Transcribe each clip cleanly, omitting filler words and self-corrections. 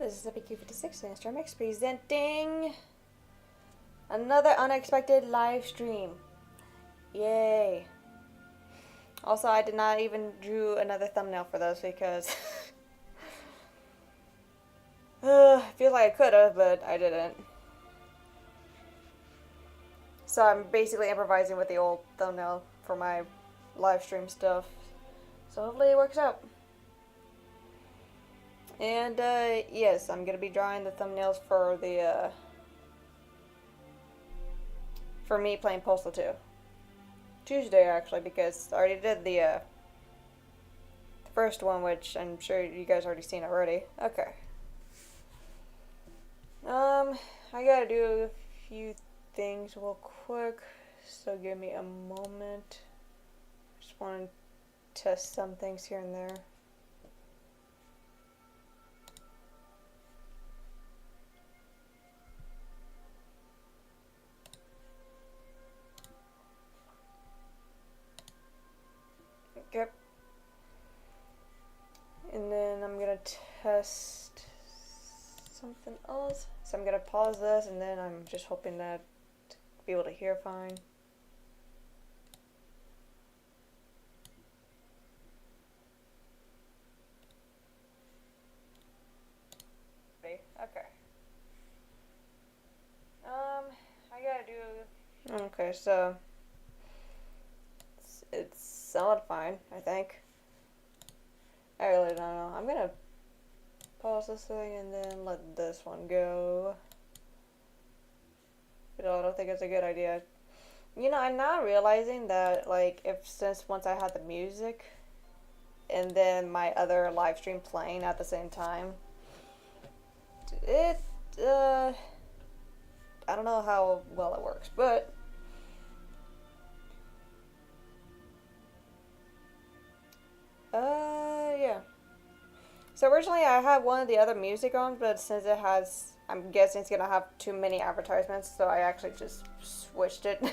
This is EpiQ56 and Stromix presenting another unexpected live stream. Yay! Also, I did not even drew another thumbnail for this because I feel like I could have, but I didn't. So I'm basically improvising with the old thumbnail for my live stream stuff. So hopefully it works out. And yes, I'm gonna be drawing the thumbnails for the for me playing Postal 2. Tuesday actually, because I already did the first one, which I'm sure you guys already seen already. Okay. I gotta do a few things real quick, so give me a moment. Just want to test some things here and there. Yep. And then I'm gonna test something else. So I'm gonna pause this, and then I'm just hoping that to be able to hear fine. Okay. I gotta do. Okay, so it's somewhat fine, I think. I really don't know. I'm gonna pause this thing and then let this one go. But I don't think it's a good idea. You know, I'm now realizing that, like, since once I had the music and then my other live stream playing at the same time, it, I don't know how well it works, but yeah. So originally I had one of the other music on, but since it has, I'm guessing it's gonna have too many advertisements, so I actually just switched it.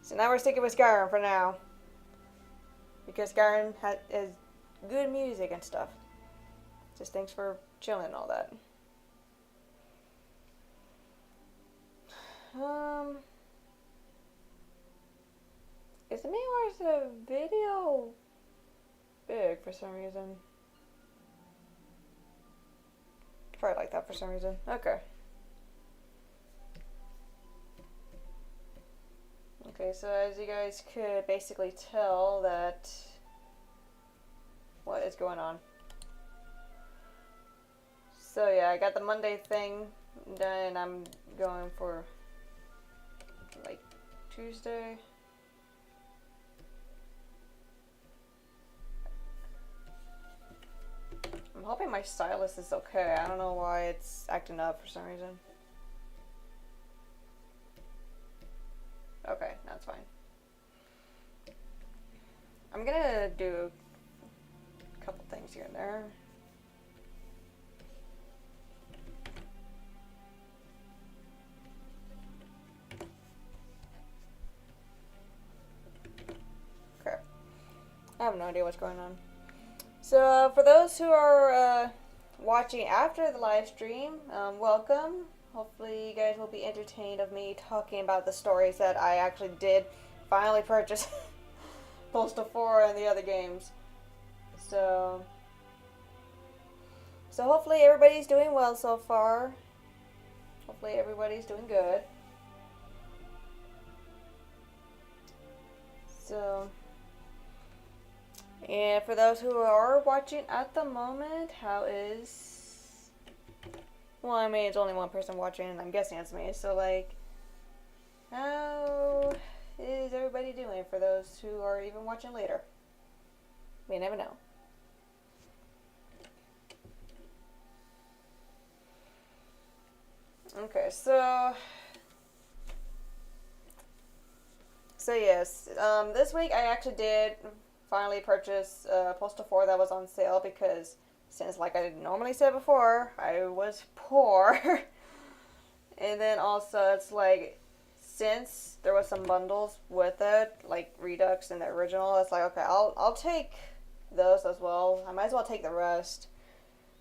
So now we're sticking with Skyrim for now, because Skyrim is good music and stuff. Just thanks for chilling and all that. Is it me or is the video big for some reason? Probably like that for some reason. Okay. Okay, so as you guys could basically tell that what is going on. So yeah, I got the Monday thing done. I'm going for like Tuesday. I'm hoping my stylus is okay. I don't know why it's acting up for some reason. Okay, that's fine. I'm gonna do a couple things here and there. Okay. I have no idea what's going on. So, for those who are watching after the live stream, welcome. Hopefully you guys will be entertained of me talking about the stories that I actually did finally purchase Postal 4 and the other games. So hopefully everybody's doing well so far. Hopefully everybody's doing good. So, and for those who are watching at the moment, how is... Well, I mean, it's only one person watching, and I'm guessing it's me. So, like, how is everybody doing for those who are even watching later? We never know. Okay, so yes, this week I actually did finally purchase Postal 4 that was on sale because since, like I normally said before, I was poor. And then also it's like, since there was some bundles with it, like Redux and the original, it's like, okay, I'll take those as well. I might as well take the rest.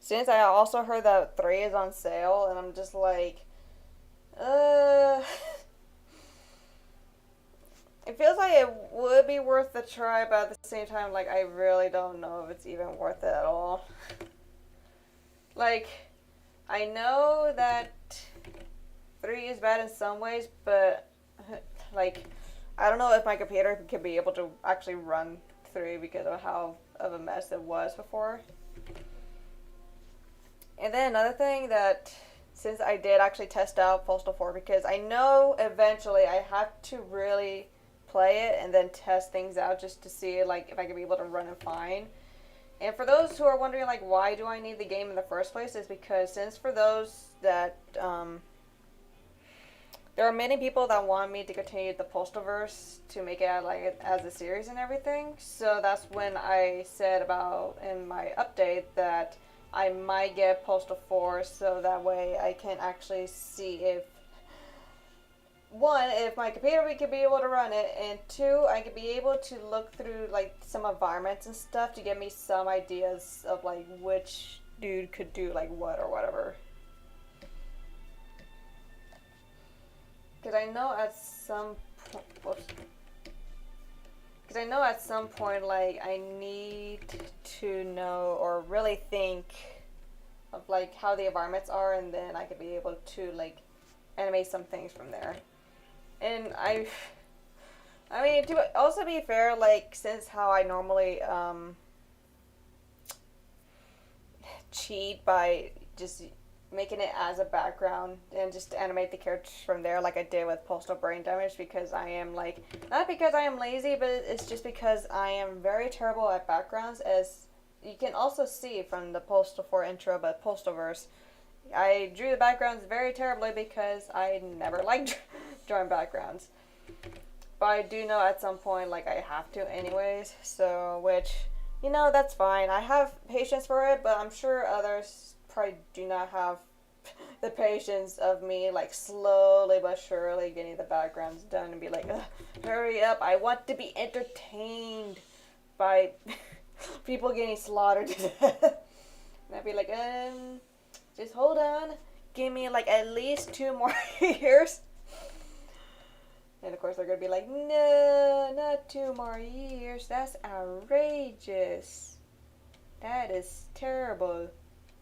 since I also heard that 3 is on sale, and I'm just like, uh, it feels like it would be worth the try, but at the same time, like, I really don't know if it's even worth it at all. Like, I know that 3 is bad in some ways, but, like, I don't know if my computer could be able to actually run 3 because of how of a mess it was before. And then another thing that, since I did actually test out Postal 4, because I know eventually I have to really play it and then test things out just to see like if I can be able to run it fine. And for those who are wondering like why do I need the game in the first place, is because since for those that there are many people that want me to continue the Postalverse to make it like as a series and everything. So that's when I said about in my update that I might get Postal 4 so that way I can actually see if one, if my computer could be able to run it, and two, I could be able to look through like some environments and stuff to give me some ideas of like which dude could do like what or whatever. Because I know at some point, like I need to know or really think of like how the environments are, and then I could be able to like animate some things from there. And I mean, to also be fair, like, since how I normally cheat by just making it as a background and just animate the characters from there, like I did with Postal Brain Damage, because I am, like, not because I am lazy, but it's just because I am very terrible at backgrounds, as you can also see from the Postal 4 intro, but Postalverse. I drew the backgrounds very terribly because I never liked drawing backgrounds. But I do know at some point, like, I have to anyways, so, which, you know, that's fine. I have patience for it, but I'm sure others probably do not have the patience of me, like, slowly but surely getting the backgrounds done and be like, hurry up, I want to be entertained by people getting slaughtered to death. And I'd be like, just hold on. Give me like at least 2 more years. And of course they're going to be like, no, not 2 more years. That's outrageous. That is terrible.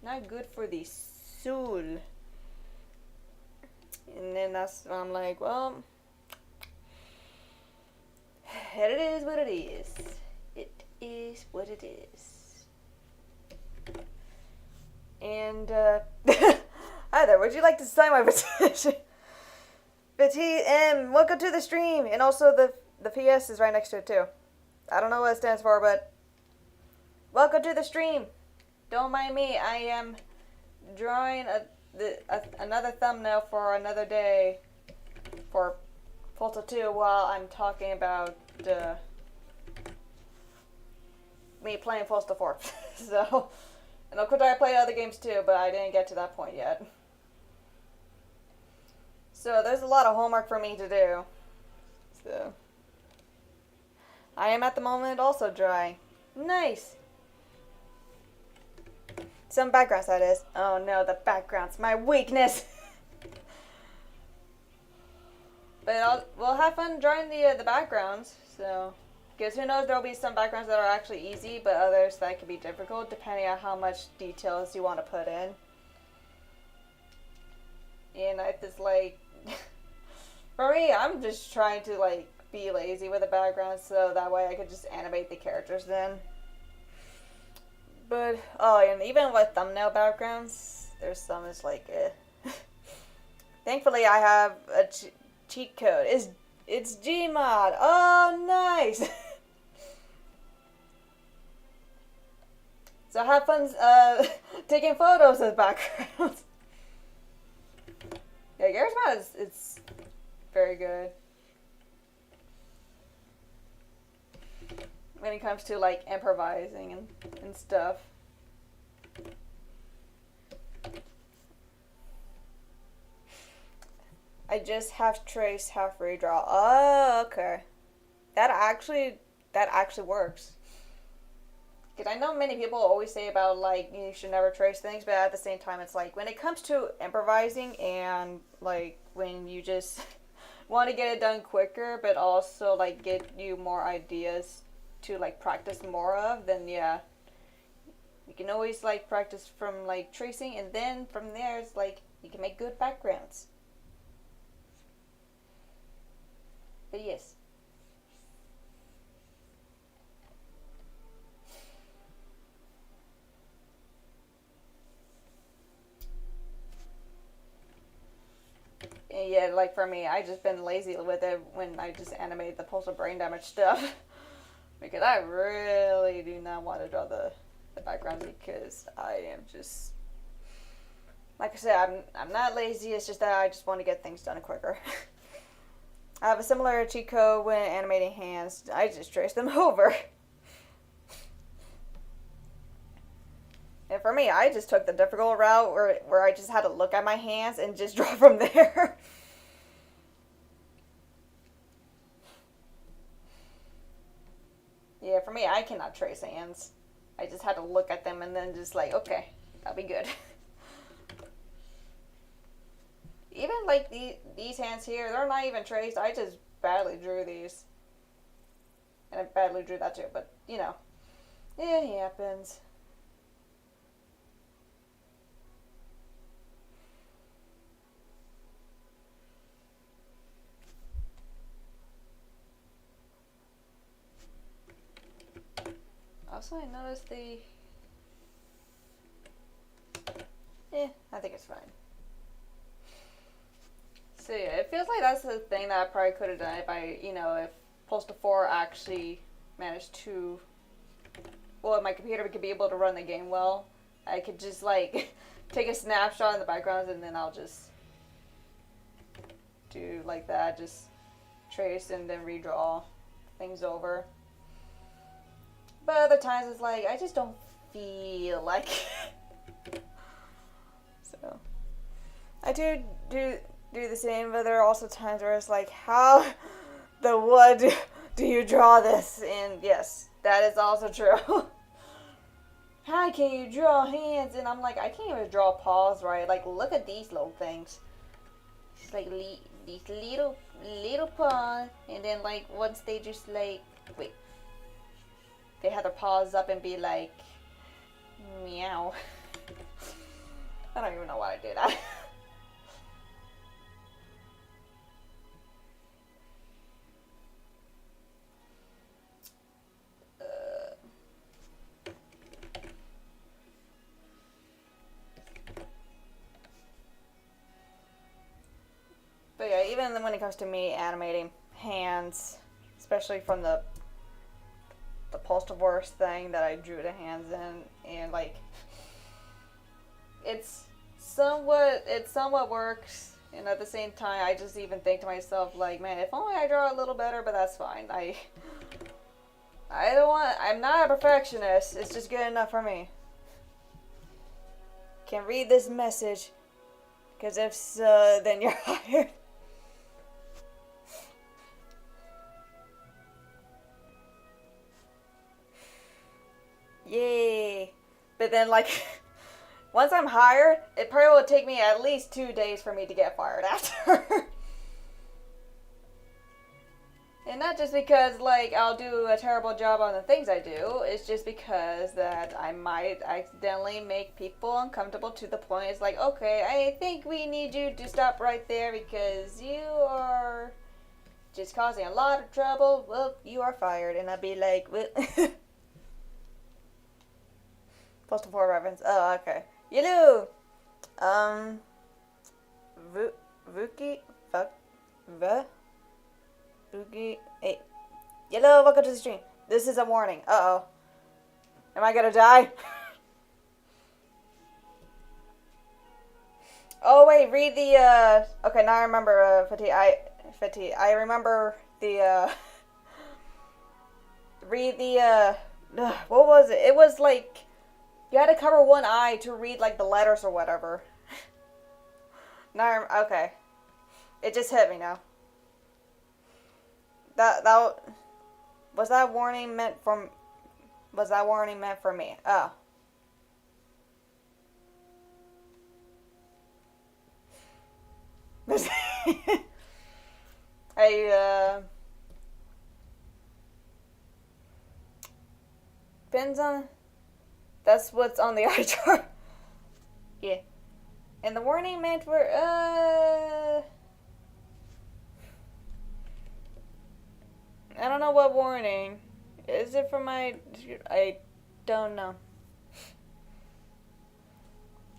Not good for the soul. And then I'm like, well, it is what it is. It is what it is. And, hi there, would you like to sign my petition? And welcome to the stream. And also the PS is right next to it too. I don't know what it stands for, but welcome to the stream. Don't mind me, I am drawing another thumbnail for another day for Postal 2 while I'm talking about me playing Postal 4. So, and of course I played other games too, but I didn't get to that point yet. So there's a lot of homework for me to do. So I am at the moment also drawing. Nice. Some backgrounds, that is. Oh no, the background's my weakness. But we'll have fun drawing the backgrounds. So, because who knows, there'll be some backgrounds that are actually easy, but others that can be difficult depending on how much details you want to put in. And I just like, for me, I'm just trying to like be lazy with the background so that way I could just animate the characters then. But, oh, and even with thumbnail backgrounds, there's some that's like, Thankfully, I have a cheat code. It's Gmod. Oh, nice. So have fun taking photos of backgrounds. Yeah, Garry's it's very good when it comes to like improvising and stuff. I just half trace, half redraw. Oh, okay. That actually works. Because I know many people always say about, like, you should never trace things, but at the same time, it's like, when it comes to improvising and, like, when you just want to get it done quicker, but also, like, get you more ideas to, like, practice more of, then yeah. You can always, like, practice from, like, tracing, and then from there, it's like, you can make good backgrounds. But yes. Yeah, like for me, I just been lazy with it when I just animated the postal brain damage stuff. Because I really do not want to draw the backgrounds because I am just, like I said, I'm not lazy, it's just that I just want to get things done quicker. I have a similar cheat code when animating hands. I just trace them over. And for me, I just took the difficult route where I just had to look at my hands and just draw from there. Yeah, for me, I cannot trace hands. I just had to look at them and then just like, okay, that'll be good. Even like these hands here, they're not even traced. I just badly drew these. And I badly drew that too, but you know, it happens. Also, I noticed I think it's fine. So yeah, it feels like that's the thing that I probably could have done if if Postal 4 actually managed to, well, if my computer could be able to run the game well, I could just like take a snapshot in the backgrounds and then I'll just do like that, just trace and then redraw things over. But other times it's like, I just don't feel like so I do the same, but there are also times where it's like, how the what do you draw this? And yes, that is also true. How can you draw hands? And I'm like, I can't even draw paws right. Like, look at these little things. It's like these little paws, and then like once they just like wait, they have their paws up and be like meow. I don't even know why I did that. But yeah, even when it comes to me animating hands, especially from the Postal Wars thing that I drew the hands in, and like it somewhat works, and at the same time I just even think to myself like, man, if only I draw a little better, but that's fine. I'm not a perfectionist. It's just good enough for me. Can read this message, because if so, then you're hired. Yay. But then, like, once I'm hired, it probably will take me at least 2 days for me to get fired after. And not just because, like, I'll do a terrible job on the things I do. It's just because that I might accidentally make people uncomfortable to the point it's like, okay, I think we need you to stop right there because you are just causing a lot of trouble. Well, you are fired. And I'd be like, what? Postal 4 reference. Oh, okay. Yellow! Vuki? Fuck. Vuki? Hey. Yellow, welcome to the stream. This is a warning. Uh-oh. Am I gonna die? Oh, wait, read the, okay, now I remember, Fatih. I remember the, read the, what was it? It was like, you had to cover one eye to read, like, the letters or whatever. Now, okay. It just hit me now. That, was that warning meant from Was that warning meant for me? Oh. I, depends on, that's what's on the eye chart. Yeah. And the warning meant for, I don't know what warning. Is it for my, I don't know.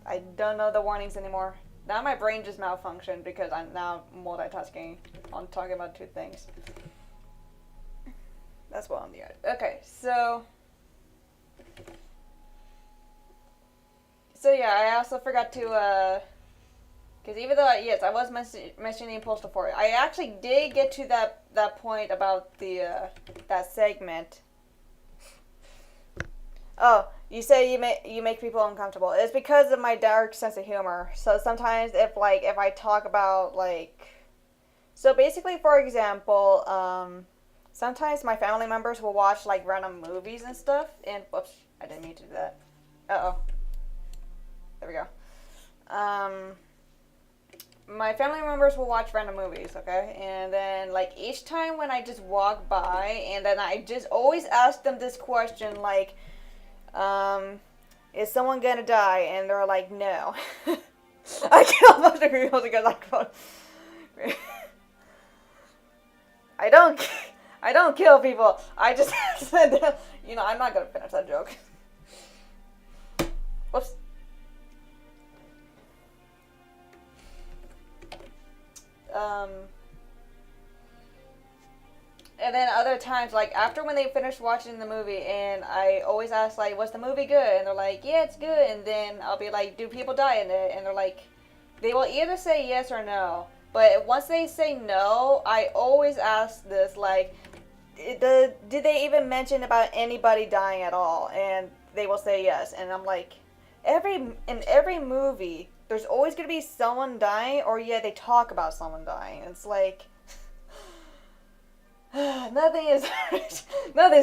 I don't know the warnings anymore. Now my brain just malfunctioned because I'm now multitasking. I'm talking about two things. That's what on the edge. Okay, so yeah, I also forgot to, because even though, yes, I was mentioning Postal 4, I actually did get to that point about the, that segment. Oh, you say you make people uncomfortable. It's because of my dark sense of humor. So sometimes if I talk about, like, so basically, for example, sometimes my family members will watch, like, random movies and stuff, and, whoops, I didn't mean to do that. Uh-oh. There we go. My family members will watch random movies, okay? And then, like, each time when I just walk by, and then I just always ask them this question, like, is someone gonna die? And they're like, no. I kill a bunch of people because I don't kill people. I just said, I'm not gonna finish that joke. Whoops. And then other times, like, after when they finish watching the movie, and I always ask, like, was the movie good? And they're like, yeah, it's good. And then I'll be like, do people die in it? And they're like, they will either say yes or no. But once they say no, I always ask this, like, did they even mention about anybody dying at all? And they will say yes. And I'm like, in every movie, there's always going to be someone dying, or yeah, they talk about someone dying. It's like, nothing's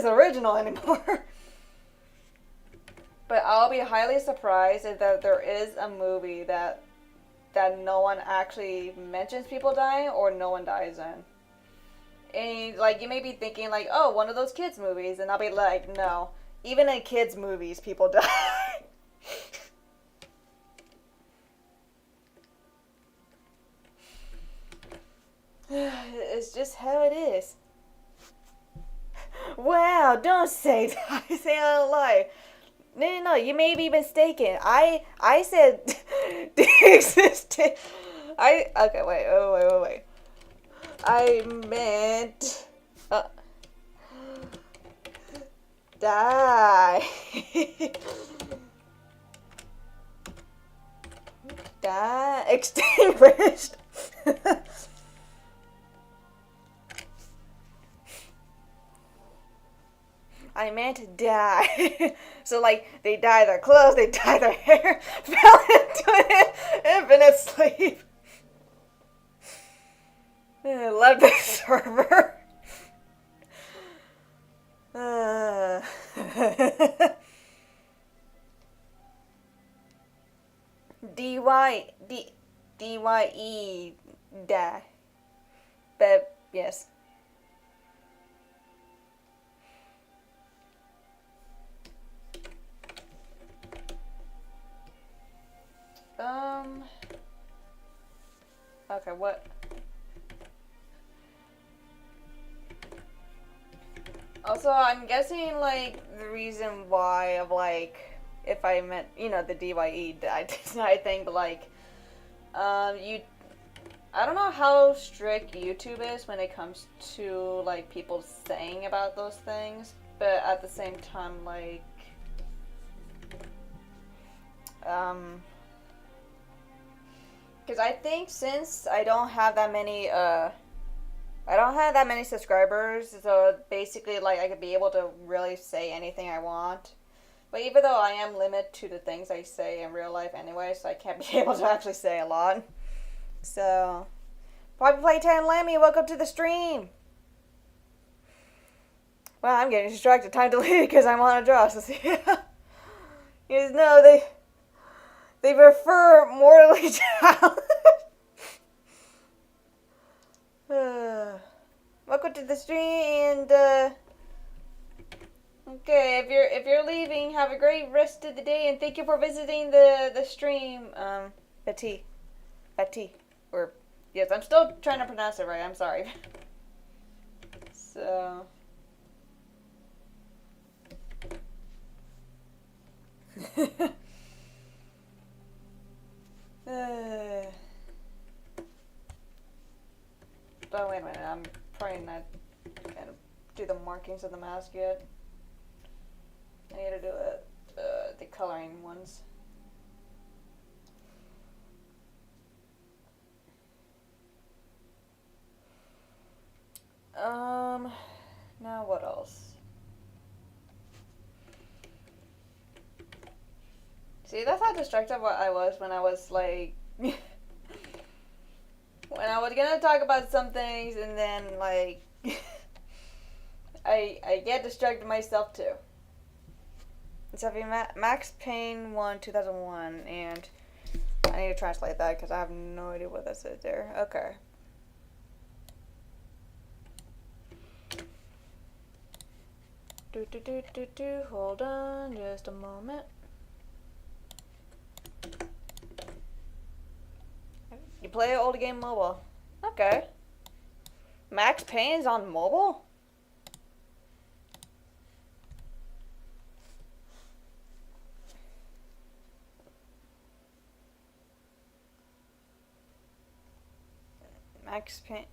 original anymore. But I'll be highly surprised if that there is a movie that no one actually mentions people dying, or no one dies in. And, like, you may be thinking, like, oh, one of those kids movies, and I'll be like, no, even in kids movies, people die. It's just how it is. Wow, don't say that. I say I don't lie. No, you may be mistaken. I said the existence. Okay, wait. I meant die. Die. Extinguished. I meant die. So, like, they dye their clothes, they dye their hair, fell into an infinite sleep. I love this server. D-Y-E, die. But, yes. Okay, what? Also, I'm guessing, like, the reason why of, like, if I meant, the DYE, I think, like, I don't know how strict YouTube is when it comes to, like, people saying about those things, but at the same time, like, because I think since I don't have that many subscribers, so basically, like, I could be able to really say anything I want. But even though I am limited to the things I say in real life anyway, so I can't be able to actually say a lot. So, Poppy Playtime Lammy, welcome to the stream! Well, I'm getting distracted. Time to leave because I'm on a draw. So see, you know they prefer mortally challenged. Welcome to the stream, and okay, if you're leaving, have a great rest of the day, and thank you for visiting the stream, Betty, or yes, I'm still trying to pronounce it right. I'm sorry. So. Oh, wait a minute, I'm probably not gonna do the markings of the mask yet. I need to do the coloring ones. Now what else? See, that's how distracted I was when I was like, when I was gonna talk about some things and then like, I get distracted myself too. It's Max Payne 1 2001, and I need to translate that because I have no idea what that says there. Okay. Hold on just a moment. You play an old game mobile. Okay. Max Payne's on mobile? Max Payne.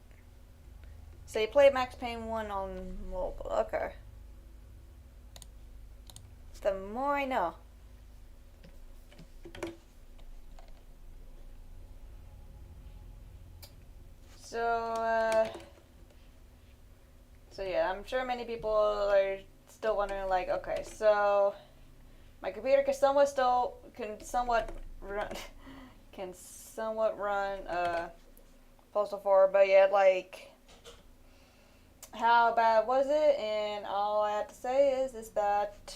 So you played Max Payne 1 on mobile. Okay. The more I know. So yeah, I'm sure many people are still wondering, like, okay, so my computer can somewhat run Postal 4, but yet, like, how bad was it? And all I have to say is that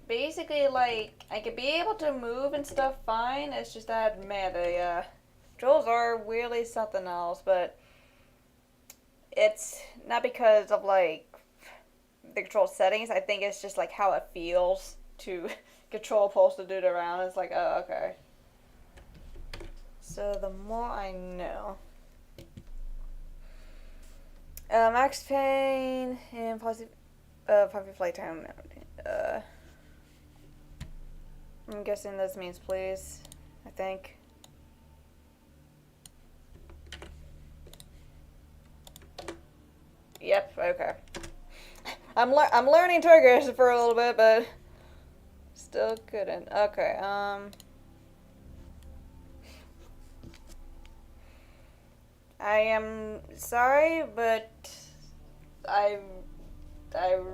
basically, like, I could be able to move and stuff fine. It's just that, man, the controls are weirdly something else, but it's not because of, like, the control settings. I think it's just, like, how it feels to control Postal dude around. It's like, oh, okay. So the more I know. Max Payne and positive flight time. I'm guessing this means please. I think. Yep. Okay. I'm learning Turkish for a little bit, but still couldn't. Okay. I am sorry, but I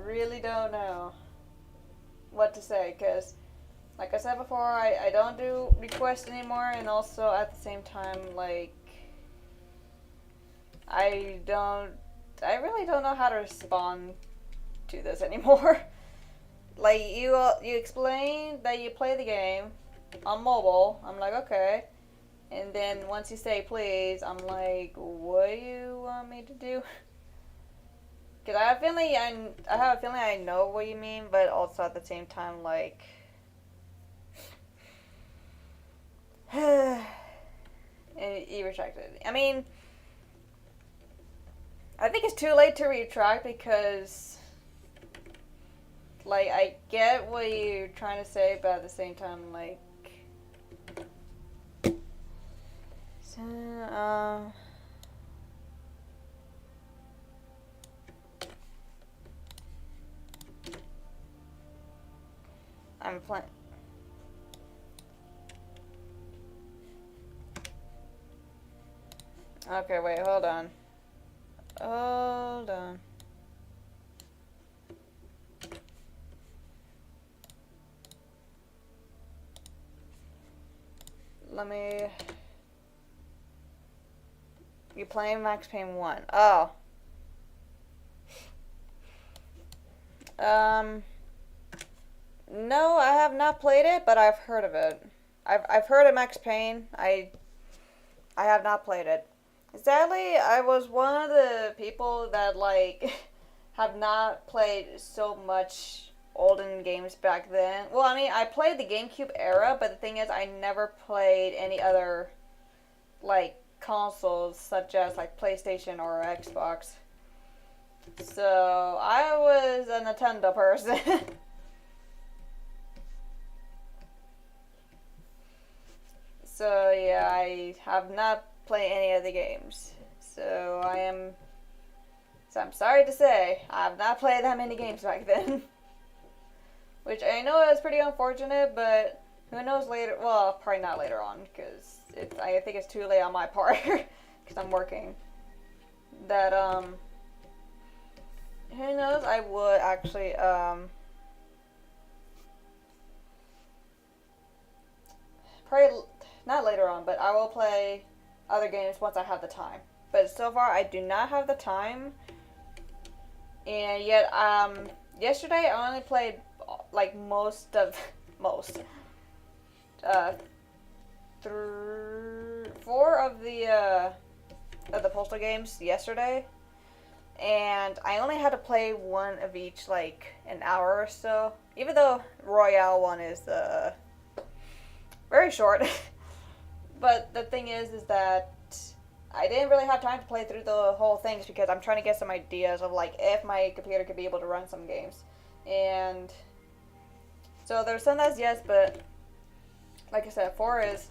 really don't know what to say, because like I said before, I don't do requests anymore, and also at the same time, like, I really don't know how to respond to this anymore. Like, you explain that you play the game on mobile. I'm like, okay. And then once you say please, I'm like, what do you want me to do? Because I have a feeling I know what you mean, but also at the same time, like, and you retracted. I mean, I think it's too late to retract because, like, I get what you're trying to say, but at the same time, like, so, I'm playing. Okay, wait, hold on. Hold on. Let me... You playing Max Payne 1. Oh. Um, no, I have not played it, but I've heard of it. I've heard of Max Payne. I have not played it. Sadly, I was one of the people that like have not played so much olden games back then. Well, I mean, I played the GameCube era, but the thing is, I never played any other like consoles such as like PlayStation or Xbox. So I was a Nintendo person. So yeah, I have not played any of the games. So I am. So I'm sorry to say, I have not played that many games back then. Which I know is pretty unfortunate, but who knows later? Well, probably not later on, because I think it's too late on my part, because I'm working. That who knows? I would actually probably not later on, but I will play other games once I have the time. But so far, I do not have the time, and yet yesterday I only played like most uh four of the Postal games yesterday, and I only had to play one of each like an hour or so. Even though Royale one is very short, but the thing is that I didn't really have time to play through the whole things because I'm trying to get some ideas of like if my computer could be able to run some games, and so there's some that's yes, but like I said, four is.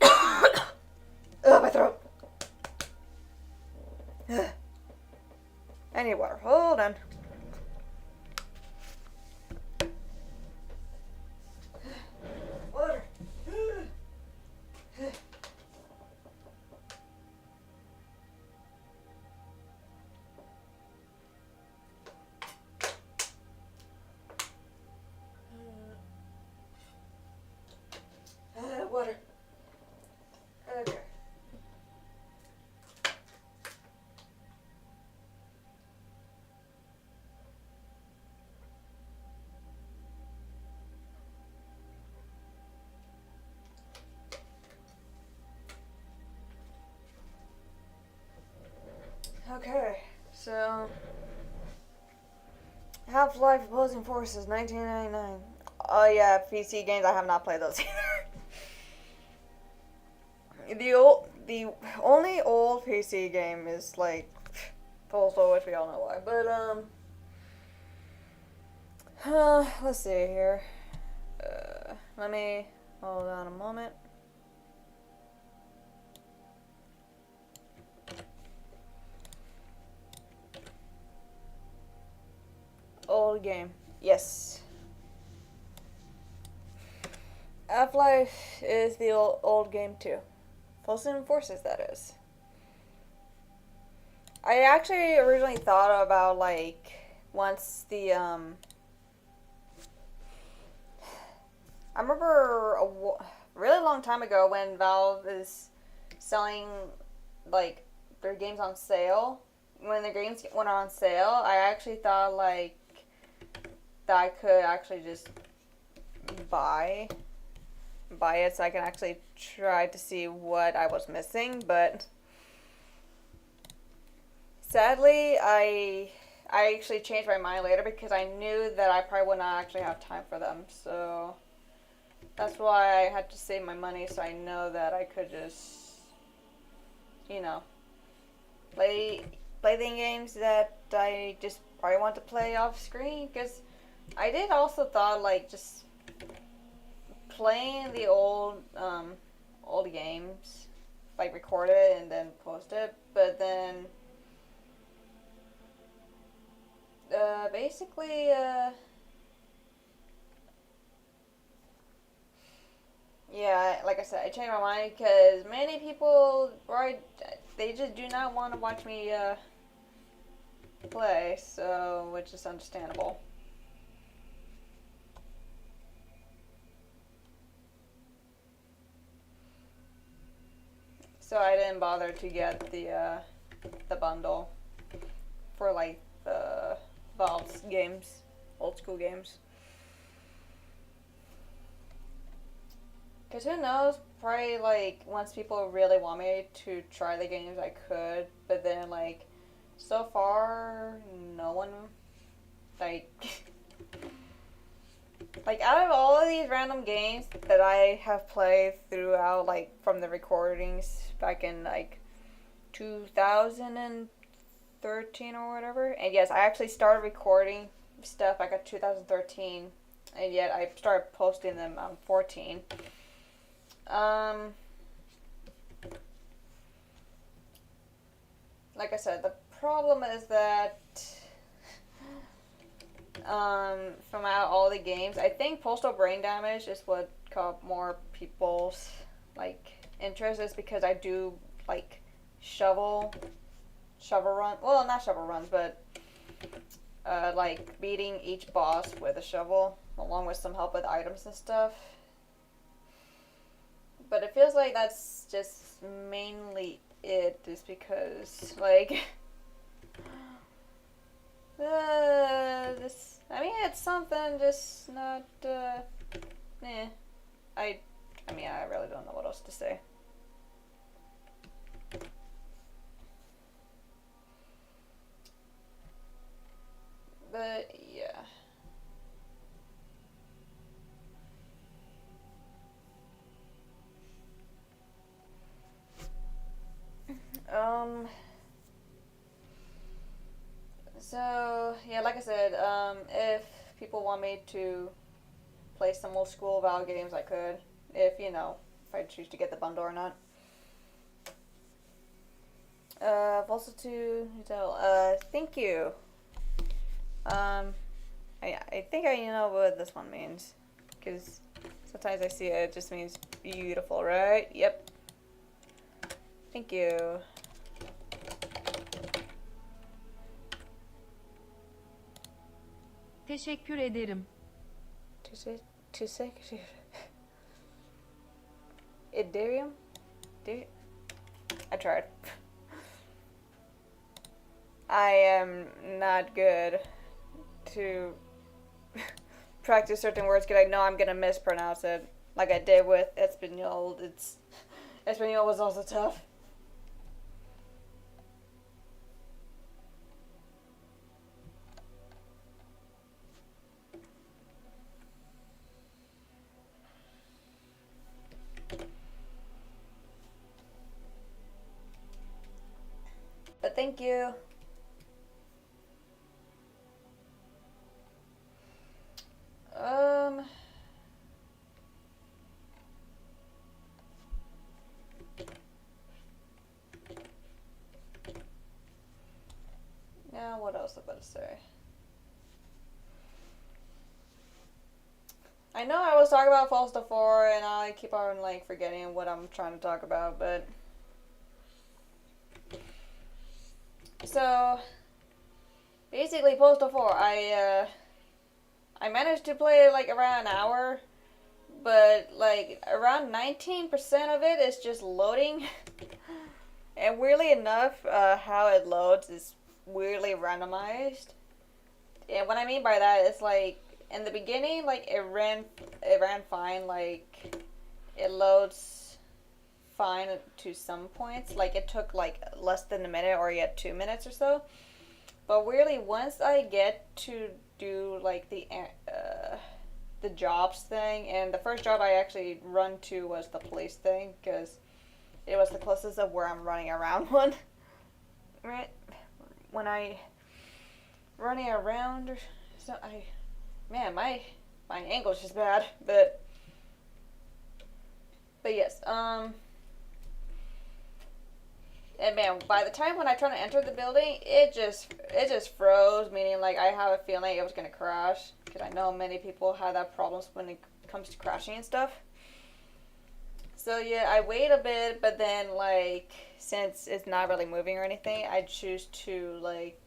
Ugh, my throat. I need water. Hold on. Water. Water. Okay. Okay, so Half-Life Opposing Forces, 1999. Oh yeah, PC games. I have not played those either. The only old PC game is like Postal, which we all know why. But let's see here. Let me hold on a moment. Old game. Yes. Half-Life is the old game too. Postal Forces, that is. I actually originally thought about like once the I remember really long time ago when Valve is selling like their games on sale. When the games went on sale, I actually thought like that I could actually just buy it so I can actually try to see what I was missing, but sadly I actually changed my mind later because I knew that I probably would not actually have time for them. So that's why I had to save my money so I know that I could just, you know, play the games that I just probably want to play off screen. Because I did also thought like just playing the old games, like record it and then post it, but then basically yeah, like I said, I changed my mind because many people, right, they just do not want to watch me play, so which is understandable. So I didn't bother to get the bundle for like the Valve's games, old school games. Because who knows, probably, like, once people really want me to try the games, I could, but then, like, so far, no one, like, like, out of all of these random games that I have played throughout, like, from the recordings back in, like, 2013 or whatever, and yes, I actually started recording stuff back in 2013, and yet I started posting them on 14. Like I said, the problem is that from out all the games, I think Postal Brain Damage is what caught more people's like interest, is because I do like shovel run. Well, not shovel runs, but like beating each boss with a shovel, along with some help with items and stuff. But it feels like that's just mainly it, just because, like, this, I mean, it's something, just not, I mean, I really don't know what else to say. But, yeah. So, yeah, like I said, if people want me to play some old school Val games, I could. If, you know, if I choose to get the bundle or not. I've also thank you. I think I know what this one means. Because sometimes I see it, it just means beautiful, right? Yep. Thank you. Teşekkür ederim. Teşekkür. Iderium? I tried. I am not good to practice certain words because I know I'm gonna mispronounce it, like I did with Espanol. Espanol was also tough. But thank you. Now what else am I about to say? I know I was talking about Postal 4 and I keep on like forgetting what I'm trying to talk about, but so basically Postal 4, I managed to play like around an hour, but like around 19% of it is just loading. And weirdly enough, how it loads is weirdly randomized. And what I mean by that is like in the beginning, like it ran fine, like it loads fine to some points. Like it took like less than a minute or yet 2 minutes or so. But weirdly, once I get to do like the jobs thing, and the first job I actually run to was the police thing because it was the closest of where I'm running around one. Right when I running around, so my angle's just bad, but yes, and man, by the time when I try to enter the building, it just froze, meaning like I have a feeling it was gonna crash, because I know many people have that problems when it comes to crashing and stuff. So yeah, I wait a bit, but then like since it's not really moving or anything, I choose to like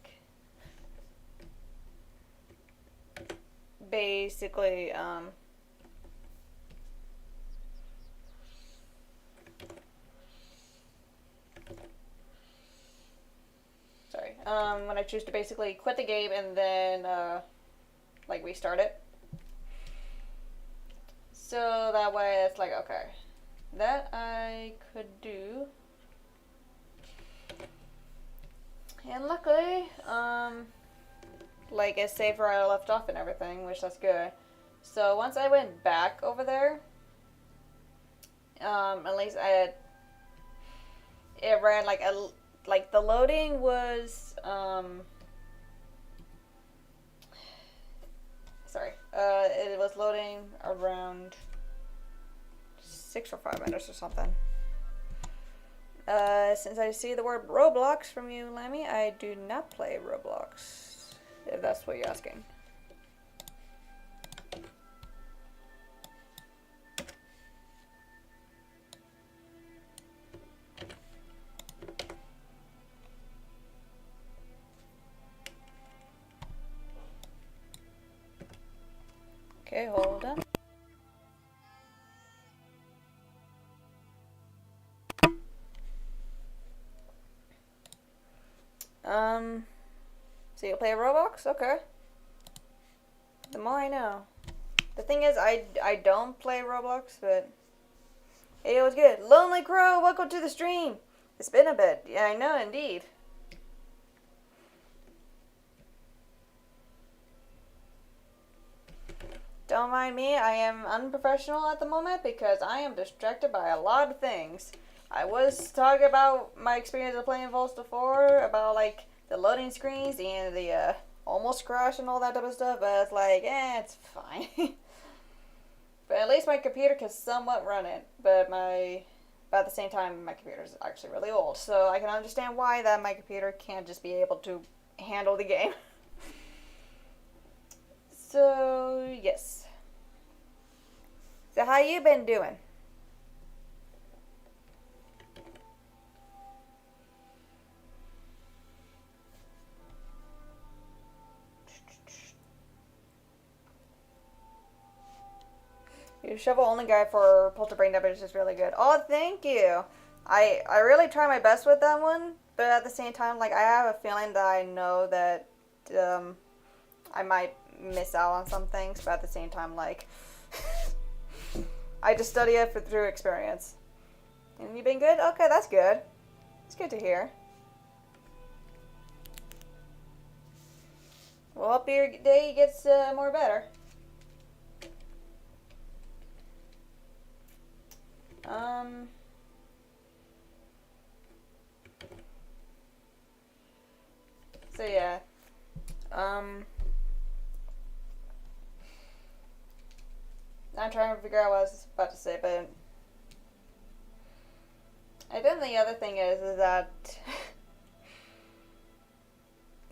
basically sorry, when I choose to basically quit the game and then like restart it. So that way it's like, okay, that I could do. And luckily, like it saved where I left off and everything, which that's good. So once I went back over there, at least it ran like the loading was, sorry, it was loading around 6 or 5 minutes or something. Since I see the word Roblox from you, Lammy, I do not play Roblox, if that's what you're asking. Okay, hold on. So you play Roblox? Okay. The more I know. The thing is, I don't play Roblox, but hey, it was good. Lonely Crow, welcome to the stream. It's been a bit. Yeah, I know, indeed. Don't mind me, I am unprofessional at the moment because I am distracted by a lot of things. I was talking about my experience of playing Postal 4, about like the loading screens and the almost crash and all that type of stuff, but it's like, it's fine. But at least my computer can somewhat run it, but at the same time, my computer is actually really old, so I can understand why that my computer can't just be able to handle the game. So, yes. So how you been doing? Your shovel only guide for Postal brain damage is really good. Oh, thank you. I really try my best with that one, but at the same time, like I have a feeling that I know that I might miss out on some things, but at the same time, like I just study it through experience. And you been good? Okay, that's good. It's good to hear. Well, hope your day gets more better. So yeah. I'm trying to figure out what I was about to say, but I think the other thing is that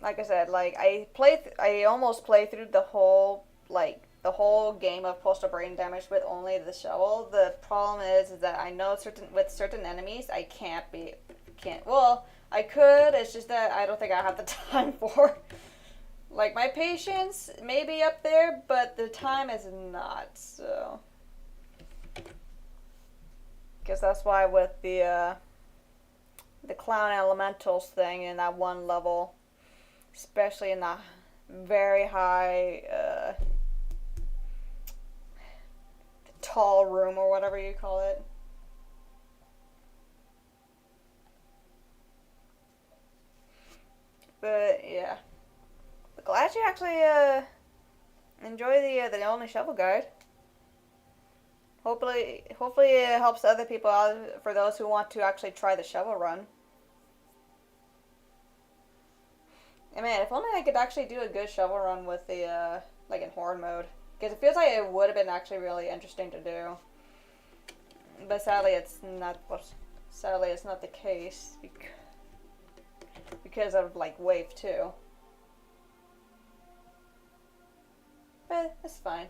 like I said, like I almost played through the whole game of Postal brain damage with only the shovel. The problem is that I know with certain enemies I can't. Well, I could. It's just that I don't think I have the time for. Like my patience may be up there, but the time is not. So, guess that's why with the clown elementals thing in that one level, especially in the very high tall room or whatever you call it. But yeah, but glad you actually enjoy the only shovel guide. Hopefully it helps other people out for those who want to actually try the shovel run. And man, if only I could actually do a good shovel run with the like in horde mode, because it feels like it would have been actually really interesting to do. But sadly, it's not. Sadly, it's not the case because of like wave 2. But it's fine.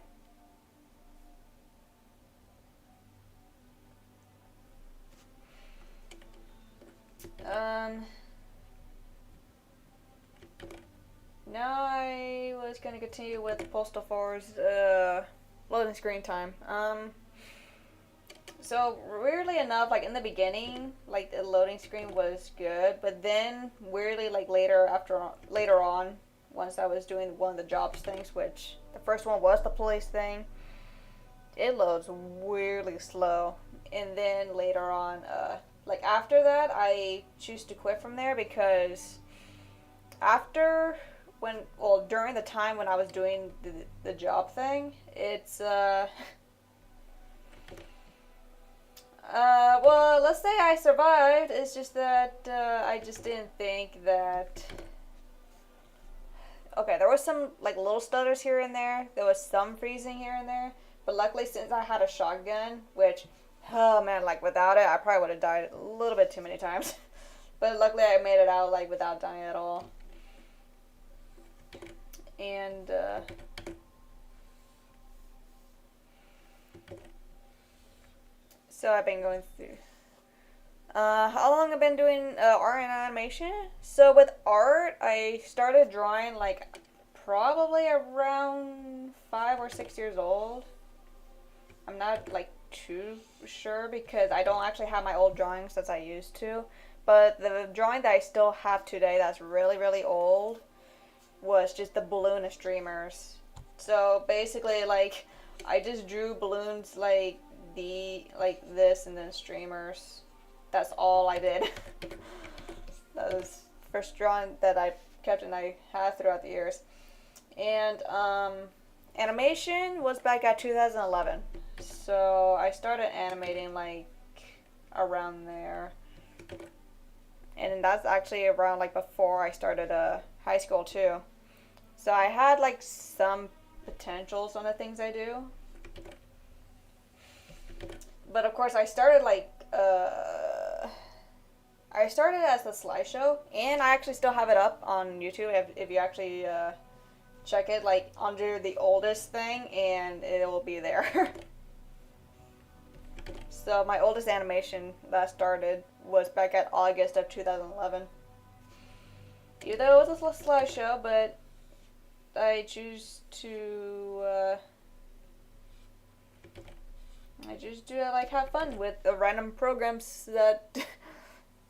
Now I was gonna continue with Postal 4's loading screen time. So weirdly enough, like in the beginning, like the loading screen was good, but then weirdly, like later on, once I was doing one of the jobs things, which the first one was the police thing, it loads weirdly slow. And then later on, like after that, I choose to quit from there because after during the time when I was doing the job thing, it's well, let's say I survived. It's just that I just didn't think that. Okay, there was some like little stutters here and there. There was some freezing here and there. But luckily, since I had a shotgun, which, oh man, like without it, I probably would have died a little bit too many times. But luckily, I made it out like without dying at all. And so I've been going through. How long I've been doing art and animation? So with art, I started drawing like probably around 5 or 6 years old. I'm not like too sure because I don't actually have my old drawings as I used to. But the drawing that I still have today that's really, really old was just the balloon and streamers. So basically, like, I just drew balloons like this and then streamers. That's all I did. That was the first drawing that I kept and I had throughout the years. And animation was back at 2011. So I started animating like around there. And that's actually around like before I started high school too. So I had like some potentials on the things I do. But of course I started like I started as a slideshow, and I actually still have it up on YouTube if you actually check it like under the oldest thing, and it will be there. So my oldest animation that started was back at August of 2011. Even though it was a slideshow, but I choose to like have fun with the random programs that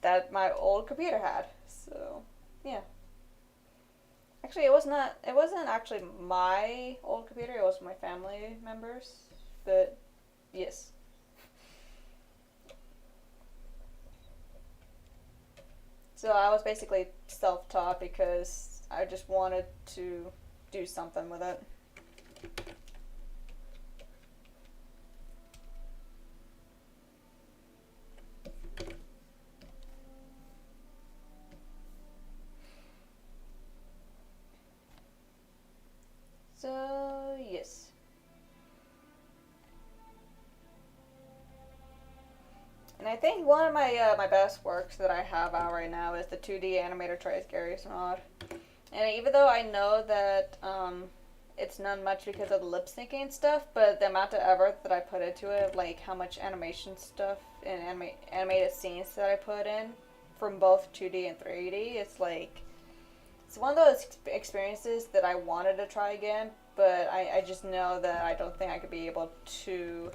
that my old computer had. So yeah. Actually, it wasn't actually my old computer. It was my family members. But yes. So I was basically self-taught because I just wanted to do something with it. So, yes. And I think one of my best works that I have out right now is the 2D Animator Tries Gary's mod. And even though I know that it's not much because of the lip syncing and stuff, but the amount of effort that I put into it, like how much animation stuff and animated scenes that I put in from both 2D and 3D, it's like, it's one of those experiences that I wanted to try again, but I just know that I don't think I could be able to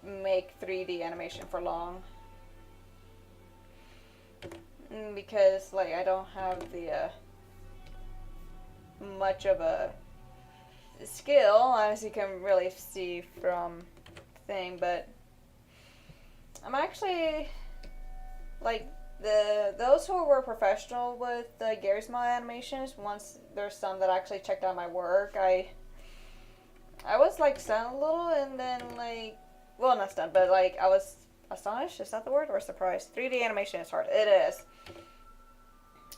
make 3D animation for long. Because, like, I don't have the much of a skill, as you can really see from the thing, but I'm actually, like, those who were professional with the Gary's Mod animations, once there's some that actually checked out my work, I was, like, stunned a little, and then, like, well, not stunned, but, like, I was astonished, is that the word, or surprised? 3D animation is hard. It is.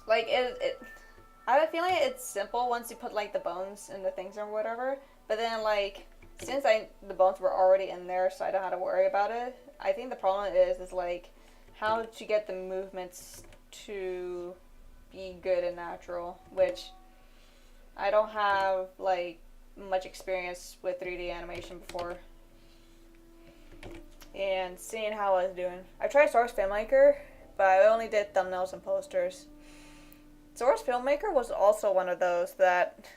Like, I have a feeling it's simple once you put, like, the bones and the things or whatever, but then, like, since the bones were already in there, so I don't have to worry about it, I think the problem is like, how to get the movements to be good and natural, which I don't have, like, much experience with 3D animation before. And seeing how I was doing. I tried Source Filmmaker, but I only did thumbnails and posters. Source Filmmaker was also one of those that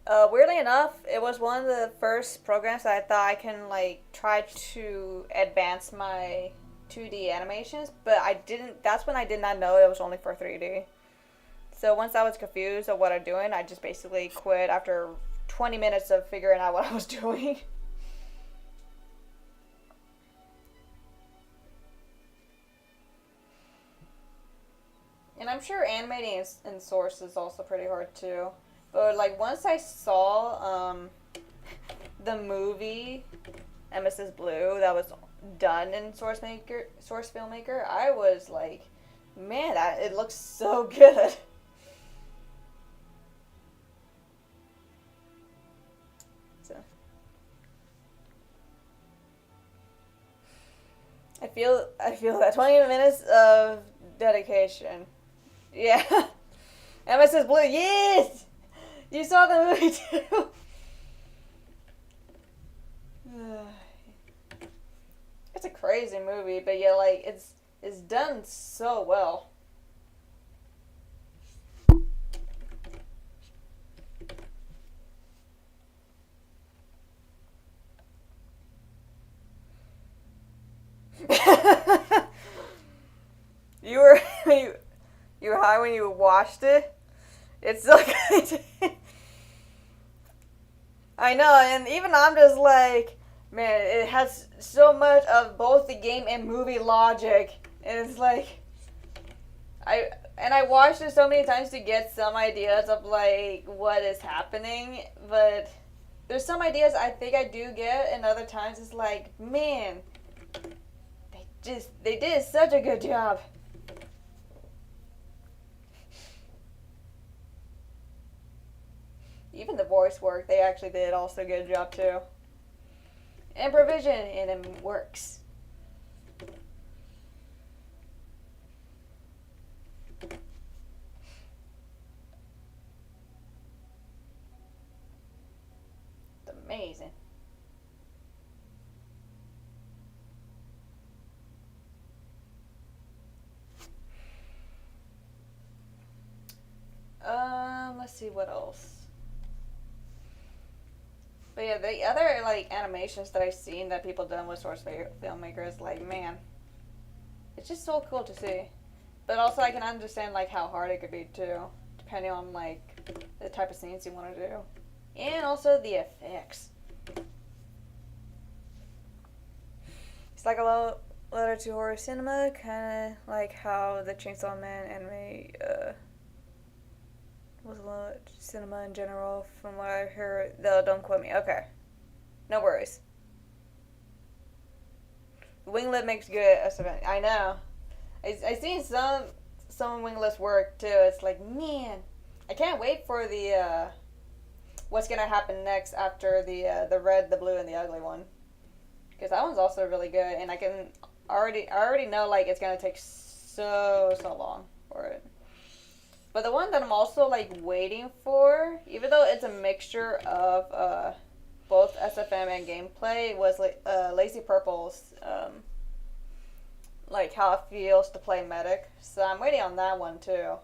Weirdly enough, it was one of the first programs that I thought I can like try to advance my 2D animations, but I didn't. That's when I did not know it was only for 3D. So once I was confused of what I'm doing, I just basically quit after 20 minutes of figuring out what I was doing. And I'm sure animating in Source is also pretty hard too. But like once I saw the movie Mrs. Blue that was done in Source Filmmaker, I was like, man, that it looks so good. So I feel that 20 minutes of dedication. Yeah. MSS Blue, yes! You saw the movie too. It's a crazy movie, but yeah, like it's done so well. you were you were high when you watched it. It's so good. I know, and even I'm just like, man, it has so much of both the game and movie logic, and it's like, I watched it so many times to get some ideas of like what is happening, but there's some ideas I think I do get, and other times it's like, man, they did such a good job. Even the voice work, they actually did also a good job too. And provision, and it works. It's amazing. Let's see what else. But yeah, the other like animations that I've seen that people done with Source Filmmakers, like man, it's just so cool to see. But also I can understand like how hard it could be too, depending on like the type of scenes you want to do, and also the effects. It's like a letter to horror cinema, kind of like how the Chainsaw Man anime was a lot cinema in general, from what I heard. Though, don't quote me. Okay, no worries. Winglet makes good SFN. I know. I seen some Winglet's work too. It's like, man, I can't wait for the what's gonna happen next after the red, the blue, and the ugly one, because that one's also really good, and I already know like it's gonna take so long for it. But the one that I'm also like waiting for, even though it's a mixture of both SFM and gameplay, was like Lazy Purple's like how it feels to play medic. So I'm waiting on that one too.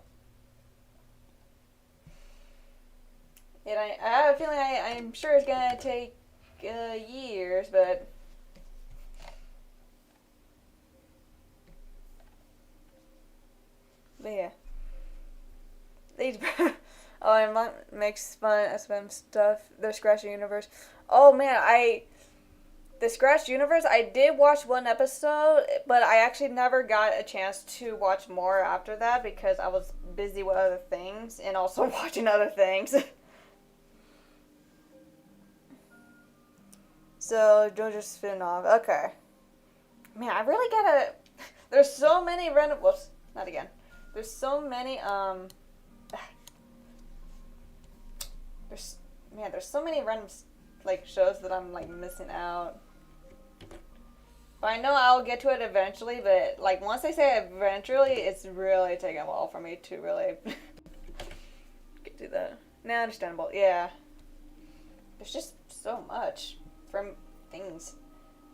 And I have a feeling I'm sure it's gonna take years, but yeah. These oh, and mine makes fun SFM stuff. The Scratch Universe. Oh man, the Scratch Universe. I did watch one episode, but I actually never got a chance to watch more after that because I was busy with other things and also watching other things. So JoJo's spin-off. Okay, man, I really gotta. There's so many random. Whoops, not again. There's so many there's so many random like shows that I'm like missing out. But I know I'll get to it eventually. But like once I say eventually, it's really taking a while for me to really get to that. Now, understandable. Yeah, there's just so much from things.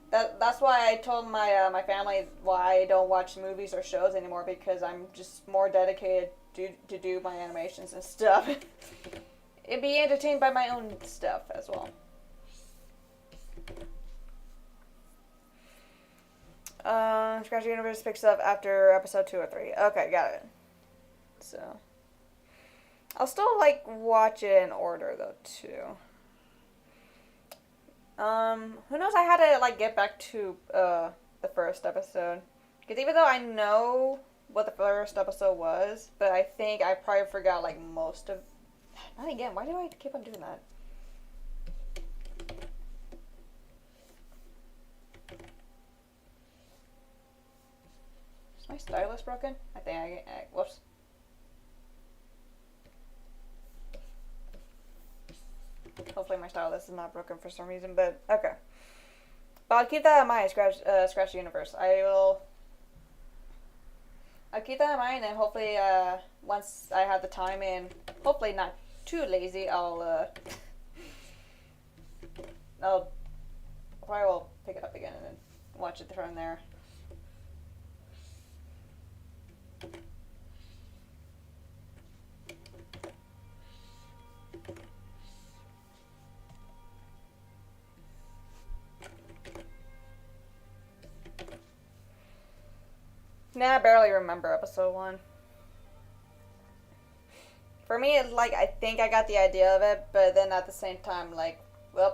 That's why I told my family why I don't watch movies or shows anymore, because I'm just more dedicated to do my animations and stuff. and be entertained by my own stuff as well. Scratch the Universe picks up after episode 2 or 3. Okay, got it. So, I'll still like watch it in order though too. Who knows? I had to like get back to the first episode because even though I know what the first episode was, but I think I probably forgot like most of. Not again. Why do I keep on doing that? Is my stylus broken? I think whoops. Hopefully my stylus is not broken for some reason, but okay. But I'll keep that in mind. Scratch the Universe. I'll keep that in mind, and hopefully, once I have the time and hopefully not too lazy, I'll probably will pick it up again and then watch it from there. Nah, I barely remember episode 1. For me, it's like, I think I got the idea of it, but then at the same time, like, well.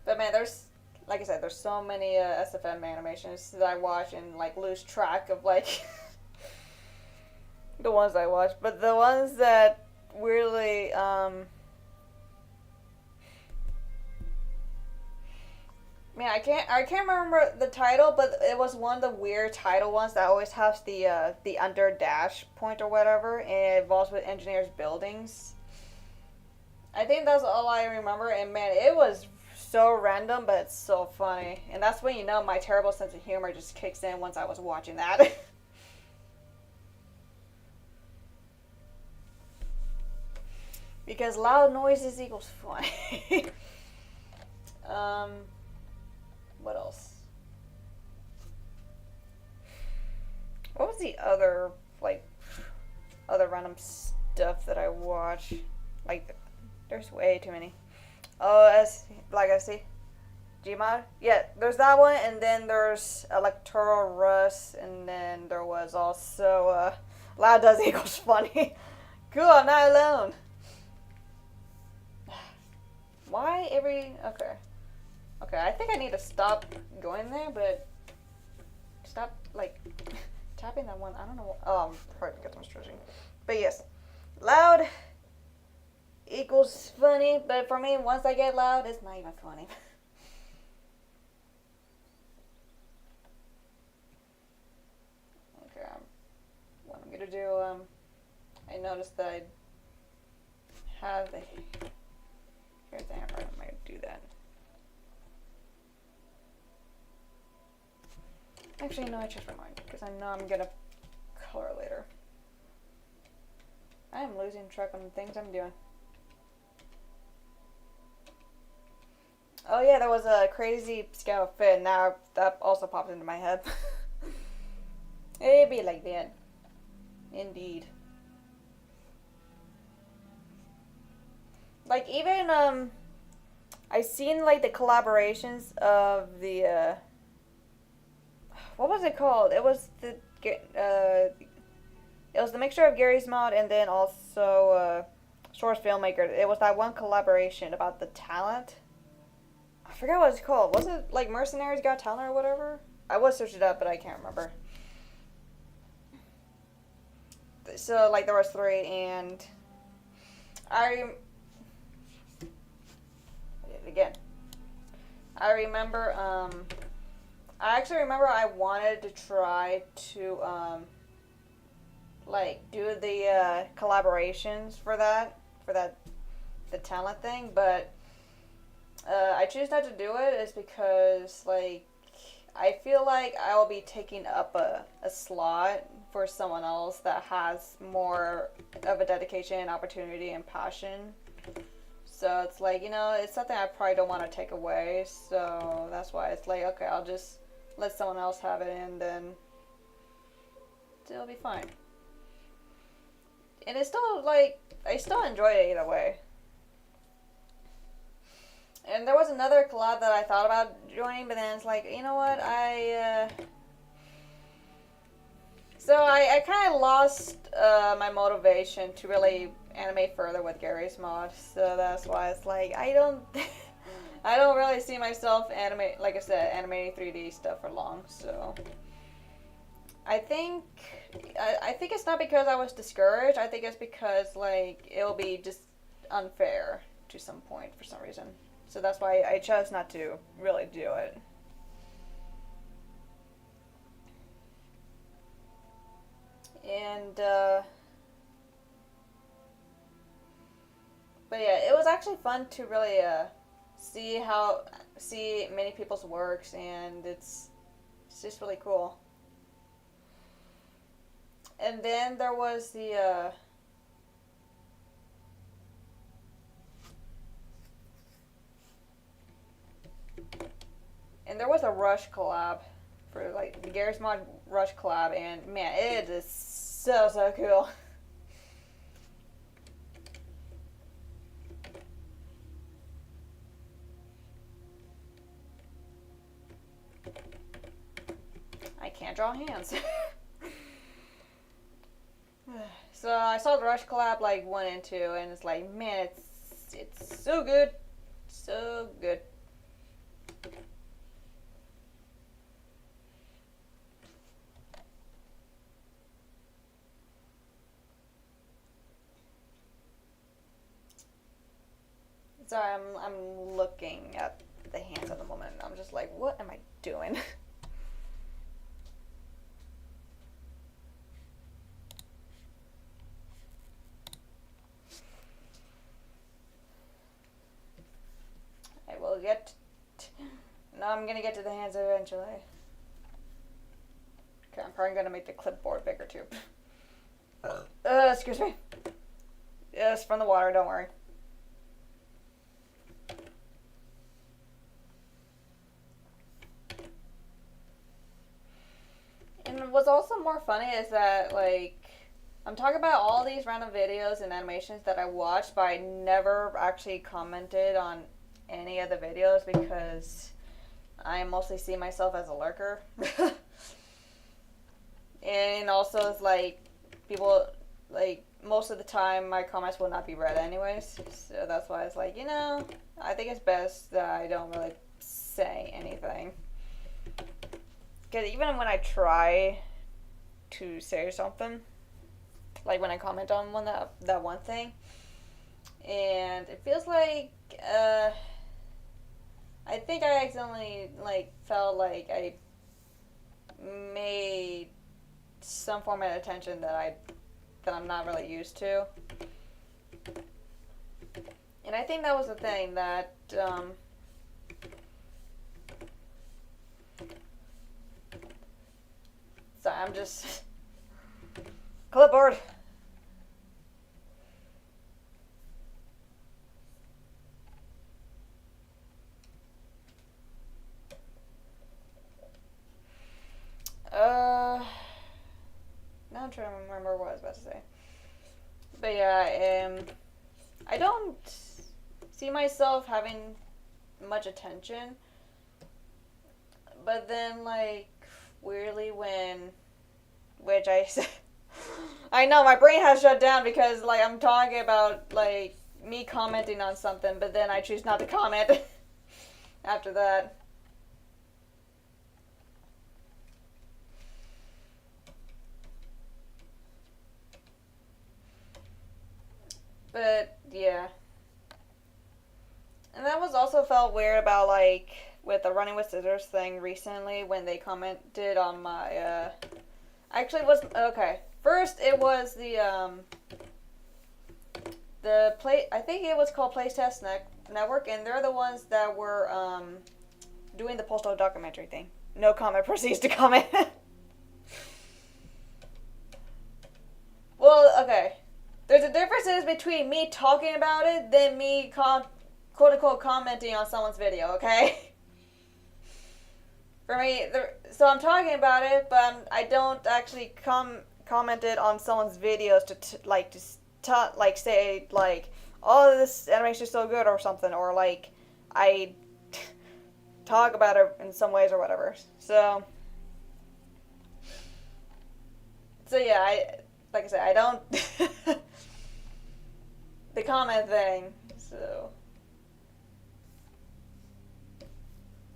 But man, there's, like I said, there's so many SFM animations that I watch and, like, lose track of, like, the ones I watch. But the ones that really, man, I can't remember the title, but it was one of the weird title ones that always has the under dash point or whatever, and it involves with engineers' buildings. I think that's all I remember, and man, it was so random, but it's so funny, and that's when you know my terrible sense of humor just kicks in once I was watching that. Because loud noises equals funny. What else? What was the other, like, other random stuff that I watch? Like, there's way too many. Oh, I see. Gmod? Yeah, there's that one, and then there's Electoral Rust, and then there was also, loud does equals funny. Cool, I'm not alone. Why every... Okay. Okay, I think I need to stop going there, but stop, like, tapping that one. I don't know. Oh, I'm probably because I'm stretching. But yes, loud equals funny, but for me, once I get loud, it's not even funny. Okay, what I'm gonna do, I noticed that I have the... Here's the hammer, I might do that. Actually, no, I changed my mind, because I know I'm gonna color later. I am losing track on the things I'm doing. Oh yeah, there was a crazy scout fit, now that also popped into my head. It'd be like that. Indeed. Like, even, I seen, like, the collaborations of the, what was it called? It was the mixture of Gary's Mod and then also Source Filmmaker. It was that one collaboration about the talent. I forgot what it's called. Was it like Mercenaries Got Talent or whatever? I would search it up, but I can't remember. So like there was 3, and again, I remember I actually remember I wanted to try to, like, do the, collaborations for the talent thing, but, I choose not to do it is because, like, I feel like I will be taking up a slot for someone else that has more of a dedication, opportunity, and passion. So it's like, you know, it's something I probably don't want to take away, so that's why it's like, okay, I'll just let someone else have it, and then it'll be fine. And it's still, like, I still enjoy it either way. And there was another collab that I thought about joining, but then it's like, you know what, So I kind of lost my motivation to really animate further with Gary's mod, so that's why it's like, I don't really see myself like I said, animating 3D stuff for long, so... I think it's not because I was discouraged. I think it's because, like, it'll be just unfair to some point for some reason. So that's why I chose not to really do it. And, but yeah, it was actually fun to really, see many people's works, and it's just really cool. And then there was the, and there was a Rush collab for, like, the Garry's Mod Rush collab, and man, it is so cool. I can't draw hands. So I saw the Rush collab, like, 1 and 2, and it's like, man, it's so good. So good. Sorry, I'm looking at the hands at the moment. I'm just like, what am I doing? I will get... No, I'm gonna get to the hands eventually. Okay, I'm probably gonna make the clipboard bigger too. Excuse me. Yes, from the water, don't worry. And what's also more funny is that, like, I'm talking about all these random videos and animations that I watched, but I never actually commented on any of the videos because I mostly see myself as a lurker. And also, it's like, people, like, most of the time my comments will not be read anyways, so that's why it's like, you know, I think it's best that I don't really say anything. Because even when I try to say something, like when I comment on that one thing, and it feels like, I think I accidentally, like, felt like I made some form of attention that I'm not really used to. And I think that was the thing that, sorry, I'm just... Clipboard! Now I'm trying to remember what I was about to say. But yeah, I don't see myself having much attention. But then, like, weirdly which I know my brain has shut down because, like, I'm talking about, like, me commenting on something, but then I choose not to comment after that. But, yeah. And that was also felt weird about, like, with the Running with Scissors thing recently when they commented on my, actually, it was, okay. First, it was I think it was called Playtest Network, and they're the ones that were, doing the Postal documentary thing. No comment proceeds to comment. Well, okay. There's a difference between me talking about it than me quote-unquote commenting on someone's video, okay? For me, so I'm talking about it, but I don't actually comment commented on someone's videos to say like, oh, this animation is so good or something, or like I talk about it in some ways or whatever. So yeah, like I said, I don't the comment thing. So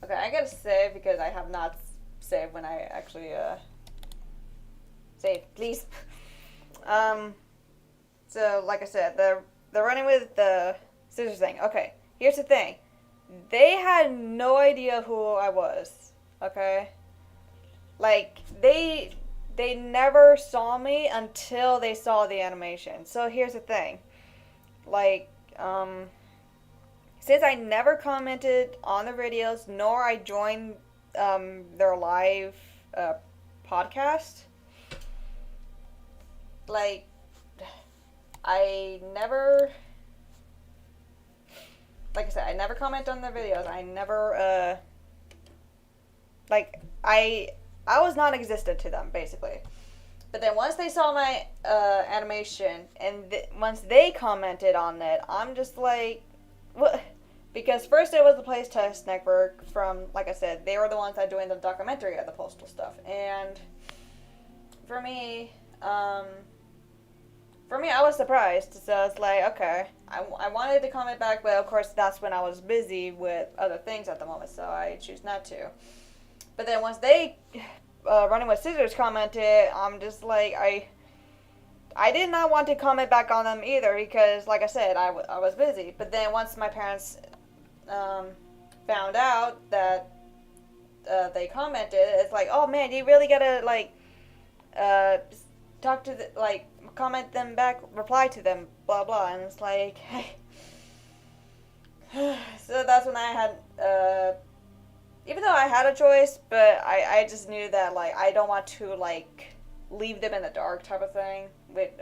okay, I gotta save because I have not saved when I actually save, please. So like I said, they're running with the scissors thing. Okay, here's the thing. They had no idea who I was. Okay? Like they never saw me until they saw the animation. So here's the thing. Like, since I never commented on the videos, nor I joined their live podcast, like, I never, like I said, I never comment on their videos. I never, I was non-existent to them, basically. But then once they saw my animation, and once they commented on it, I'm just like, what? Because first it was the Playtest Network from, like I said, they were the ones that doing the documentary of the Postal stuff. And for me, I was surprised. So I was like, okay, I wanted to comment back, but of course that's when I was busy with other things at the moment, so I choose not to. But then once they, Running with Scissors commented, I'm just like, I did not want to comment back on them either because, like I said, I was busy. But then once my parents found out that they commented, it's like, oh man, you really gotta, like, talk to comment them back, reply to them, blah blah. And it's like, hey. So that's when I had, even though I had a choice, but I just knew that, like, I don't want to, like, leave them in the dark type of thing,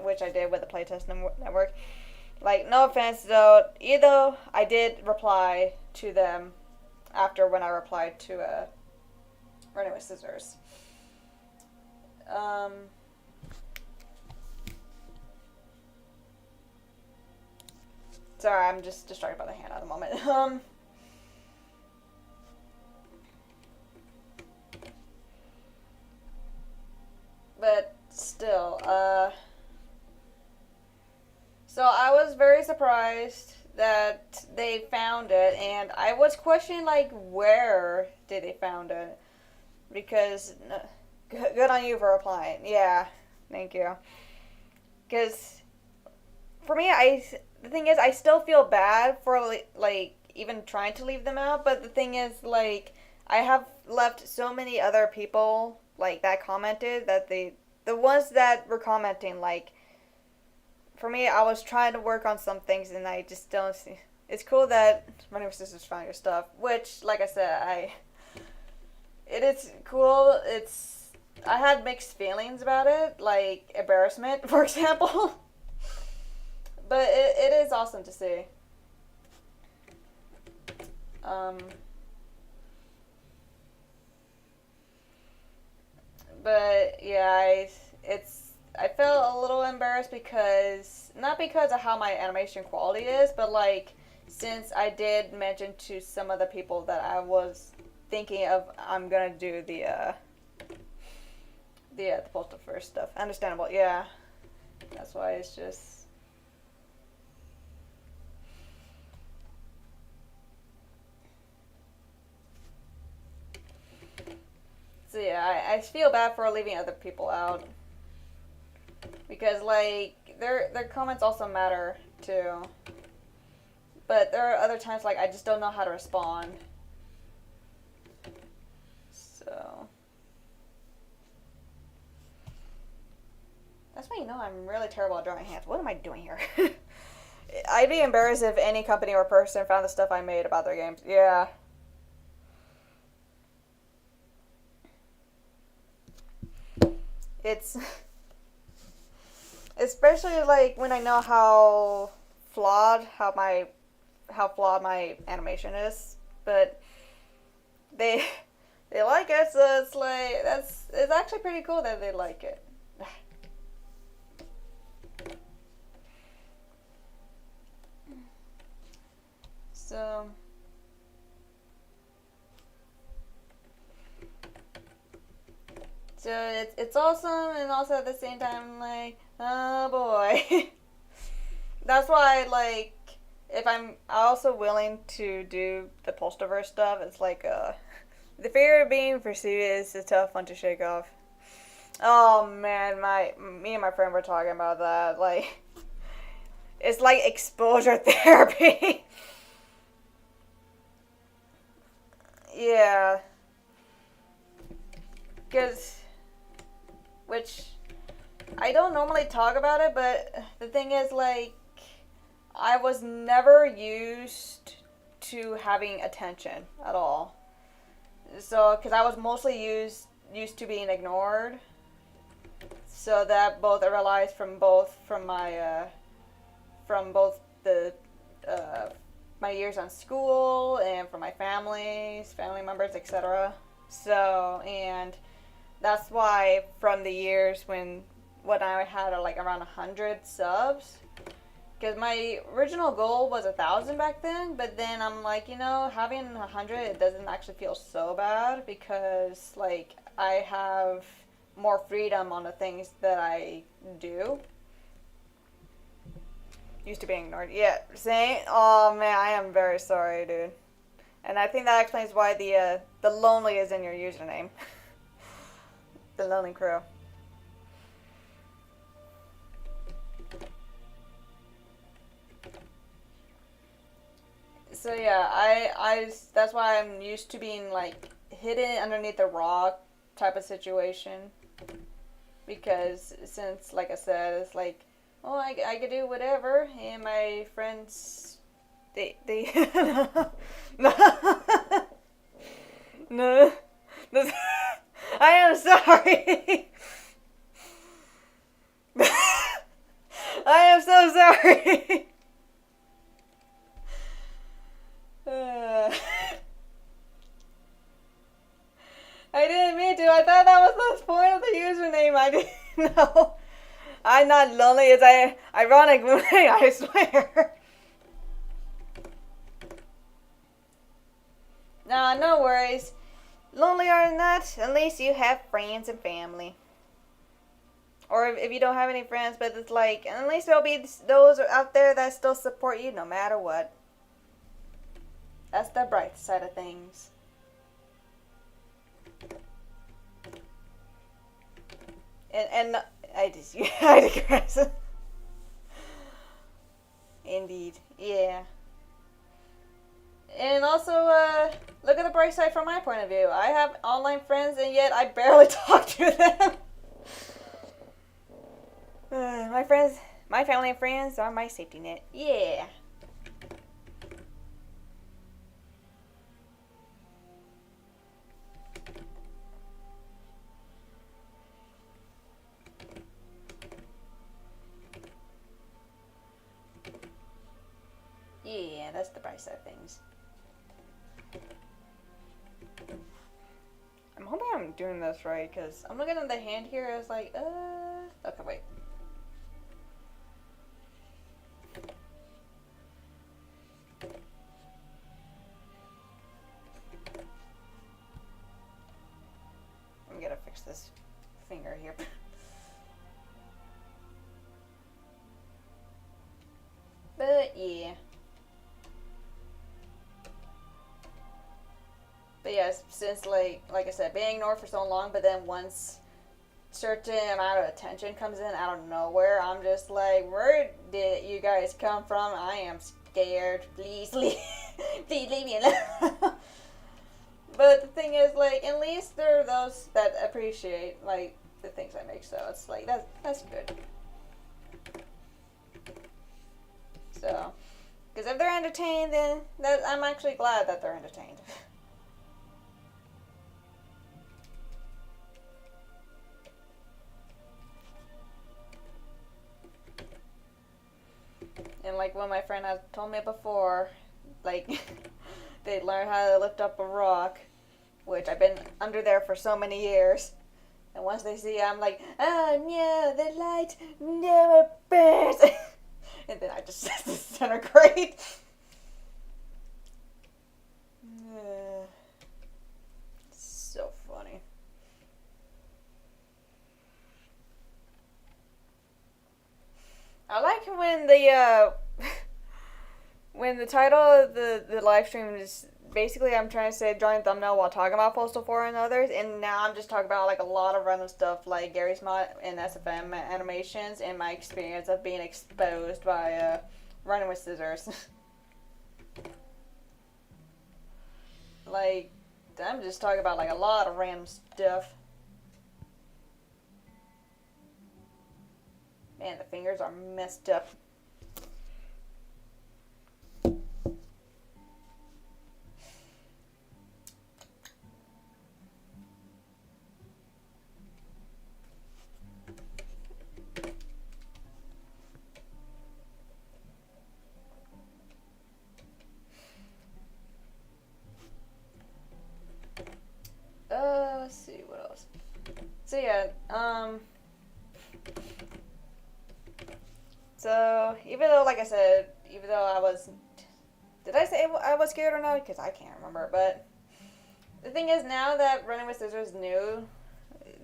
which I did with the Playtest Network. Like, no offense, though, either I did reply to them after when I replied to Running with Scissors. Sorry, I'm just distracted by the hand at the moment. But still, so I was very surprised that they found it, and I was questioning, like, where did they found it? Because, good on you for replying. Yeah, thank you. Because, for me, the thing is, I still feel bad for, like, even trying to leave them out, but the thing is, like, I have left so many other people, like, that commented, that the ones that were commenting, like, for me, I was trying to work on some things, and I just don't see. It's cool that Running with Sisters found your stuff, which, like I said, it is cool. I had mixed feelings about it, like embarrassment, for example. But it is awesome to see. But yeah, I felt a little embarrassed because, not because of how my animation quality is, but like, since I did mention to some of the people that I was thinking of, I'm gonna do the Postal first stuff. Understandable, yeah. That's why it's just. So yeah, I feel bad for leaving other people out. Because, like, their comments also matter, too. But there are other times, like, I just don't know how to respond. So. That's why you know I'm really terrible at drawing hands. What am I doing here? I'd be embarrassed if any company or person found the stuff I made about their games. Yeah. It's especially like when I know how flawed my animation is, but they like it, so it's like it's actually pretty cool that they like it. So it's awesome, and also at the same time, like, oh boy. That's why, like, if I'm also willing to do the Postalverse stuff, it's like, the fear of being pursued is a tough one to shake off. Oh man, me and my friend were talking about that. Like, it's like exposure therapy. Yeah. Which, I don't normally talk about it, but the thing is, like, I was never used to having attention at all. So, because I was mostly used to being ignored. So that both I realized from both the uh, my years on school and from my family members, etc. So, and that's why from the years when I had like around 100 subs, because my original goal was 1,000 back then, but then I'm like, having 100, it doesn't actually feel so bad because, like, I have more freedom on the things that I do. Used to being ignored. Yeah, same. Oh man, I am very sorry, dude. And I think that explains why the lonely is in your username. The lonely crew. So yeah, I that's why I'm used to being like hidden underneath a rock type of situation, because since, like I said, it's like, oh, I could do whatever, and my friends, they no, no, I am sorry. I am so sorry. I didn't mean to. I thought that was the point of the username. I didn't know. I'm not lonely. It's ironic, I swear. No, no worries. Lonely or not, at least you have friends and family. Or if you don't have any friends, but it's like, at least there'll be those out there that still support you no matter what. That's the bright side of things. And I just I digress. Indeed, yeah. And also, look at the bright side from my point of view. I have online friends, and yet I barely talk to them. My friends, my family and friends are my safety net. Yeah. Yeah, that's the bright side of things. I'm hoping I'm doing this right, because I'm looking at the hand here, I was like, okay, wait. I'm gonna fix this finger here. But, yeah. But yes, since like I said, being ignored for so long, but then once certain amount of attention comes in out of nowhere, I'm just like, where did you guys come from? I am scared. Please leave, please leave me alone. But the thing is, like, at least there are those that appreciate like the things I make, so it's like that's good. So, because if they're entertained, then I'm actually glad that they're entertained. And like what my friend has told me before, like they learn how to lift up a rock, which I've been under there for so many years. And once they see, I'm like, oh no, the light never burns. And then I just disintegrate. when the when the title of the live stream is basically I'm trying to say drawing thumbnail while talking about Postal 4 and others, and now I'm just talking about like a lot of random stuff like Gary's mod and SFM animations and my experience of being exposed by running with scissors. Like, I'm just talking about like a lot of random stuff. Man, the fingers are messed up. Let's see what else. So yeah, so even though, like I said, even though I was, did I say I was scared or not? Because I can't remember. But the thing is, now that Running with Scissors knew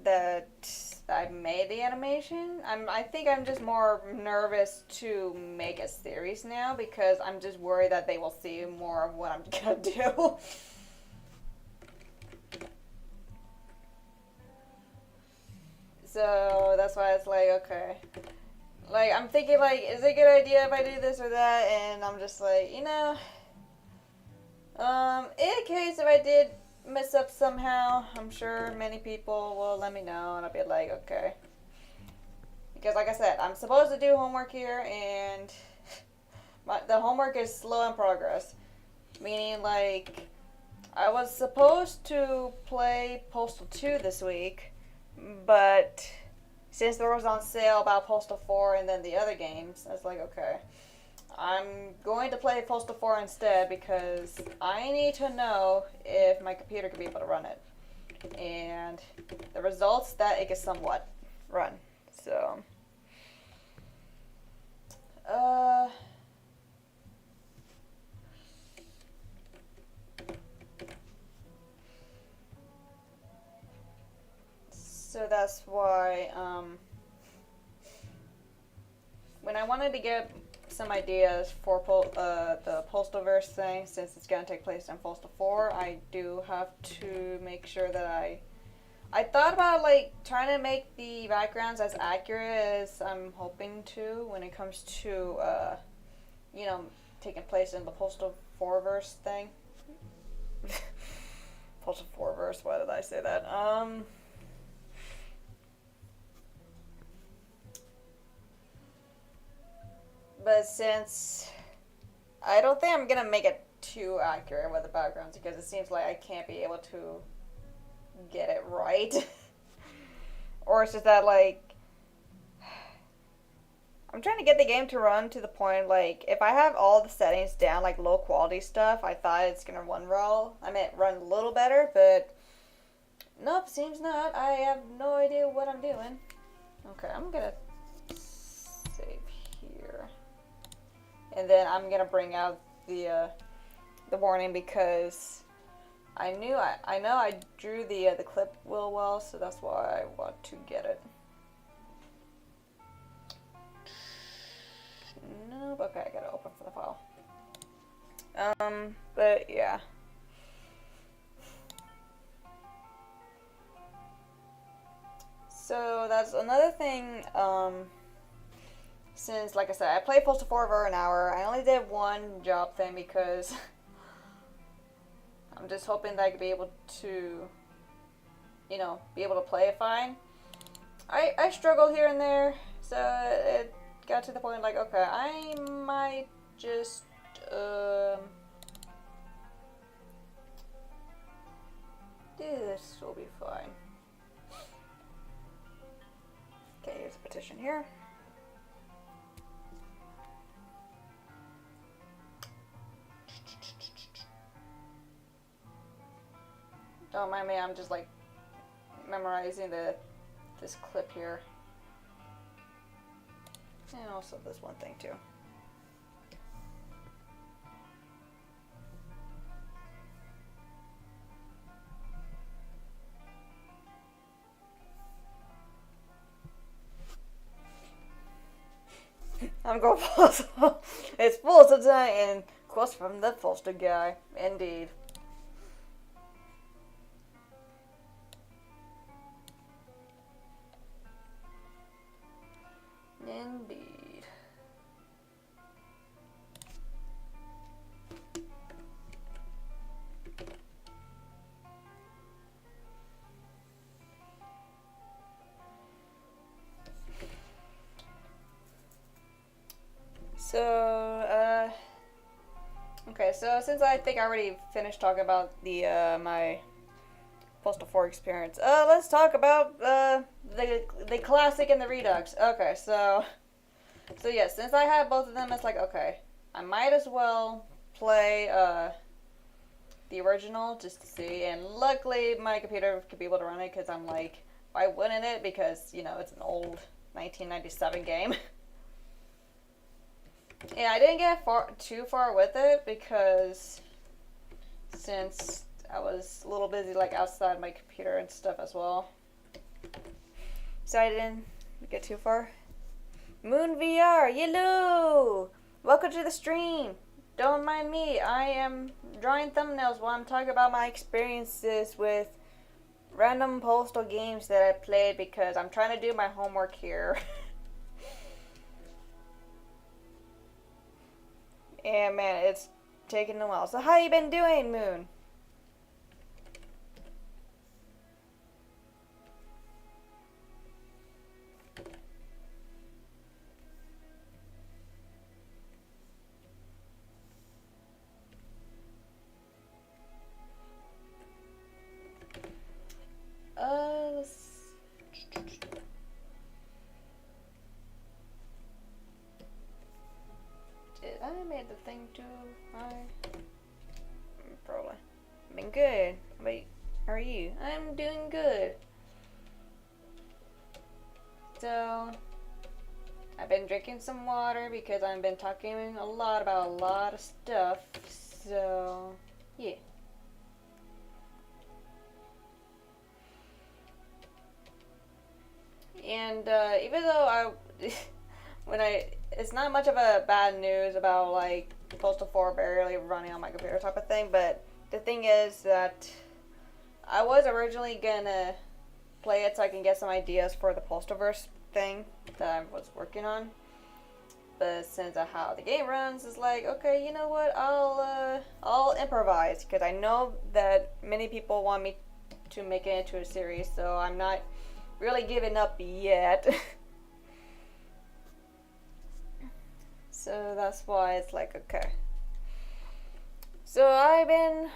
that I made the animation, I think I'm just more nervous to make a series now because I'm just worried that they will see more of what I'm gonna do. So that's why it's like, okay. Like, I'm thinking, like, is it a good idea if I do this or that? And I'm just like, in case if I did mess up somehow, I'm sure many people will let me know, and I'll be like, okay. Because, like I said, I'm supposed to do homework here, and the homework is slow in progress. Meaning, like, I was supposed to play Postal 2 this week, but since there was on sale about Postal 4 and then the other games, I was like, okay, I'm going to play Postal 4 instead because I need to know if my computer can be able to run it. And the results that it can somewhat run. So, so that's why, when I wanted to get some ideas for the Postalverse thing, since it's going to take place in Postal 4, I do have to make sure that I thought about, like, trying to make the backgrounds as accurate as I'm hoping to when it comes to, taking place in the Postal 4-verse thing. Postal 4-verse, why did I say that? But since I don't think I'm gonna make it too accurate with the backgrounds because it seems like I can't be able to get it right. Or it's just that, like, I'm trying to get the game to run to the point, like, if I have all the settings down, like low quality stuff, I thought it's gonna run well. I mean, run a little better, but nope, seems not. I have no idea what I'm doing. Okay, I'm gonna save here. And then I'm gonna bring out the warning because I know I drew the clip real well, so that's why I want to get it. Nope. Okay, I gotta open for the file. But yeah. So that's another thing. Since, like I said, I played Postal 4 for an hour, I only did one job thing because I'm just hoping that I could be able to, be able to play it fine. I struggled here and there, so it got to the point like, okay, I might just, this will be fine. Okay, here's a petition here. Don't mind me, I'm just like memorizing this clip here. And also this one thing too. I'm time, go Postal. It's Postal time, and quotes from the Postal guy. Indeed. Indeed. So, okay, so since I think I already finished talking about the, my Postal 4 experience, let's talk about, the Classic and the Redux. Okay, so yes, since I have both of them, it's like, okay, I might as well play, the original just to see, and luckily my computer could be able to run it, because I'm like, why wouldn't it? Because, you know, it's an old 1997 game. Yeah, I didn't get too far with it because since I was a little busy like outside my computer and stuff as well, so I didn't get too far. Moon VR, hello! Welcome to the stream. Don't mind me, I am drawing thumbnails while I'm talking about my experiences with random Postal games that I played because I'm trying to do my homework here. And man, it's taken a while. So how you been doing, Moon? Did I made the thing too high? Probably. Been good. Wait, how are you? I'm doing good. So, I've been drinking some water because I've been talking a lot about a lot of stuff. So, yeah. And even though it's not much of a bad news about like Postal 4 barely running on my computer type of thing, but the thing is that I was originally gonna play it so I can get some ideas for the Postalverse thing that I was working on. But since of how the game runs, it's like, okay, you know what? I'll improvise because I know that many people want me to make it into a series, so I'm not really giving up yet. So that's why it's like, okay. So I've been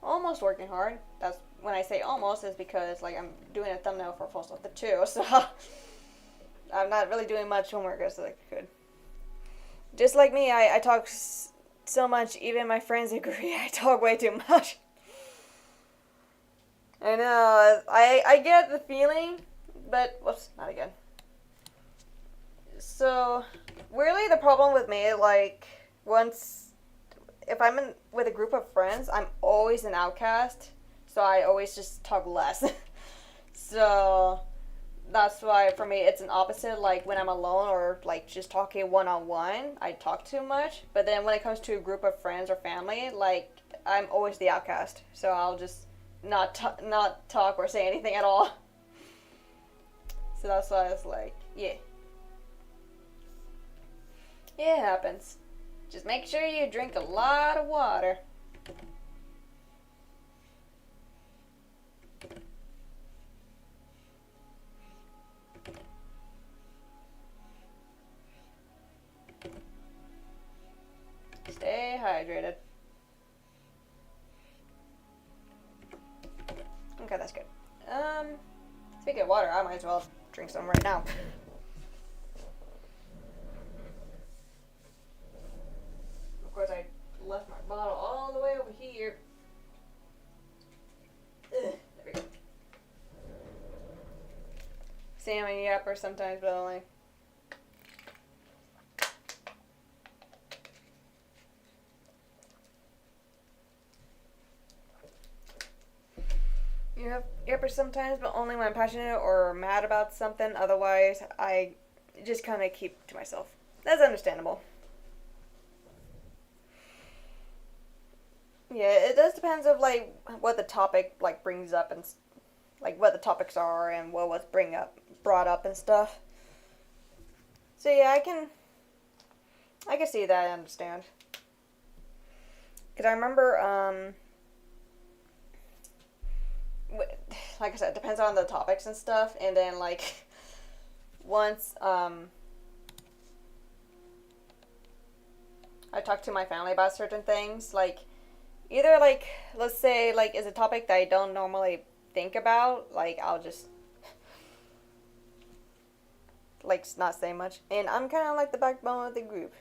almost working hard. That's when I say almost is because like I'm doing a thumbnail for Postal 2, so I'm not really doing much homework as I could. Just like me, I talk so much, even my friends agree I talk way too much. I know, I get the feeling, but, whoops, not again. So, really the problem with me, like, if I'm with a group of friends, I'm always an outcast, so I always just talk less. So, that's why for me it's an opposite, like when I'm alone or like just talking one-on-one, I talk too much, but then when it comes to a group of friends or family, like I'm always the outcast, so I'll just not talk or say anything at all. So that's why it's like, yeah. Yeah, it happens. Just make sure you drink a lot of water. Stay hydrated. Okay, that's good. Speaking of water, I might as well drink some right now. Of course, I left my bottle all the way over here. Ugh, there we go. Salmon yapper sometimes, but only. Yapper sometimes, but only when I'm passionate or mad about something. Otherwise, I just kind of keep to myself. that's understandable. Yeah, it does depends of like what the topic like brings up and like what the topics are and what was brought up and stuff. So yeah, I can see that. I understand. Because I remember like I said, it depends on the topics and stuff, and then like once I talk to my family about certain things, like either like let's say like is a topic that I don't normally think about, like I'll just like not say much, and I'm kind of like the backbone of the group.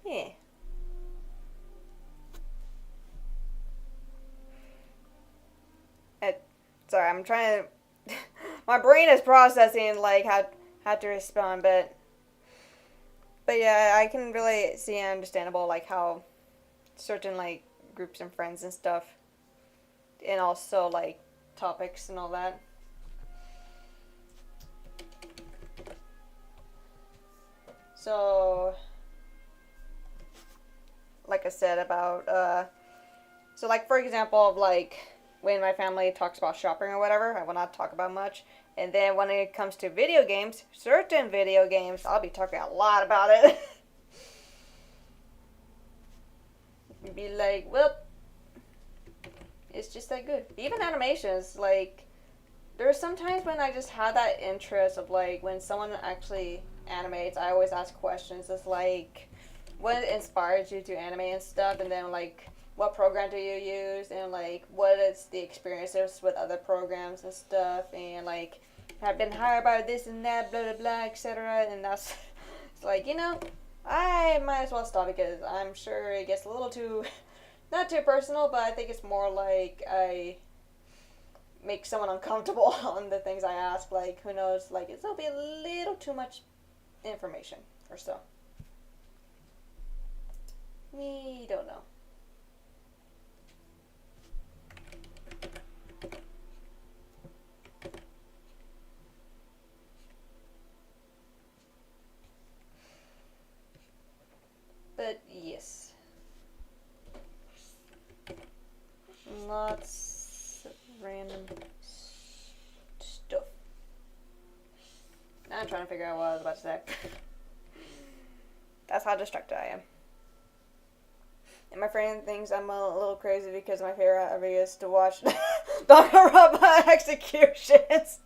Yeah. It, sorry, I'm trying to. My brain is processing like how to respond, but yeah, I can really see and understandable like how certain like groups and friends and stuff, and also like topics and all that. So, like I said about so like for example of like when my family talks about shopping or whatever, I will not talk about much. And then when it comes to video games, certain video games, I'll be talking a lot about it. Be like, well, it's just that good. Even animations, like, there are some times when I just have that interest of, like, when someone actually animates, I always ask questions. It's like, what inspires you to animate and stuff? And then, like, what program do you use? And, like, what is the experiences with other programs and stuff? And, like, I've been hired by this and that, blah, blah, blah, etc. And that's, it's like, I might as well stop because I'm sure it gets a little too, not too personal, but I think it's more like I make someone uncomfortable on the things I ask. Like, who knows, like, it'll be a little too much information or so. We don't know. But yes, lots of random stuff. Now I'm trying to figure out what I was about to say. That's how distracted I am. And my friend thinks I'm a little crazy because my favorite hobby is to watch Danganronpa executions.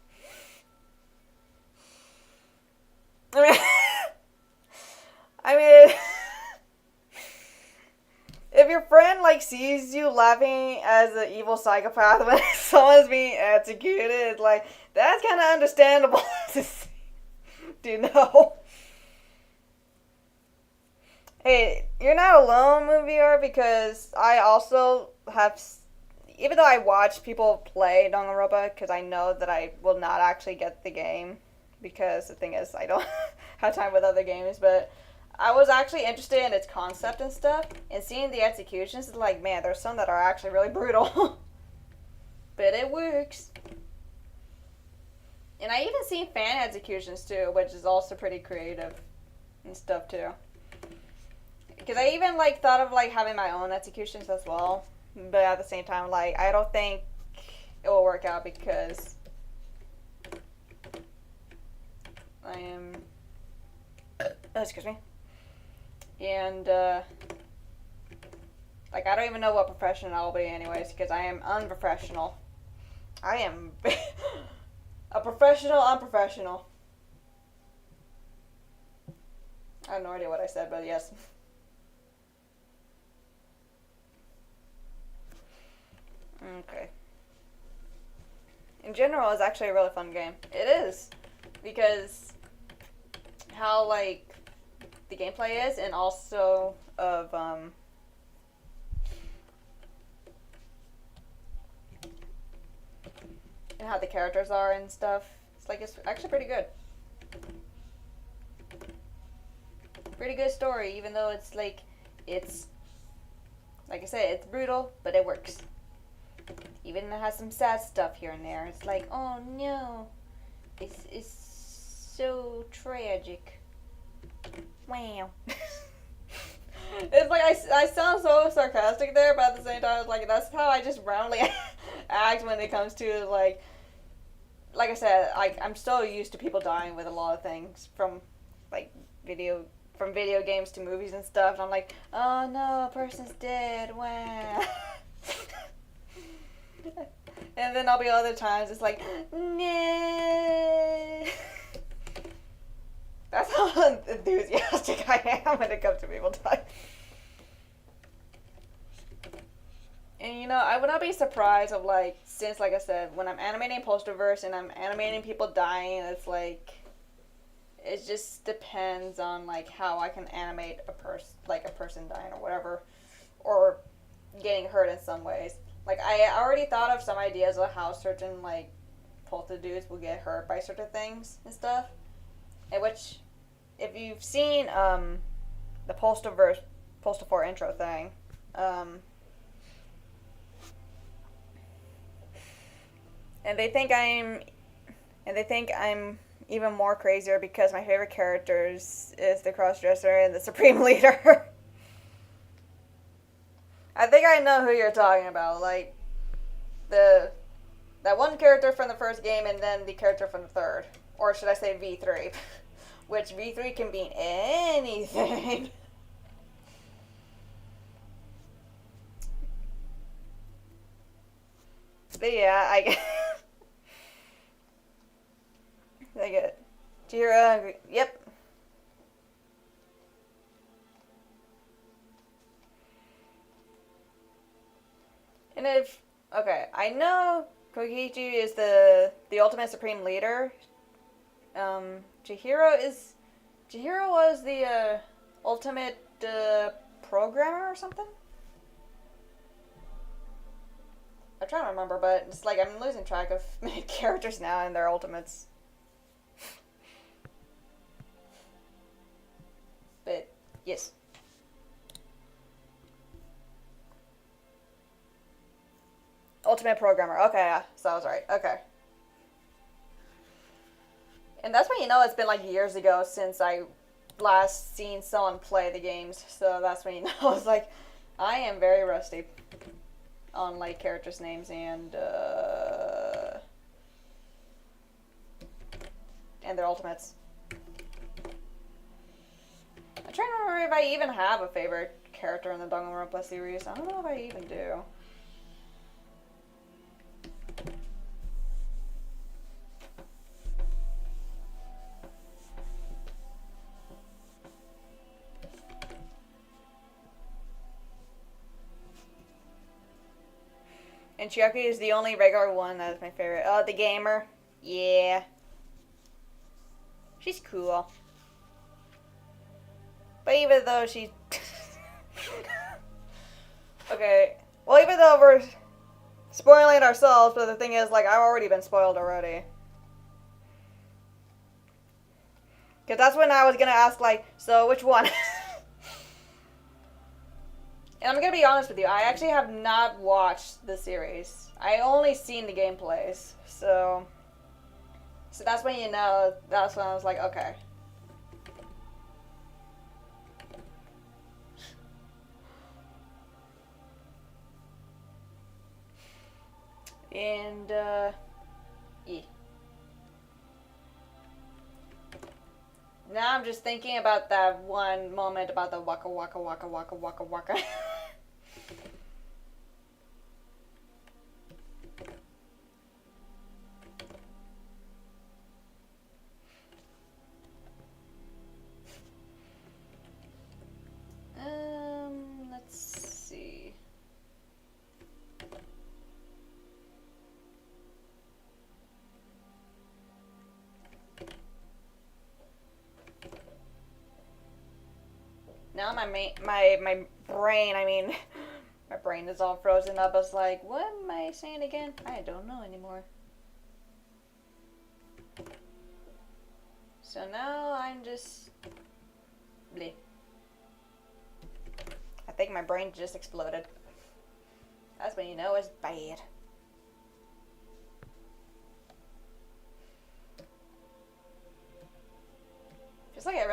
I mean, if your friend like sees you laughing as an evil psychopath when someone's being executed, like that's kind of understandable to know. Hey, you're not alone, movieer, because I also have, even though I watch people play Danganronpa, because I know that I will not actually get the game, because the thing is, I don't have time with other games, but I was actually interested in its concept and stuff, and seeing the executions is like, man, there's some that are actually really brutal. But it works. And I even seen fan executions too, which is also pretty creative and stuff too. Because I even like thought of like having my own executions as well, but at the same time, like I don't think it will work out because I am. Excuse me. And like I don't even know what profession I'll be anyways, because I am unprofessional. I am a professional unprofessional. I have no idea what I said, but yes. Okay. In general, it's actually a really fun game. It is. Because how, like, the gameplay is, and also of, and how the characters are and stuff. It's, like, it's actually pretty good. Pretty good story, even though it's, like I said, it's brutal, but it works. Even it has some sad stuff here and there. It's like, oh no, it's so tragic. Wow. It's like I sound so sarcastic there, but at the same time, it's like that's how I just randomly act when it comes to like I said, I'm so used to people dying with a lot of things from like video games to movies and stuff. And I'm like, oh no, a person's dead. Wow. And then there'll be other times it's like, nah. That's how enthusiastic I am when it comes to people dying. And you know, I would not be surprised of like, since like I said, when I'm animating Postalverse and I'm animating people dying, it's like, it just depends on like how I can animate a person dying or whatever, or getting hurt in some ways. Like I already thought of some ideas of how certain like Postal dudes will get hurt by certain things and stuff. In which, if you've seen the Postal 4 intro thing, and they think I'm even more crazier because my favorite characters is the crossdresser and the Supreme Leader. I think I know who you're talking about, like that one character from the first game and then the character from the third, or should I say V3, which V3 can be anything. But yeah, I get it. Jira, yep. And I know Kokichi is the ultimate supreme leader. Chihiro was the ultimate programmer or something. I'm trying to remember, but it's like I'm losing track of characters now and their ultimates. But yes. Ultimate programmer. Okay, yeah, so I was right. Okay. And that's when you know it's been like years ago since I last seen someone play the games. So that's when you know it's like I am very rusty on like characters' names and their ultimates. I'm trying to remember if I even have a favorite character in the Danganronpa series. I don't know if I even do. And Chiaki is the only regular one that is my favorite. Oh, the gamer. Yeah. She's cool. But even though she... Okay. Well, even though we're spoiling it ourselves, but the thing is, like, I've already been spoiled already. Because that's when I was going to ask, like, so which one? And I'm going to be honest with you, I actually have not watched the series. I only seen the gameplays. So that's when you know, that's when I was like, okay. And, yeah. Now I'm just thinking about that one moment about the waka waka waka waka waka waka. Let's see. Now my brain, my brain is all frozen up. I was like, what am I saying again? I don't know anymore. So now I'm just... bleh. I think my brain just exploded. That's when you know it's bad.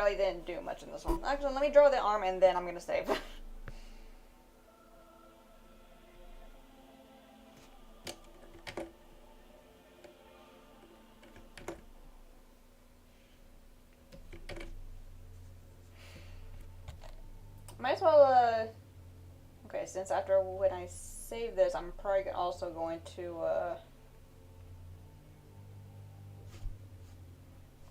really didn't do much in this one. Actually, let me draw the arm and then I'm gonna save. Might as well, okay, since after when I save this, I'm probably also going to,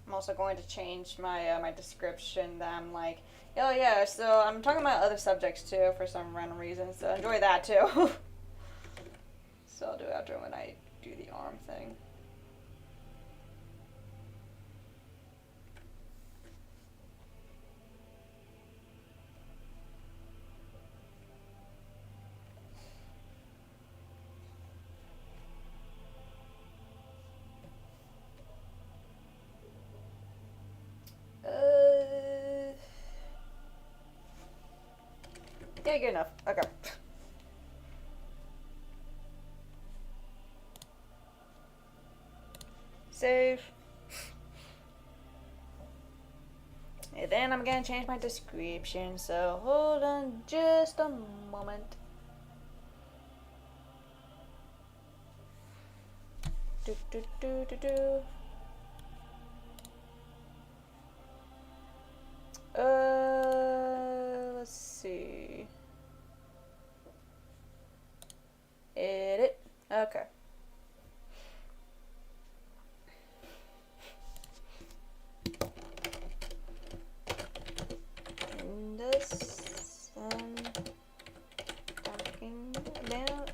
I'm also going to change my, my description that I'm like, oh yeah, so I'm talking about other subjects too for some random reason, so enjoy that too. So I'll do it after when I do the arm thing. Yeah, good enough. Okay. Save. And then I'm gonna change my description, so hold on just a moment. Do do do do do. Let's see. Edit. Okay. And this, talking about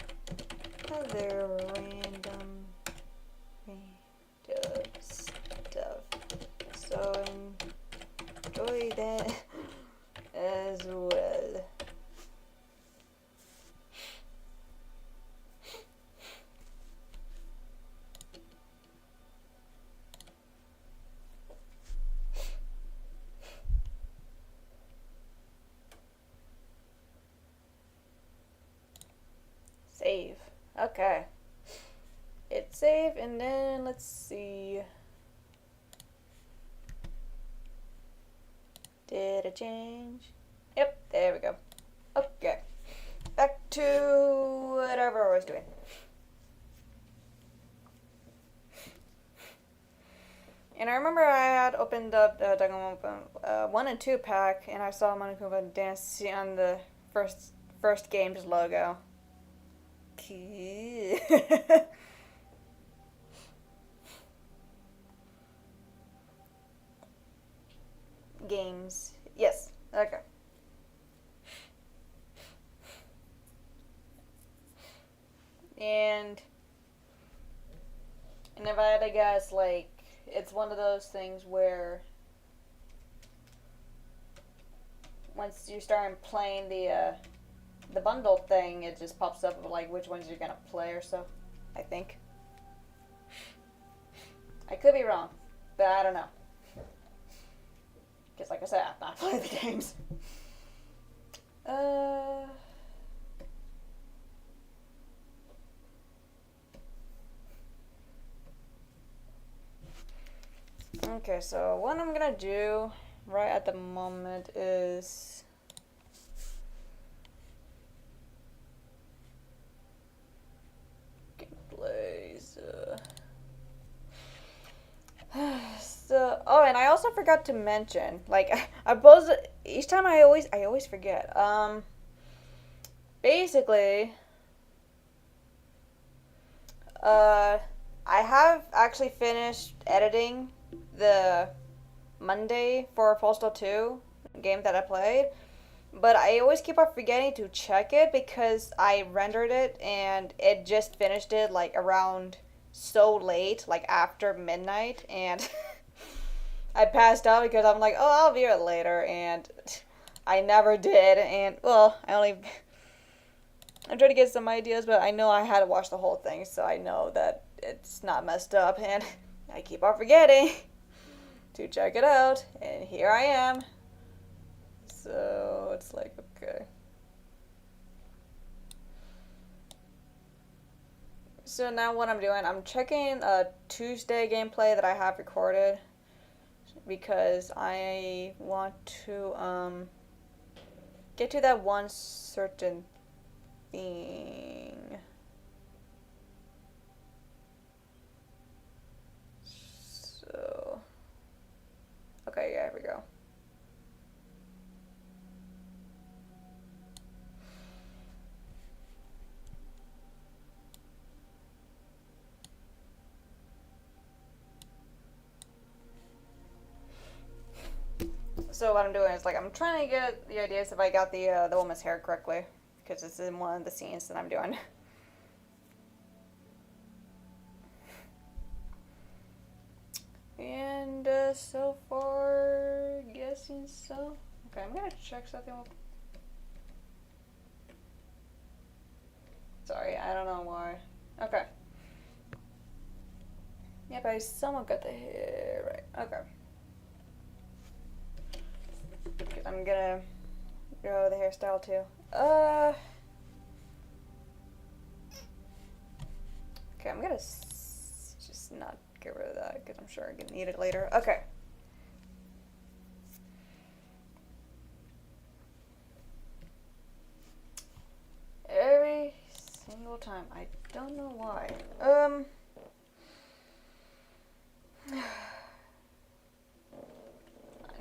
other random stuff. So enjoy that as well. Save. Okay. It's save, and then let's see. Did it change? Yep, there we go. Okay. Back to whatever I was doing. And I remember I had opened up the Danganronpa 1 and 2 pack, and I saw Monokuma dancing on the first game's logo. Games. Yes. Okay. And if I had to guess, like, it's one of those things where once you start playing the bundle thing, it just pops up of like which ones you're gonna play or so. I think. I could be wrong, but I don't know. Because like I said, I've not played the games. Okay, so what I'm gonna do right at the moment is gameplays. So, oh, and I also forgot to mention, like, I suppose each time I always forget. Basically, I have actually finished editing the Monday for Postal 2 game that I played, but I always keep on forgetting to check it because I rendered it and it just finished it like around so late, like after midnight, and I passed out because I'm like, oh, I'll view it later, and I never did, and, well, I'm trying to get some ideas, but I know I had to watch the whole thing, so I know that it's not messed up, and I keep on forgetting to check it out, and here I am. So it's like, okay. So now what I'm doing, I'm checking a Tuesday gameplay that I have recorded. because I want to get to that one certain thing. So, okay, yeah, here we go. So what I'm doing is like I'm trying to get the ideas if I got the woman's hair correctly, because it's in one of the scenes that I'm doing. And so far, guessing so. Okay, I'm gonna check something. Sorry, I don't know why. Okay. Yep, I somewhat got the hair right. Okay. Because I'm gonna go the hairstyle too. Okay, I'm gonna just not get rid of that because I'm sure I'm gonna need it later. Okay. Every single time. I don't know why.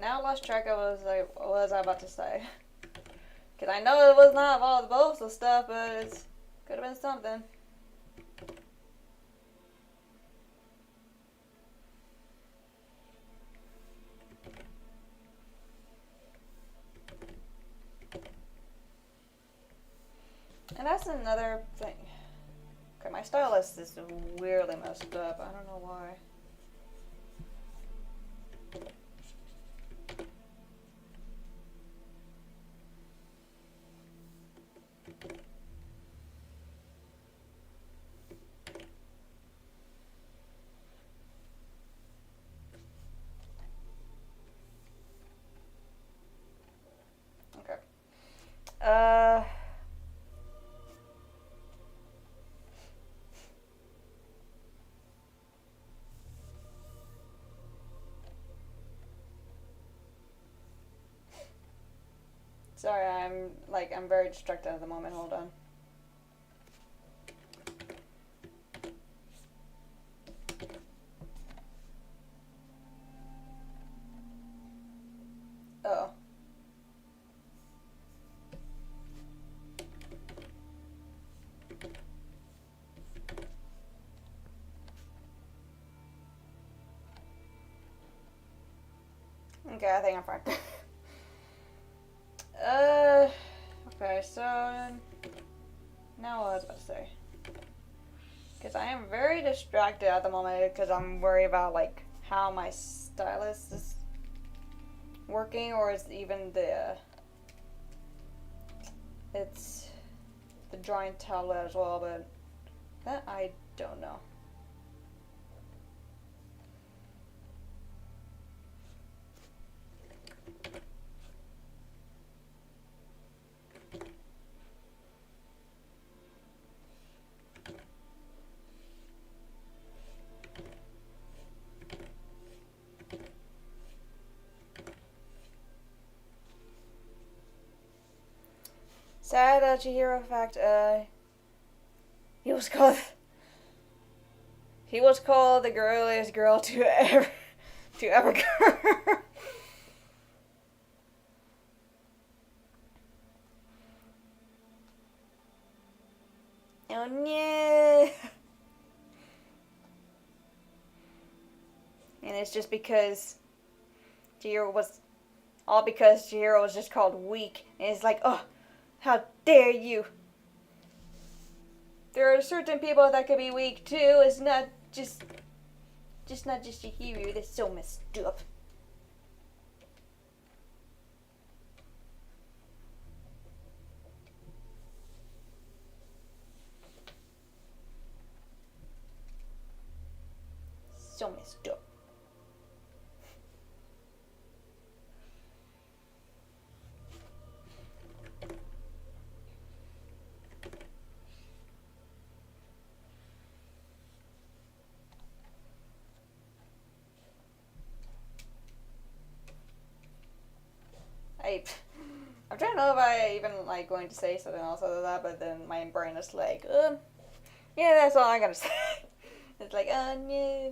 Now I lost track of what was I about to say. Because I know it was not all the Postal stuff, but it could have been something. And that's another thing. Okay, my stylus is weirdly messed up. I don't know why. Okay. Sorry, I'm very distracted at the moment. Hold on. Oh. Okay, I think I'm fine. Okay, so now what I was about to say. Because I am very distracted at the moment because I'm worried about like how my stylus is working, or is even it's the drawing tablet as well, but that I don't know. Sad Chihiro fact, he was called the girliest girl to ever go. Oh no. And it's just because Chihiro was just called weak, and it's like, oh, how dare you! There are certain people that could be weak too. It's not just Chihiro. That's so messed up. So messed up. I'm trying to know if I even like going to say something else other than that, but then my brain is like, yeah, that's all I gotta say. It's like, yeah.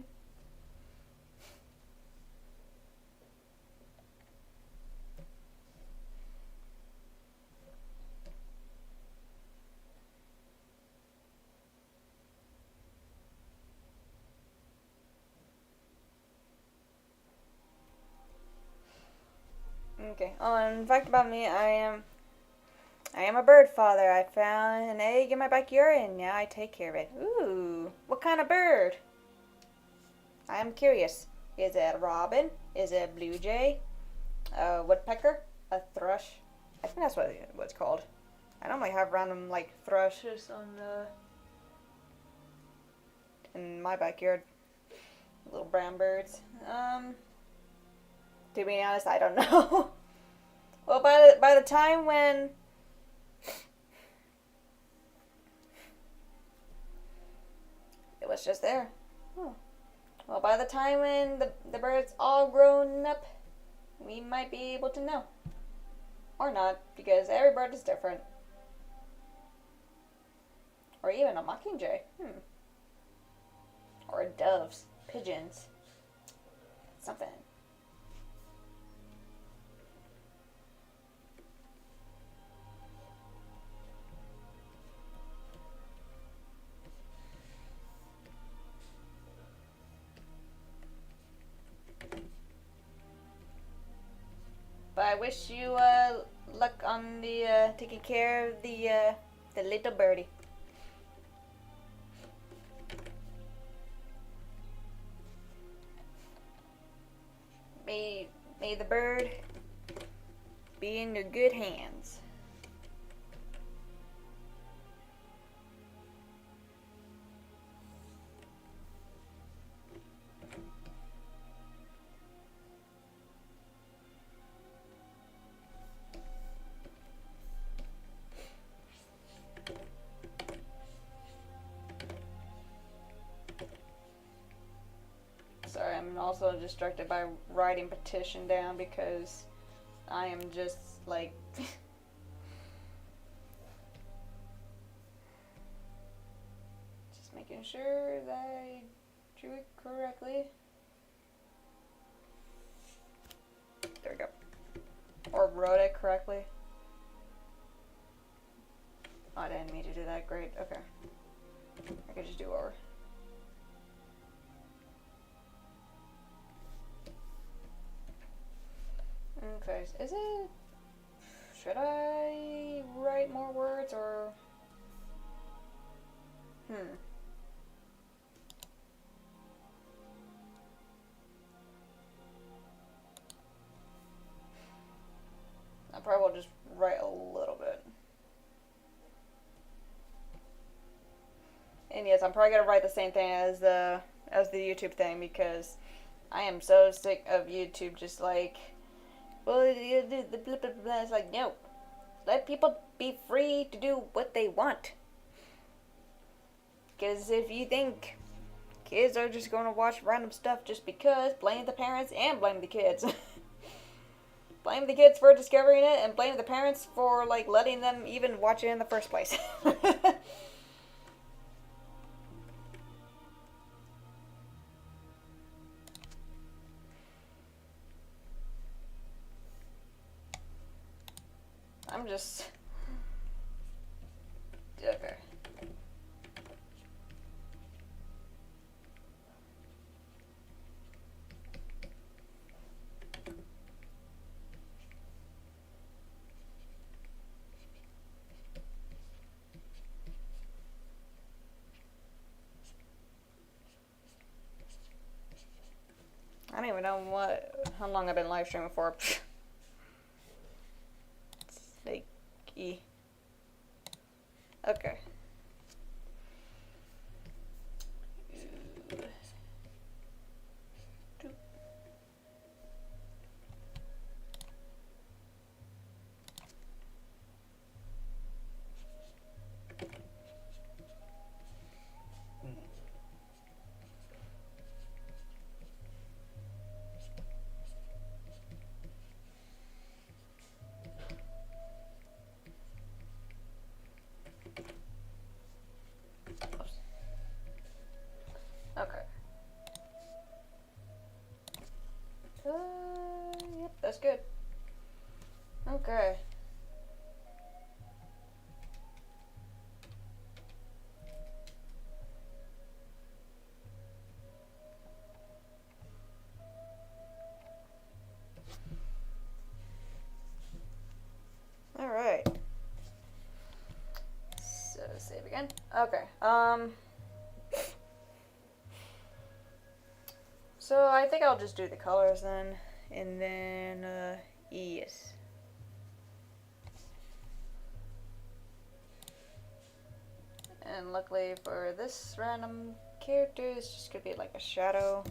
Okay. Oh, and fact about me, I am a bird father. I found an egg in my backyard, and now I take care of it. Ooh, what kind of bird? I am curious. Is it a robin? Is it a blue jay? A woodpecker? A thrush? I think that's what it's called. I normally have random like thrushes on in my backyard. Little brown birds. To be honest, I don't know. Well, by the time when it was just there. Oh. Well, by the time when the bird's all grown up, we might be able to know. Or not, because every bird is different. Or even a mockingjay. Or doves, pigeons. Something. But I wish you luck on the taking care of the little birdie. May the bird be in your good hands. Sorry, I'm also distracted by writing petition down because I am just like just making sure that I drew it correctly. There we go. Or wrote it correctly. Oh, I didn't mean to do that. Great. Okay. I could just do over. Okay, is it... Should I write more words or... I probably will just write a little bit. And yes, I'm probably gonna write the same thing as the YouTube thing because I am so sick of YouTube just like, well, you do the blah blah blah. It's like, no, let people be free to do what they want. Because if you think kids are just gonna watch random stuff just because, blame the parents and blame the kids. Blame the kids for discovering it and blame the parents for like letting them even watch it in the first place. I'm just... Okay. I don't even know how long I've been live streaming for. It's like okay. that's good. Okay. Alright. So, save again. Okay. So I think I'll just do the colors then. And then, yes. And luckily for this random character, it's just gonna be like a shadow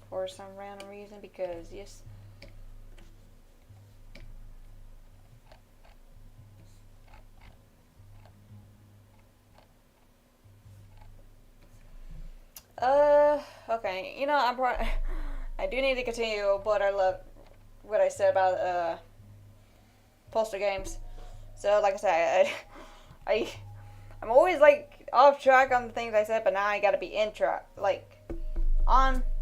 for some random reason, because yes. Okay, you know, I do need to continue what I said about, Postal games. So, like I said, I'm always, like, off track on the things I said, but now I gotta be in track, like,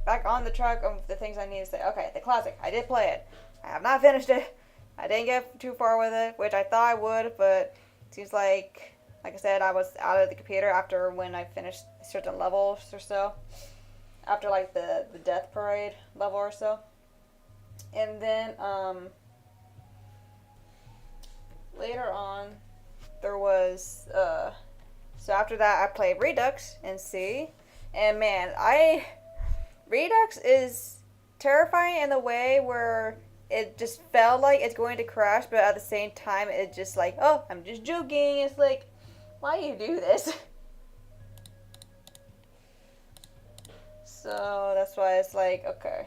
back on the track of the things I need to say. Okay, the classic, I did play it. I have not finished it. I didn't get too far with it, which I thought I would, but it seems like I said, I was out of the computer after when I finished certain levels or so. After, like, the death parade level or so. And then, later on, there was, so after that, I played Redux in C. And man, Redux is terrifying in the way where it just felt like it's going to crash, but at the same time, it's just like, oh, I'm just joking. It's like, why do you do this? So that's why it's like, okay.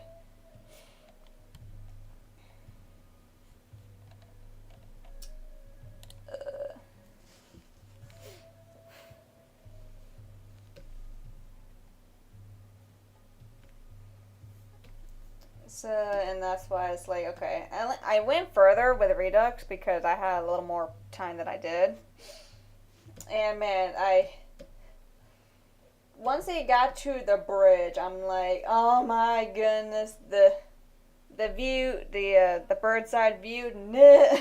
So, and that's why it's like, okay. I went further with Redux because I had a little more time than I did. And man, once it got to the bridge, I'm like, oh my goodness, the view, the bird's eye view, nah.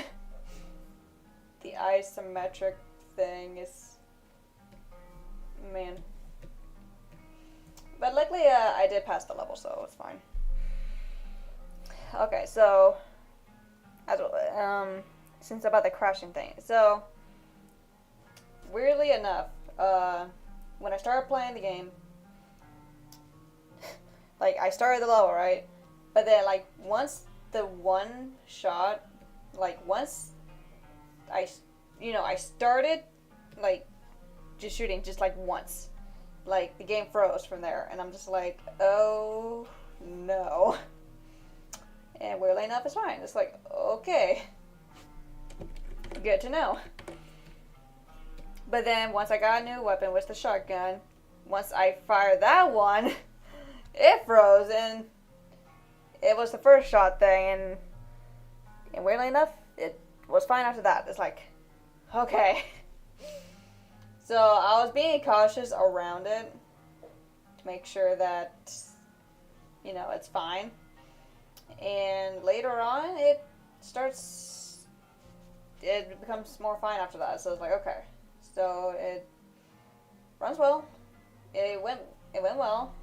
The isometric thing is, man. But luckily, I did pass the level, so it's fine. Okay, so since about the crashing thing, so weirdly enough, when I started playing the game, like I started the level, right? But then like once the one shot, like once I started like just shooting just like once, like the game froze from there, and I'm just like, oh no. And weirdly enough, it's fine. It's like, okay, good to know. But then once I got a new weapon, which the shotgun, once I fired that one, it froze, and it was the first shot thing, and weirdly enough, it was fine after that. It's like, okay. So I was being cautious around it to make sure that, it's fine. And later on, it becomes more fine after that. So it's like, okay. So it runs well. It went well.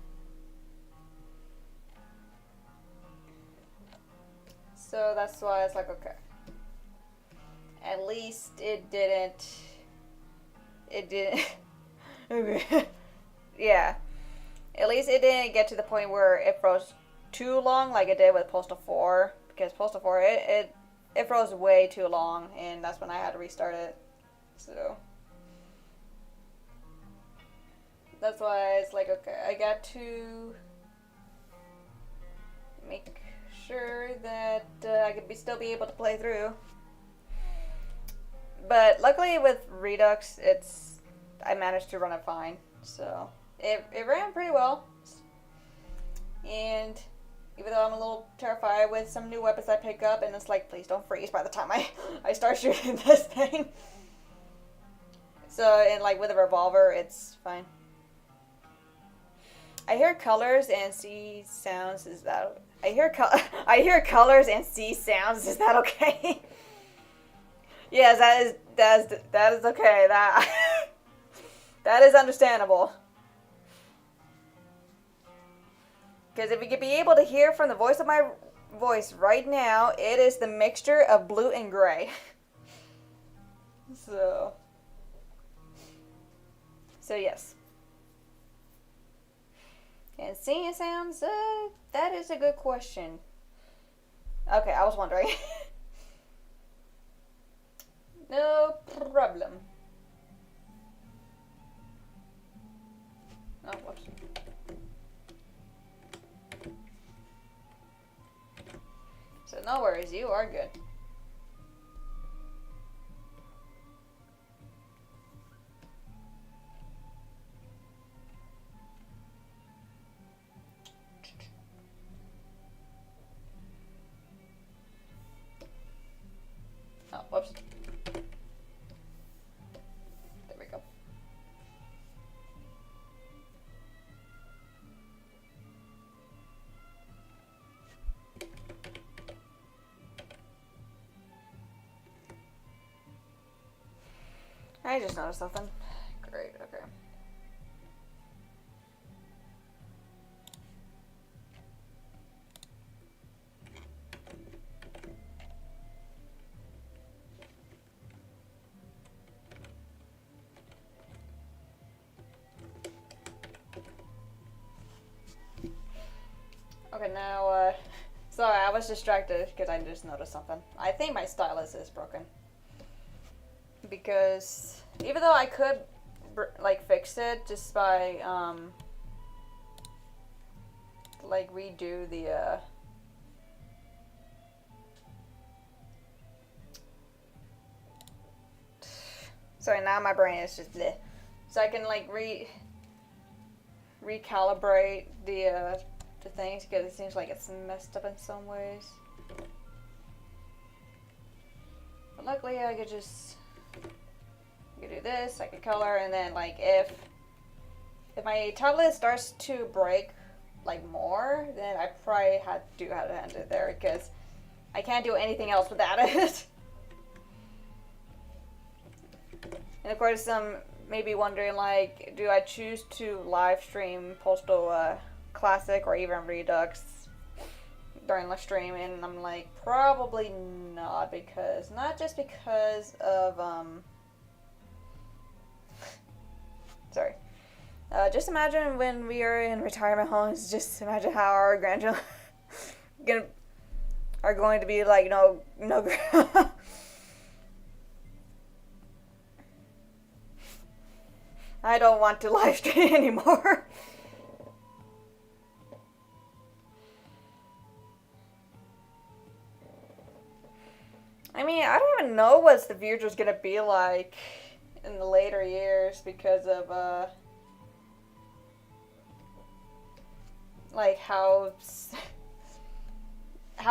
So that's why it's like, okay. At least it didn't. Yeah. At least it didn't get to the point where it froze too long like it did with Postal 4. Because Postal 4, it froze way too long, and that's when I had to restart it. So that's why it's like, okay, I got to make sure that I could still be able to play through. But luckily with Redux, I managed to run it fine. So it ran pretty well. And even though I'm a little terrified with some new weapons I pick up, and it's like, please don't freeze by the time I start shooting this thing. So, and like with a revolver, it's fine. I hear colors and see sounds. Is that I hear I hear colors and see sounds. Is that okay? Yes, that is okay. That that is understandable. Because if you could be able to hear from the voice of my voice right now, it is the mixture of blue and gray. So yes. And singing sounds, that is a good question. Okay, I was wondering. No problem. Oh, whoops. So no worries, you are good. Oh, whoops. There we go. I just noticed something. Great, okay. Okay, now, sorry, I was distracted because I just noticed something. I think my stylus is broken. Because even though I could, like, fix it just by, like, redo the, sorry, now my brain is just bleh. So I can, like, recalibrate the things because it seems like it's messed up in some ways. But luckily I could just do this, I could color, and then like if my tablet starts to break like more, then I probably have to end it there because I can't do anything else without it. And of course, some may be wondering, like, do I choose to live stream Postal Classic or even Redux during the stream? And I'm like, probably not, because not just because of sorry. Just imagine when we are in retirement homes. Just imagine how our grandchildren are going to be like, no. I don't want to live stream anymore. I mean, I don't even know what the future's gonna be like in the later years because of like how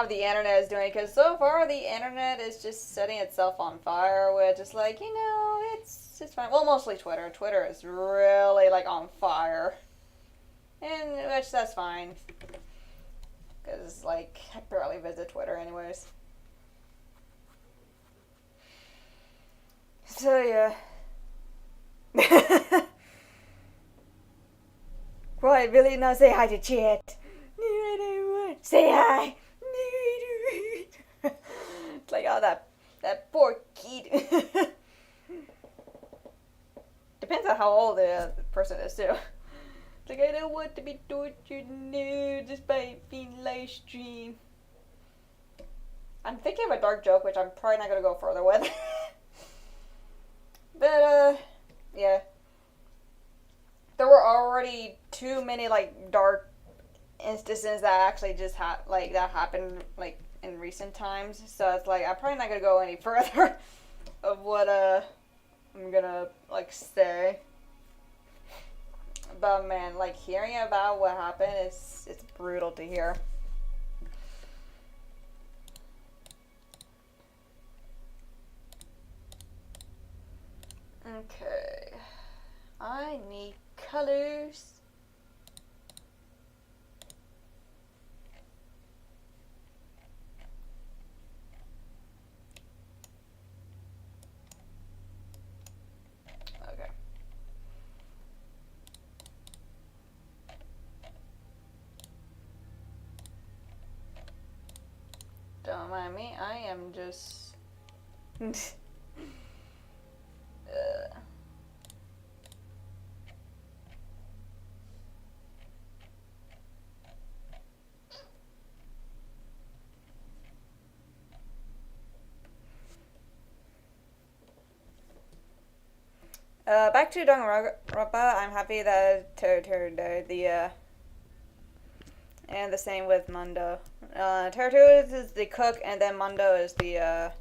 the internet is doing. Because so far the internet is just setting itself on fire, which is like, it's fine. Well, mostly Twitter. Twitter is really like on fire, and which that's fine. Because like I barely visit Twitter anyways. So yeah. Right, really? Now say hi to chat. Say hi. It's like, oh, that poor kid. Depends on how old the person is too. It's like, I don't want to be tortured now just by being live stream. I'm thinking of a dark joke, which I'm probably not gonna go further with. But yeah. There were already too many like dark instances that actually just that happened like in recent times. So it's like I'm probably not gonna go any further of what I'm gonna like say. But man, like hearing about what happened it's brutal to hear. Okay. I need colors. don't mind me. I am just. Back to Danganronpa. I'm happy that Terutoru died. And the same with Mundo. Terutoru is the cook, and then Mundo is the,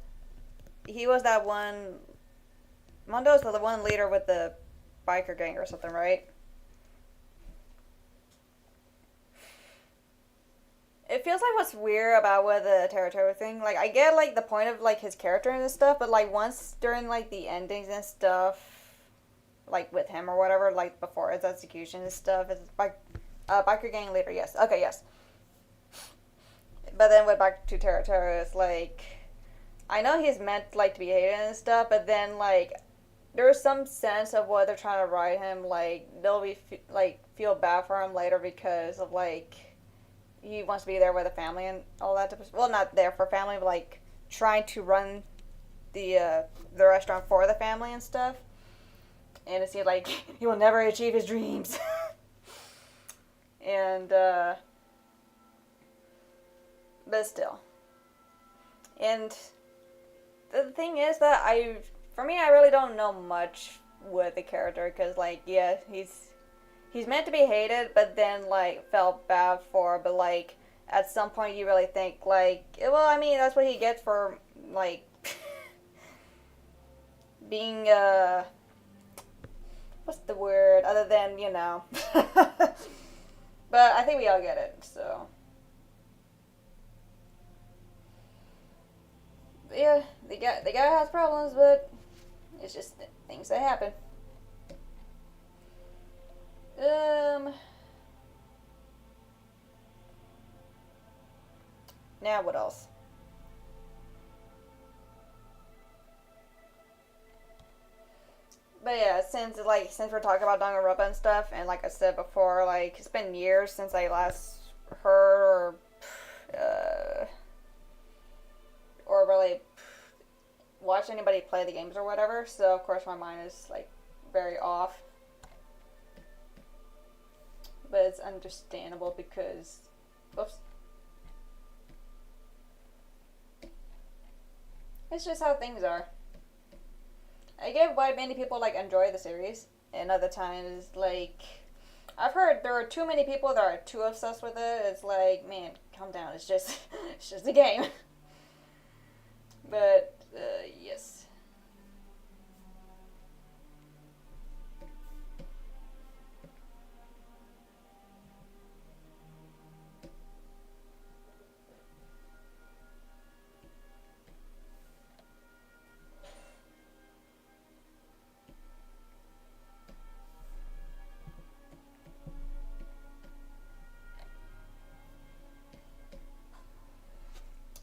he was that one. Mundo's the one leader with the biker gang or something, right? It feels like what's weird about with the Terutoru thing. Like, I get, like, the point of, like, his character and stuff, but, like, once during, like, the endings and stuff, like, with him or whatever, like, before his execution and stuff, it's biker gang leader, yes. Okay, yes. But then with back to Terutoru, it's like, I know he's meant, like, to be hated and stuff, but then, like, there's some sense of what they're trying to write him, like, they'll be, like, feel bad for him later because of, like, he wants to be there with the family and all that type of stuff. Well, not there for family, but, like, trying to run the restaurant for the family and stuff. And it seems like he will never achieve his dreams. And, but still. And the thing is that for me, I really don't know much with the character, because, like, yeah, he's meant to be hated, but then, like, felt bad for, but, like, at some point you really think, like, well, I mean, that's what he gets for, like, being, what's the word, other than, you know. But I think we all get it, so. But yeah, the guy has problems, but it's just things that happen. Now what else? But yeah, since we're talking about Danganronpa and stuff, and like I said before, like, it's been years since I last heard or really watched anybody play the games or whatever. So of course my mind is, like, very off. But it's understandable because, whoops. It's just how things are. I get why many people, like, enjoy the series, and other times, like, I've heard there are too many people that are too obsessed with it. It's like, man, calm down. It's just a game. But yes.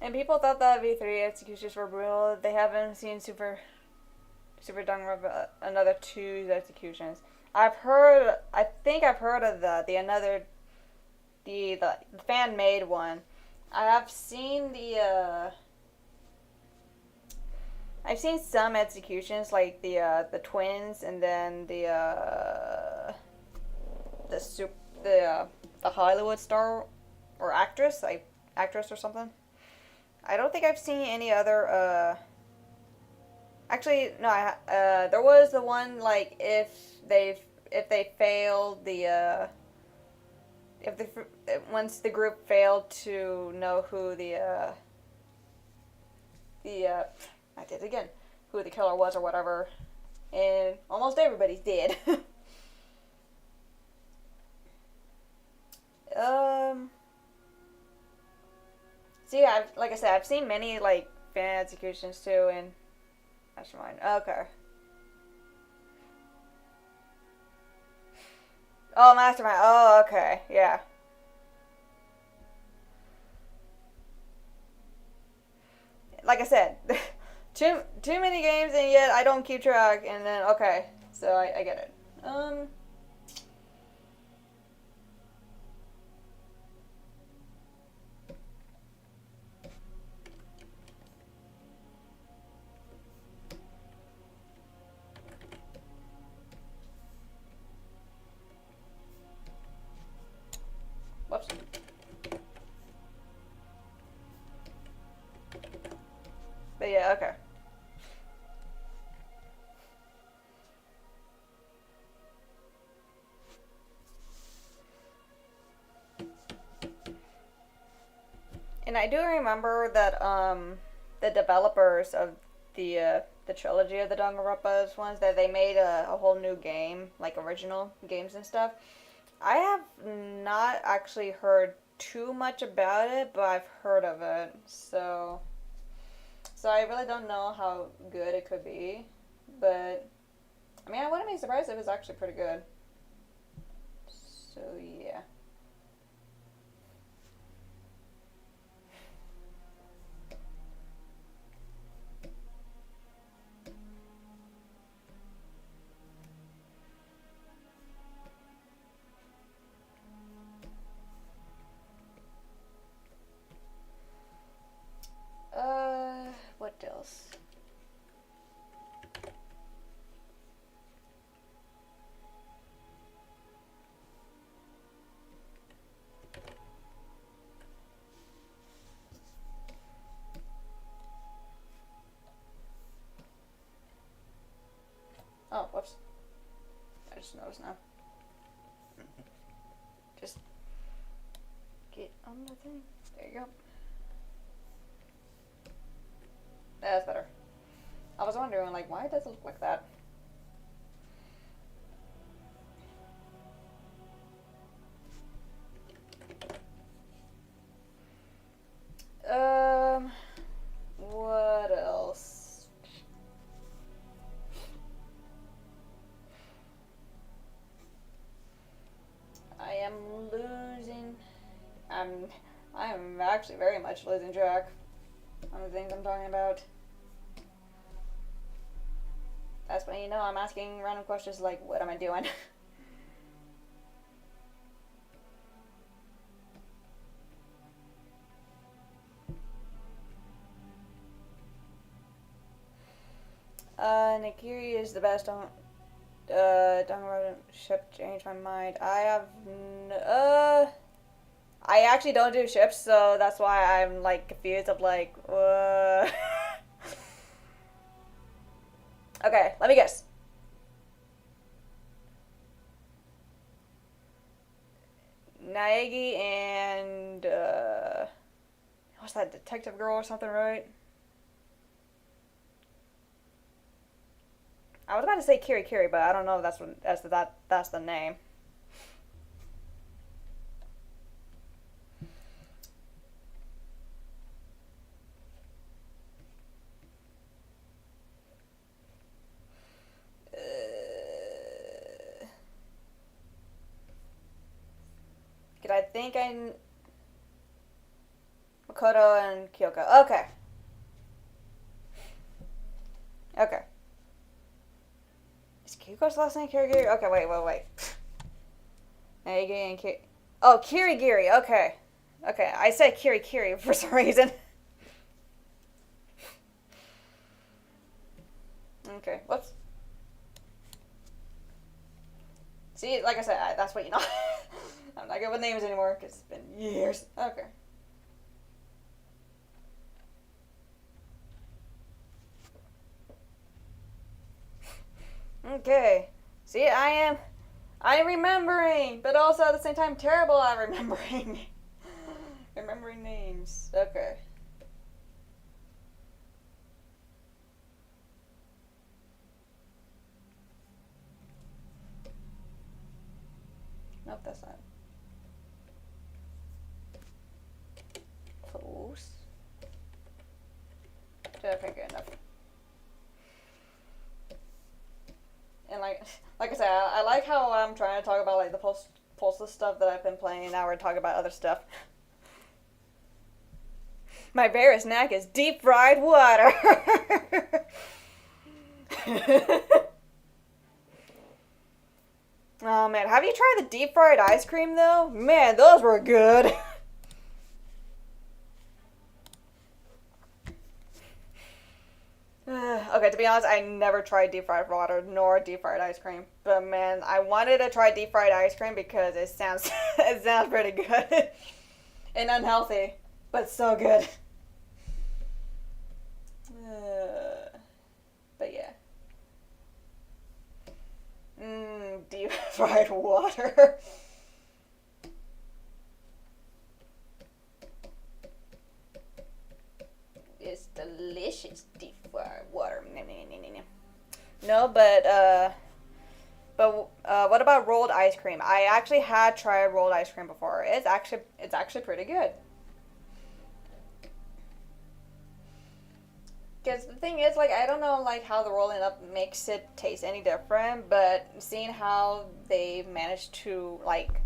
And people thought that V3 executions were brutal. They haven't seen Super Danganronpa another 2 executions. I think I've heard of the fan made one. I have seen I've seen some executions, like the twins, and then the Hollywood star or actress, like actress or something. I don't think I've seen any other, actually, no, there was the one, like, if they failed once the group failed to know who I did it again, who the killer was or whatever, and almost everybody's dead. So yeah, like I said, I've seen many, like, fan executions too, and Mastermind. Okay. Oh, Mastermind. Oh, okay. Yeah. Like I said, too many games, and yet I don't keep track. And then okay, so I get it. yeah, okay. And I do remember that the developers of the trilogy of the Danganronpas ones, that they made a whole new game, like original games and stuff. I have not actually heard too much about it, but I've heard of it. So I really don't know how good it could be, but I mean, I wouldn't be surprised if it's actually pretty good. So yeah. What else? Oh, whoops. I just noticed now. Just get on the thing. There you go. That's better. I was wondering, like, why does it look like that? What else? I am losing. I am actually very much losing track on the things I'm talking about. That's when you know I'm asking random questions like, what am I doing? Nikiri is the best. Danganronpa ship changed my mind. I actually don't do ships, so that's why I'm like confused of like, Okay, let me guess. Naegi and what's that, detective girl or something, right? I was about to say Kiri Kiri, but I don't know if that's the name. Did I think I Makoto and Kyoko? Okay. Okay. Is Kyuko's last name Kirigiri? Okay, wait. Naegi and Kiri. Oh, Kirigiri. Okay. Okay, I said Kiri for some reason. Okay, whoops. See, like I said, that's what you know. I'm not good with names anymore because it's been years. Okay. Okay. See, I'm remembering, but also at the same time terrible at remembering. Remembering names. Okay. Nope, that's not. Close. Okay, good enough. And like I said, I like how I'm trying to talk about like the Postal stuff that I've been playing. Now we're talking about other stuff. My favorite snack is deep fried water. Oh man, have you tried the deep fried ice cream though? Man, those were good. Okay, to be honest, I never tried deep fried water nor deep fried ice cream. But man, I wanted to try deep fried ice cream because it sounds it sounds pretty good and unhealthy, but so good. But yeah. Deep fried water. It's delicious deep fried water. No, but what about rolled ice cream? I actually had tried rolled ice cream before. It's actually pretty good. Because the thing is, like, I don't know, like, how the rolling up makes it taste any different, but seeing how they managed to, like,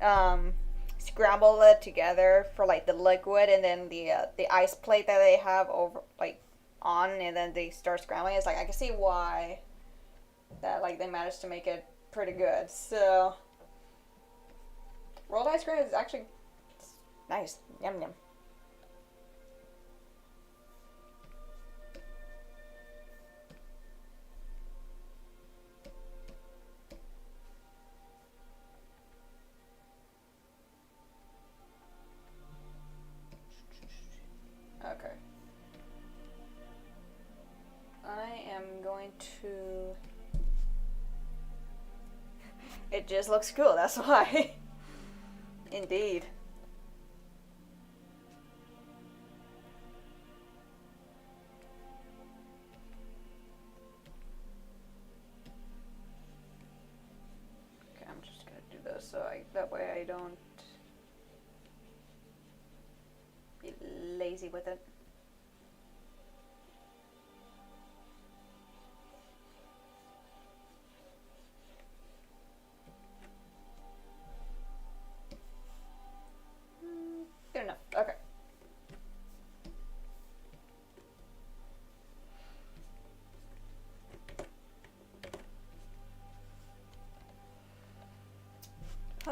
um, scramble it together for, like, the liquid and then the ice plate that they have over, like, on, and then they start scrambling, it's like, I can see why that, like, they managed to make it pretty good. So, rolled ice cream is actually nice. Yum yum. Okay. I am going to... It just looks cool, that's why. Indeed. Okay, I'm just gonna do this so that way I don't be lazy with it. Good enough. Okay. I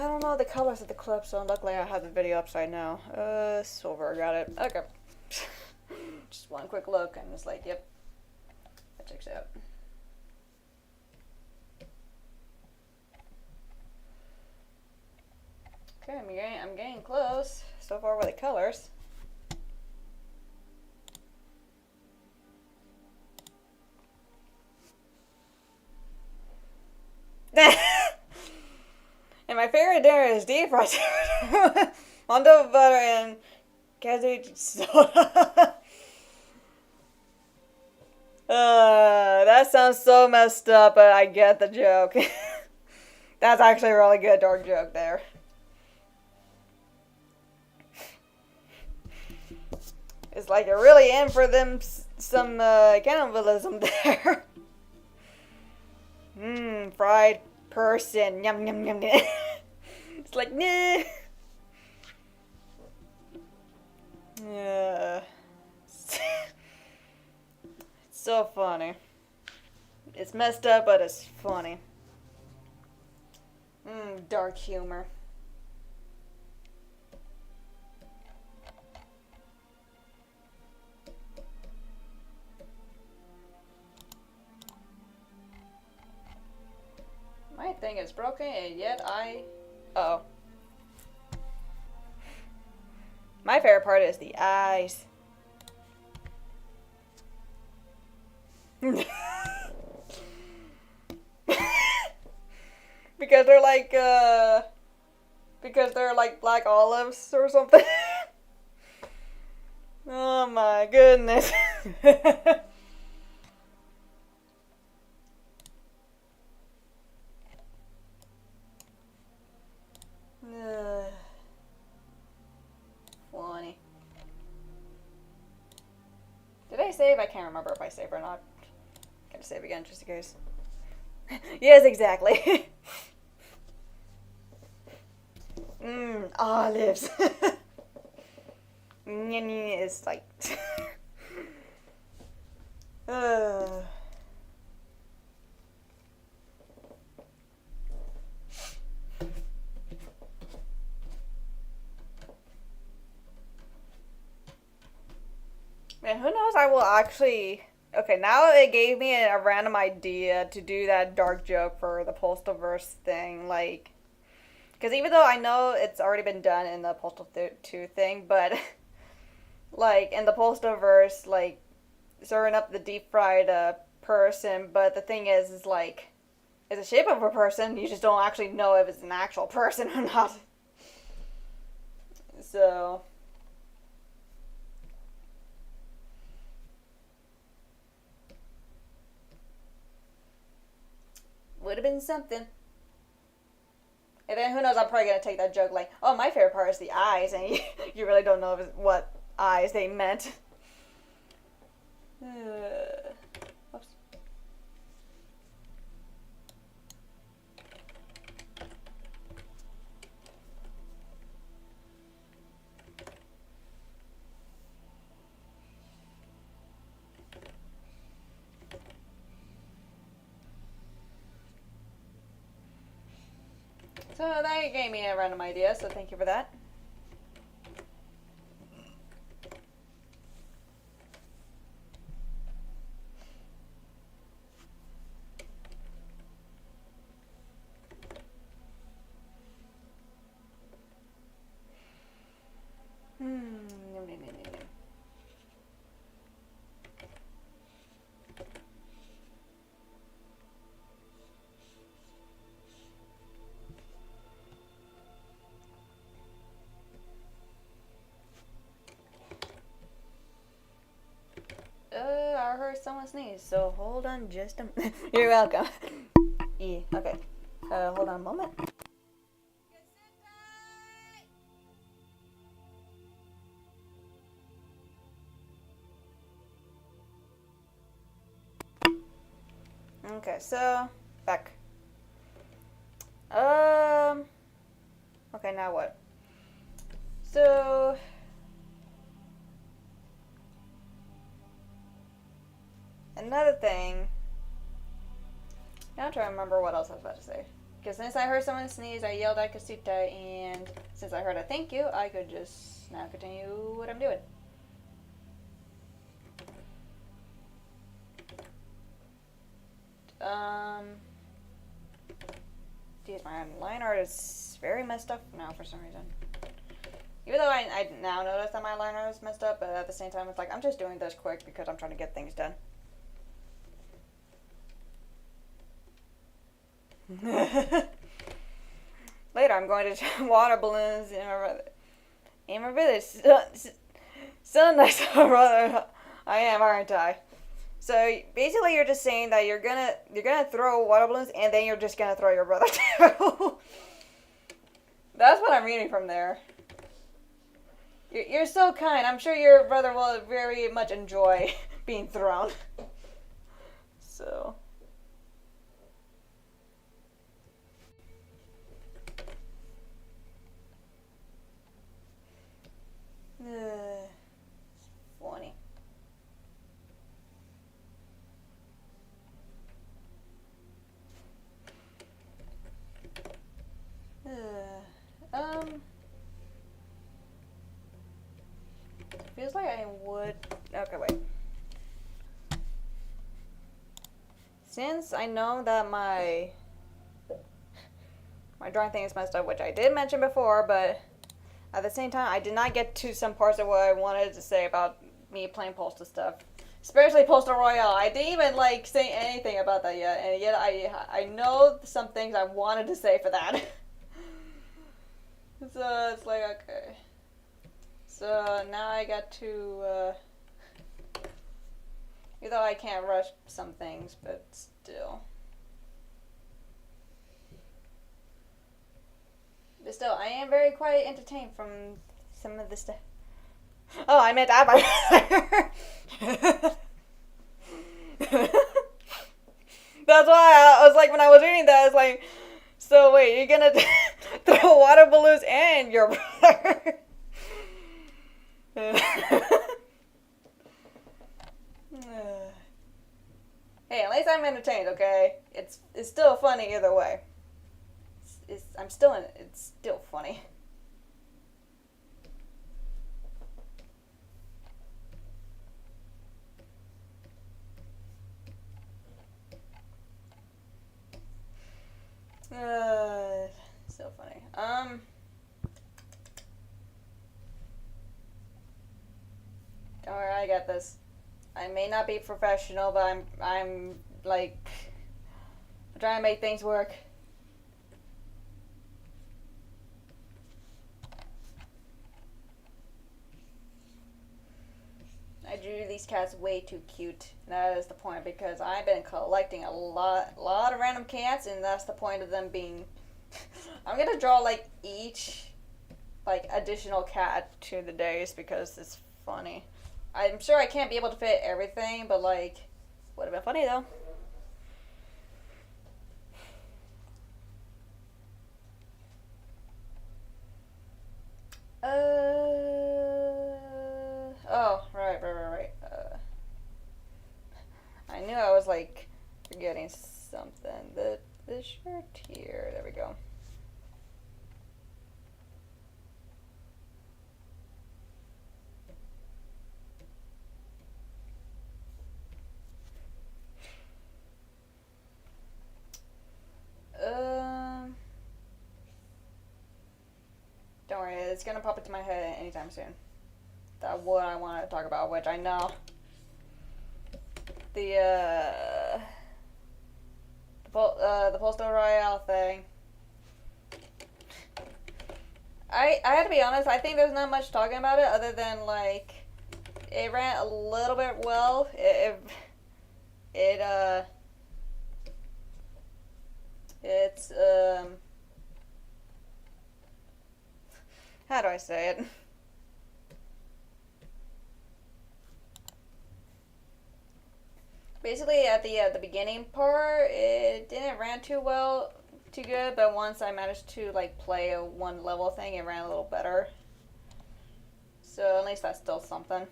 don't know the colors of the clip, so luckily I have the video upside now. Silver, got it. Okay. Just one quick look, and it's like, yep, that checks out. Okay, I'm getting close so far with the colors. And my favorite dinner is deep fried mondo butter and cabbage soda. That sounds so messed up, but I get the joke. That's actually a really good dark joke there. It's like you're really in for them some cannibalism there. Fried person. Yum yum yum. It's like, nah. Yeah. It's so funny. It's messed up, but it's funny. Dark humor. My thing is broken, and yet Uh-oh. My favorite part is the eyes. Because they're like black olives or something. Oh my goodness. Funny. Did I save? I can't remember if I saved or not. Gotta save again just in case. Yes, exactly. Olives. It's like... Man, who knows? I will actually... Okay, now it gave me a random idea to do that dark joke for the Postal verse thing. Like, because even though I know it's already been done in the Postal 2 thing, but like in the Postal verse, like serving up the deep fried person, but the thing is like it's a shape of a person. You just don't actually know if it's an actual person or not. So would have been something. And then who knows? I'm probably gonna take that joke like, "Oh, my favorite part is the eyes," and you really don't know what eyes they meant. Oops. So that gave me a random idea. So thank you for that. I heard someone sneeze, so hold on just a minute. You're welcome. Yeah, okay. Hold on a moment. Okay, so back. Okay, now what? So another thing. Now I'm trying to remember what else I was about to say. Because since I heard someone sneeze, I yelled at Kasuta, and since I heard a thank you, I could just now continue what I'm doing. Geez, my line art is very messed up now for some reason. Even though I now notice that my line art is messed up, but at the same time, it's like I'm just doing this quick because I'm trying to get things done. Later, I'm going to water balloons in my village. So nice, brother. I am, aren't I? So basically, you're just saying that you're gonna throw water balloons, and then you're just gonna throw your brother too. That's what I'm reading from there. You're so kind. I'm sure your brother will very much enjoy being thrown. So. Funny. Feels like I would. Okay, wait. Since I know that my drawing thing is messed up, which I did mention before, but at the same time, I did not get to some parts of what I wanted to say about me playing Postal stuff. Especially Postal Royale. I didn't even like say anything about that yet, and yet I know some things I wanted to say for that. So it's like, okay. So now I got to, even though I can't rush some things, but still. But still, I am very quite entertained from some of the stuff. Oh, I meant that by That's why I was like, when I was reading that, I was like, so wait, you're gonna throw water balloons and your brother? Hey, at least I'm entertained, okay? It's still funny either way. It's still funny. So funny. get this. I may not be professional, but I'm like trying to make things work. I drew these cats way too cute. That is the point, because I've been collecting a lot of random cats, and that's the point of them being. I'm gonna draw like each like additional cat to the days because it's funny. I'm sure I can't be able to fit everything, but like, would have been funny though. Oh, right. I knew I was like forgetting something. The shirt here. There we go. Don't worry, it's gonna pop into my head anytime soon. That what I want to talk about, which I know the Postal Royale thing. I had to be honest. I think there's not much talking about it other than like it ran a little bit well. It's how do I say it? Basically, at the beginning part, it didn't ran too well, too good. But once I managed to like play a one level thing, it ran a little better. So at least that's still something.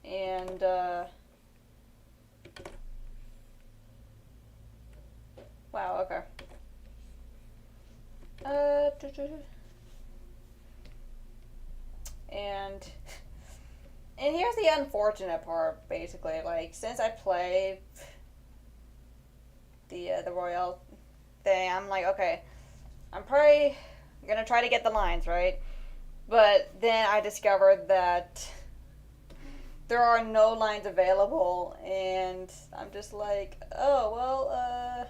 And wow, okay. And here's the unfortunate part, basically. Like, since I played the Royale thing, I'm like, okay, I'm probably gonna try to get the lines right. But then I discovered that there are no lines available, and I'm just like, oh well,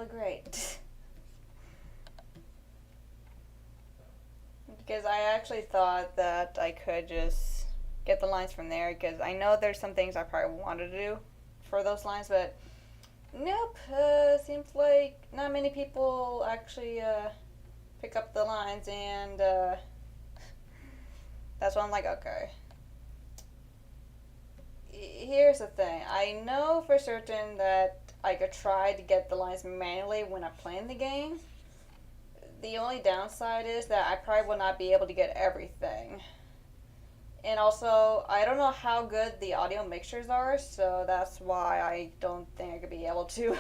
great. Because I actually thought that I could just get the lines from there, because I know there's some things I probably wanted to do for those lines, but nope. Seems like not many people actually pick up the lines, and that's why I'm like, okay. Here's the thing. I know for certain that I could try to get the lines manually when I'm playing the game. The only downside is that I probably will not be able to get everything. And also, I don't know how good the audio mixtures are, so that's why I don't think I could be able to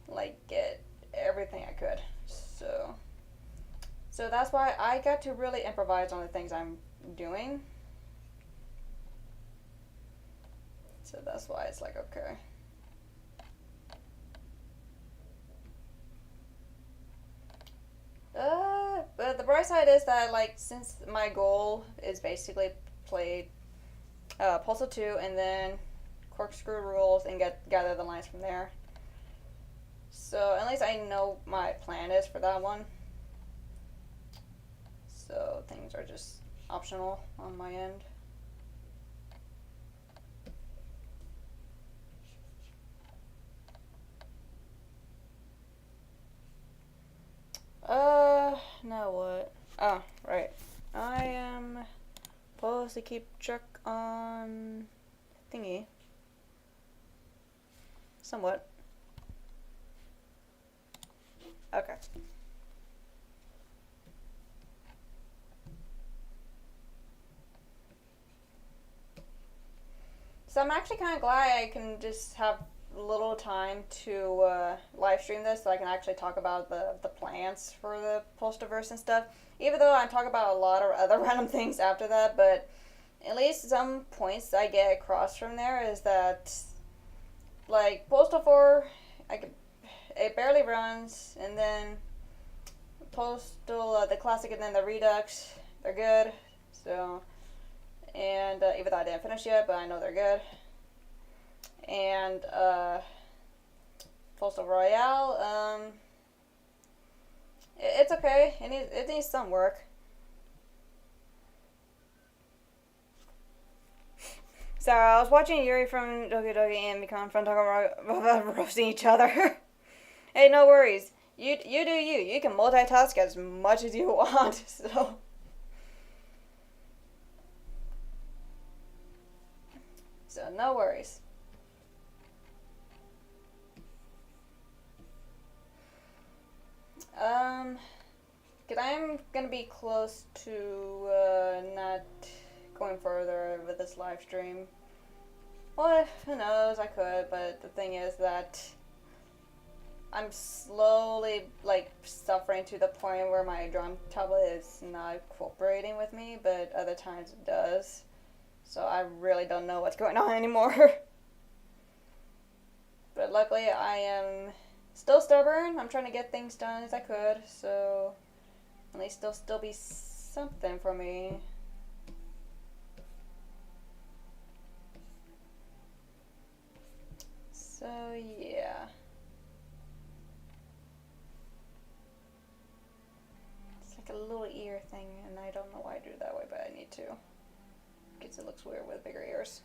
like get everything I could. So that's why I got to really improvise on the things I'm doing. So that's why it's like, okay. But the bright side is that, like, since my goal is basically play Postal 2 and then corkscrew rules and gather the lines from there. So at least I know my plan is for that one. So things are just optional on my end. Now what? Oh, right. I am supposed to keep track on thingy. Somewhat. Okay. So I'm actually kind of glad I can just have little time to live stream this so I can actually talk about the plans for the Postaverse and stuff. Even though I talk about a lot of other random things after that, but at least some points I get across from there is that, like, Postal 4, it barely runs, and then Postal, the Classic, and then the Redux, they're good. So, and even though I didn't finish yet, but I know they're good. And Postal Royale, it's okay. It needs some work. So I was watching Yuri from Doki Doki and Mikon from talking about roasting each other. Hey, no worries. You do you. You can multitask as much as you want. So no worries. Cause I'm gonna be close to not going further with this live stream. Well, who knows? I could, but the thing is that I'm slowly like suffering to the point where my drum tablet is not cooperating with me, but other times it does. So I really don't know what's going on anymore. But luckily I am still stubborn. I'm trying to get things done as I could, so at least there'll still be something for me. So yeah. It's like a little ear thing, and I don't know why I do it that way, but I need to. Because it looks weird with bigger ears.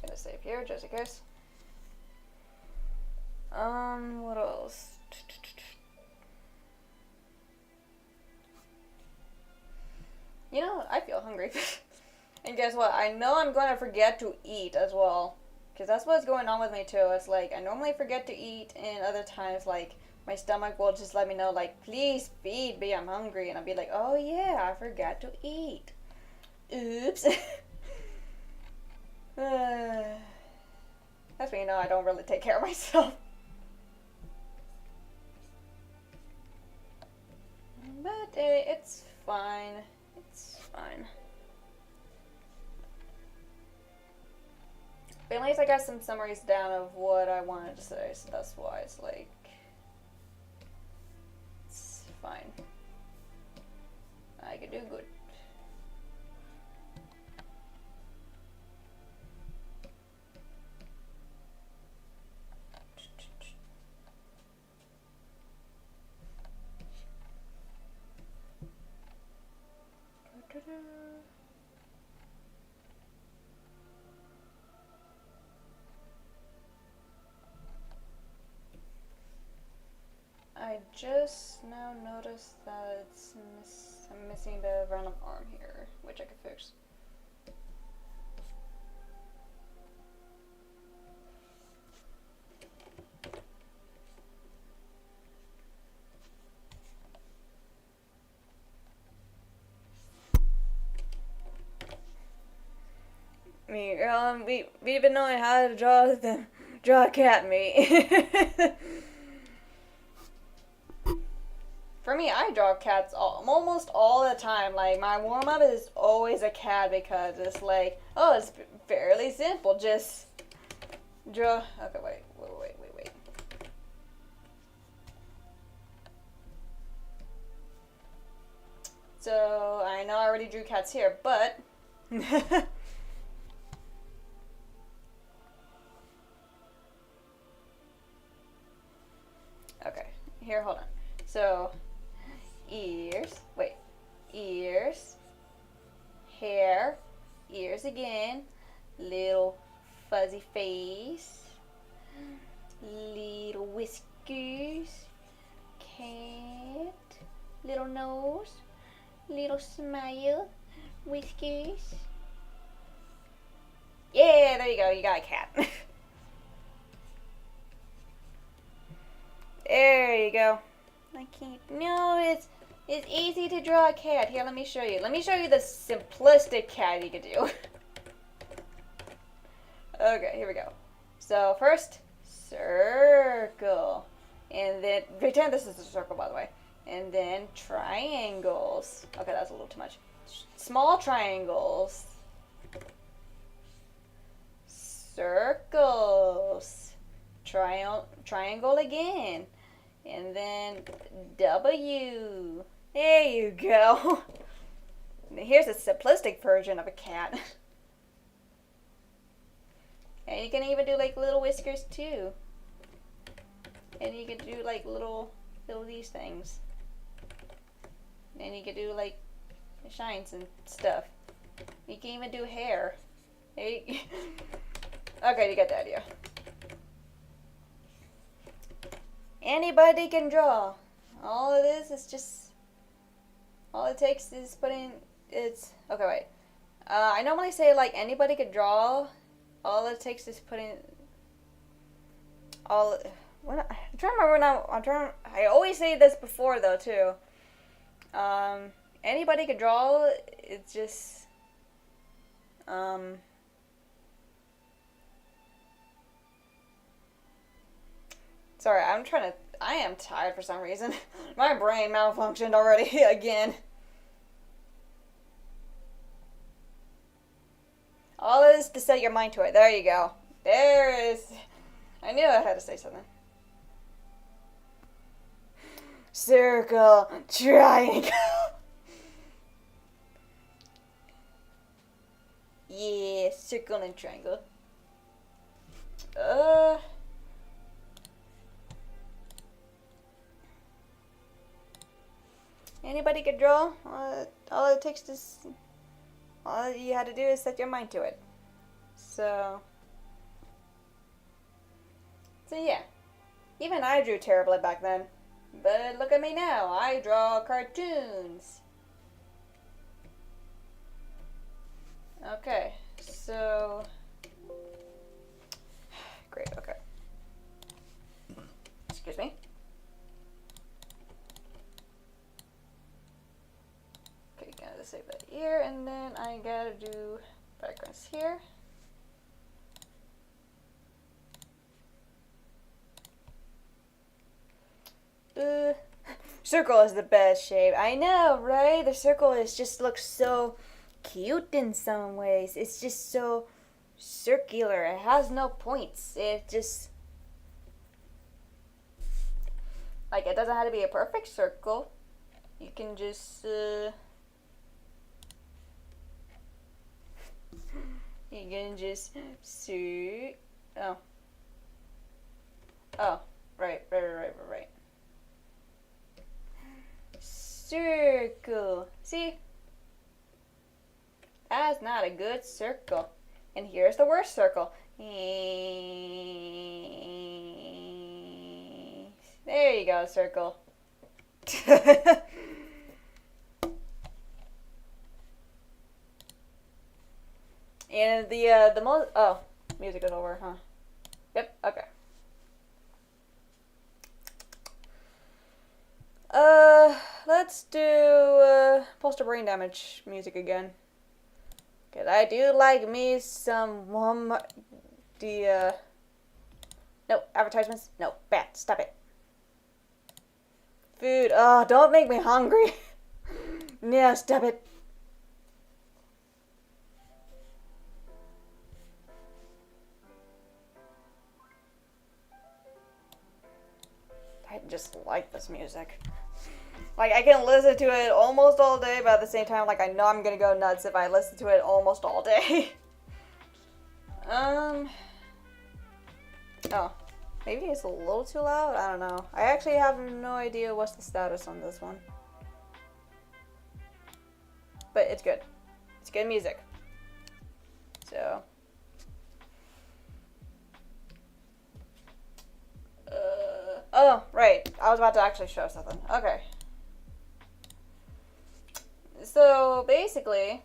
Gonna save here just in case. What else? You know, I feel hungry. And guess what? I know I'm going to forget to eat as well. Because that's what's going on with me too. It's like, I normally forget to eat, and other times, like, my stomach will just let me know, like, please feed me, I'm hungry. And I'll be like, oh yeah, I forgot to eat. Oops. That's when you know I don't really take care of myself. But it's fine. It's fine. But at least I got some summaries down of what I wanted to say, so that's why it's like, it's fine. I can do good. I just now noticed that I'm missing the random arm here, which I could fix. We've been knowing how to draw cat meat. For me, I draw cats almost all the time. Like, my warm-up is always a cat because it's like, oh, it's fairly simple. Just draw. Okay, wait. So, I know I already drew cats here, but okay, here, hold on. So, ears, hair, ears again, little fuzzy face, little whiskers, cat, little nose, little smile, whiskers. Yeah, there you go, you got a cat. There you go. I can't. No, it's easy to draw a cat. Here, let me show you. Let me show you the simplistic cat you could do. Okay, here we go. So first, circle, and then pretend this is a circle, by the way, and then triangles. Okay, that's a little too much. Small triangles, circles. Triangle again. And then W. There you go. Here's a simplistic version of a cat. And you can even do like little whiskers too. And you can do like little these things. And you can do like shines and stuff. You can even do hair. Okay, you get the idea. Anybody can draw. All it is just, all it takes is putting, okay, wait. I normally say like anybody could draw. All it takes is putting, I'm trying to remember now, I always say this before though too. Anybody could draw, it's just, sorry, I am tired for some reason. My brain malfunctioned already again. All it is to set your mind to it. There you go. There is, I knew I had to say something. Circle, triangle. Yeah, circle and triangle. Anybody could draw. All it takes is, all you had to do is set your mind to it. So yeah. Even I drew terribly back then. But look at me now. I draw cartoons. Okay, so great, okay. Excuse me. Okay, gotta save that here, and then I gotta do backgrounds here. Circle is the best shape. I know, right? The circle looks so cute in some ways. It's just so circular. It has no points. It just, like, it doesn't have to be a perfect circle. You can just you can just see. Oh, right. Circle. See? That's not a good circle. And here's the worst circle. There you go, circle. And the most, music is over, huh? Yep, okay. Let's do Postal brain damage music again. Cause I do like me some no, advertisements. No, bad. Stop it. Food. Oh, don't make me hungry. Yeah, stop it. I just like this music. Like, I can listen to it almost all day, but at the same time, like, I know I'm gonna go nuts if I listen to it almost all day. Oh, maybe it's a little too loud? I don't know. I actually have no idea what's the status on this one. But it's good. It's good music. So. Oh, right. I was about to actually show something. Okay. So, basically,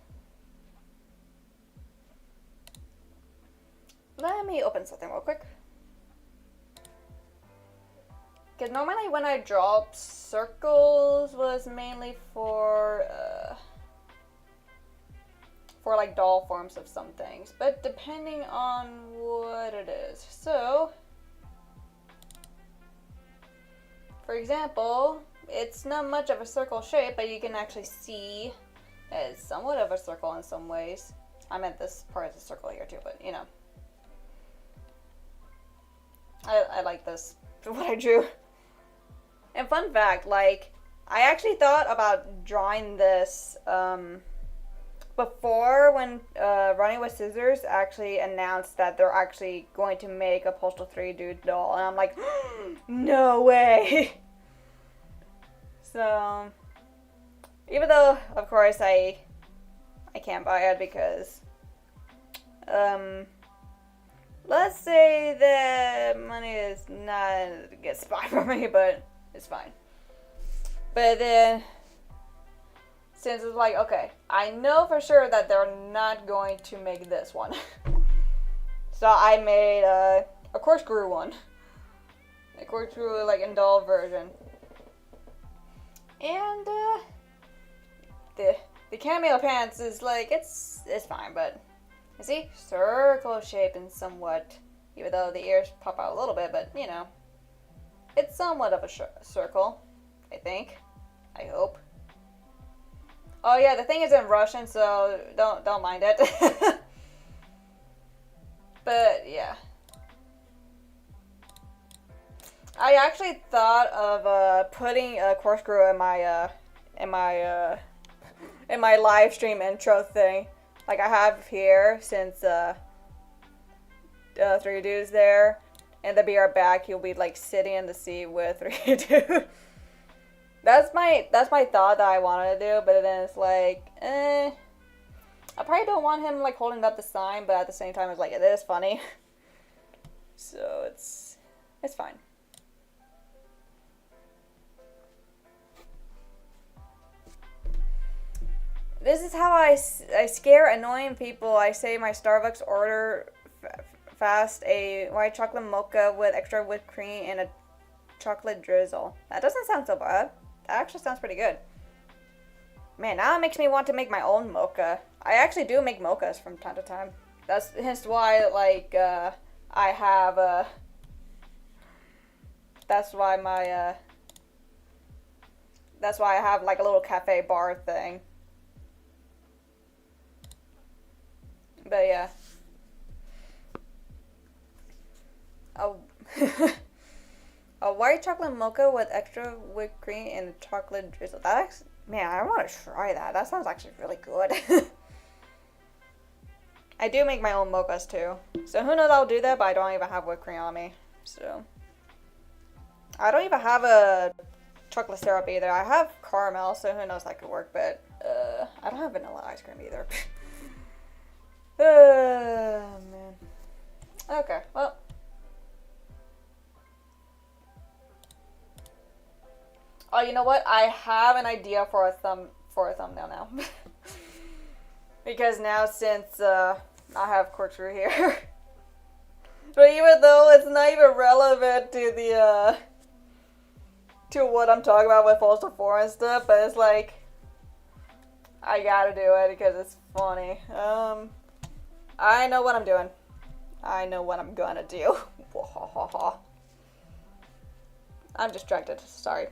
let me open something real quick. Because normally when I draw circles was mainly for like doll forms of some things. But depending on what it is. So, for example, it's not much of a circle shape, but you can actually see that it's somewhat of a circle in some ways. I meant this part of the circle here too, but you know. I like this, what I drew. And fun fact, like, I actually thought about drawing this, before when Running with Scissors actually announced that they're actually going to make a Postal 3 dude doll. And I'm like, no way! So, even though, of course, I can't buy it because, let's say the money is not a good spot for me, but it's fine. But then, since it's like, okay, I know for sure that they're not going to make this one. So I made a corkscrew one. A corkscrew, like, in doll version. And, the cameo pants is like, it's fine, but you see, circle shape and somewhat, even though the ears pop out a little bit, but you know, it's somewhat of a circle, I think. I hope. Oh yeah, the thing is in Russian, so don't mind it. But yeah, I actually thought of putting a corkscrew in my live stream intro thing, like I have here, since 3 dudes there, and the BR back, he'll be like sitting in the seat with 3 dudes. That's my thought that I wanted to do, but then it's like, I probably don't want him like holding up the sign, but at the same time, it's like, it is funny. So it's fine. This is how I scare annoying people. I say my Starbucks order fast, a white chocolate mocha with extra whipped cream and a chocolate drizzle. That doesn't sound so bad. That actually sounds pretty good. Man, now it makes me want to make my own mocha. I actually do make mochas from time to time. That's hence why, like, I have, that's why my, that's why I have, like, a little cafe bar thing. But, yeah. Oh. A white chocolate mocha with extra whipped cream and chocolate drizzle. That's, man, I want to try that. That sounds actually really good. I do make my own mochas too. So who knows, I'll do that, but I don't even have whipped cream on me. So I don't even have a chocolate syrup either. I have caramel, so who knows, that could work, but I don't have vanilla ice cream either. Man. Okay, well. Oh, you know what? I have an idea for a thumbnail now. Because now, since I have corkscrew here, but even though it's not even relevant to the to what I'm talking about with Postal 4 and stuff, but it's like, I gotta do it because it's funny. I know what I'm doing. I know what I'm gonna do. I'm distracted. Sorry.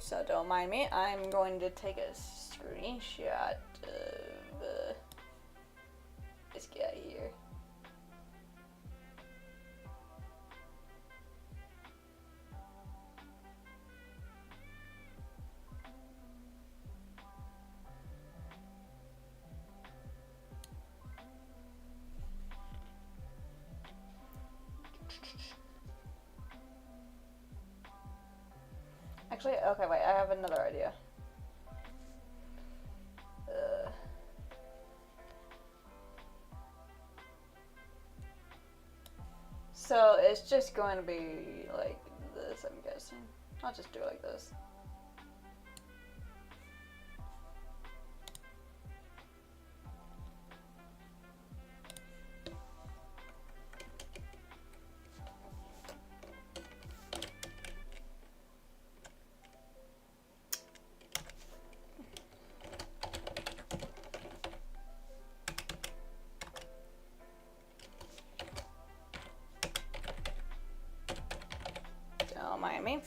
So don't mind me. I'm going to take a screenshot of this guy here. Actually, okay, wait, I have another idea. So it's just going to be like this, I'm guessing. I'll just do it like this. Don't mind me.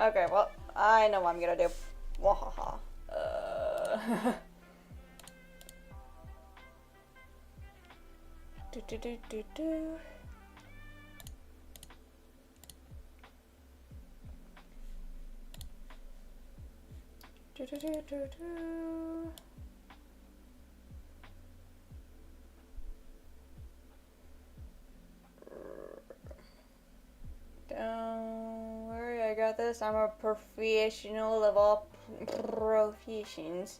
Okay, well, I know what I'm gonna do. Wahaha. Do do do do do. Do do do do do. Don't worry, I got this. I'm a professional of all professions.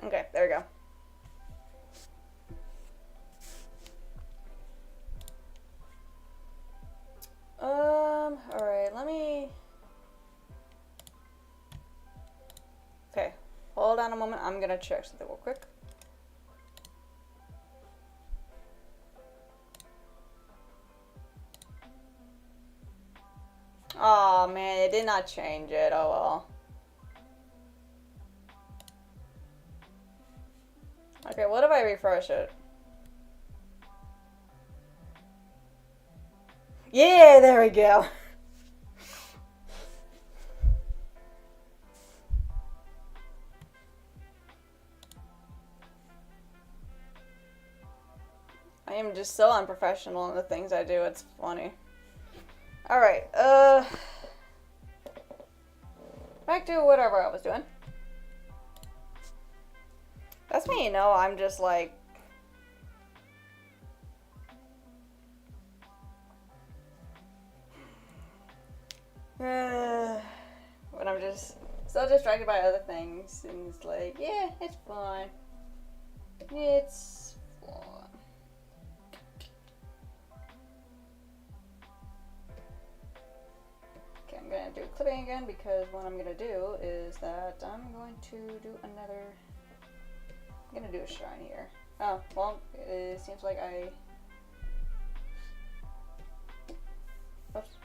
Okay, there we go. Alright, let me... Okay, hold on a moment. I'm gonna check something real quick. Oh man, it did not change it. Oh well. Okay, what if I refresh it? Yeah, there we go. I am just so unprofessional in the things I do, it's funny. Alright, back to whatever I was doing. That's me, you know, I'm just like... when I'm just so distracted by other things, and it's like, yeah, it's fine. It's fine. Okay, I'm gonna do clipping again because what I'm gonna do is that I'm going to do another... I'm gonna do a shrine here. Oh, well, it seems like I... Oops.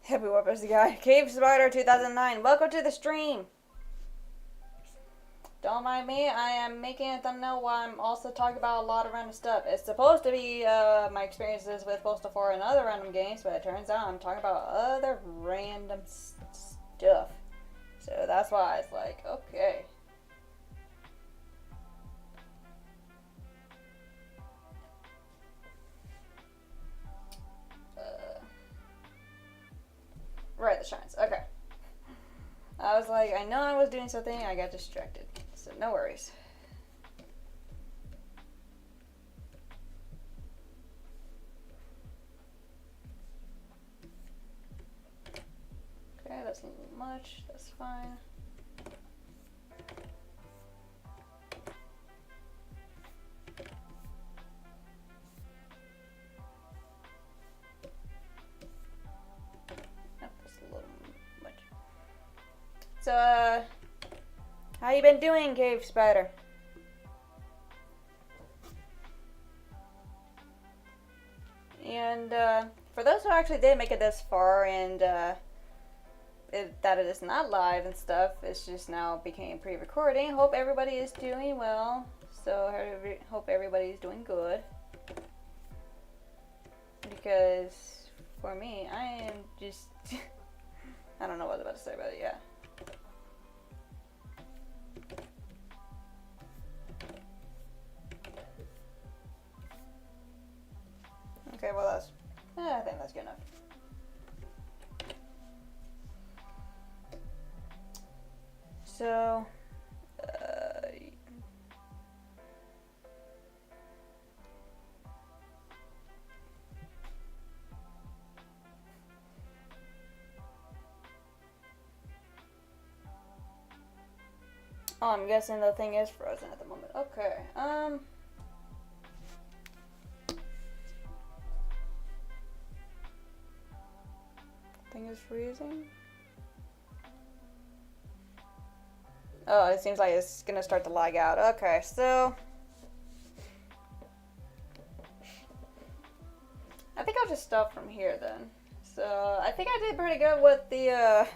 Happy Weapons guy. Cave Spider 2009. Welcome to the stream. Don't mind me. I am making a thumbnail while I'm also talking about a lot of random stuff. It's supposed to be my experiences with Postal 4 and other random games, but it turns out I'm talking about other random stuff. So that's why it's like, okay. Right, the shines. Okay. I was like, I know I was doing something, I got distracted. So no worries. Okay, that's a little much. That's fine. That's a little much. So, how you been doing, Cave Spider? And, for those who actually did make it this far and, that it is not live and stuff, it's just now became pre-recording. Hope everybody is doing well. So, hope everybody is doing good. Because, for me, I am just... I don't know what I was about to say about it, yeah. Okay, well that's... I think that's good enough. So... oh, I'm guessing the thing is frozen at the moment. Okay, thing is freezing. Oh, it seems like it's gonna start to lag out. Okay, so I think I'll just stop from here then. So I think I did pretty good with the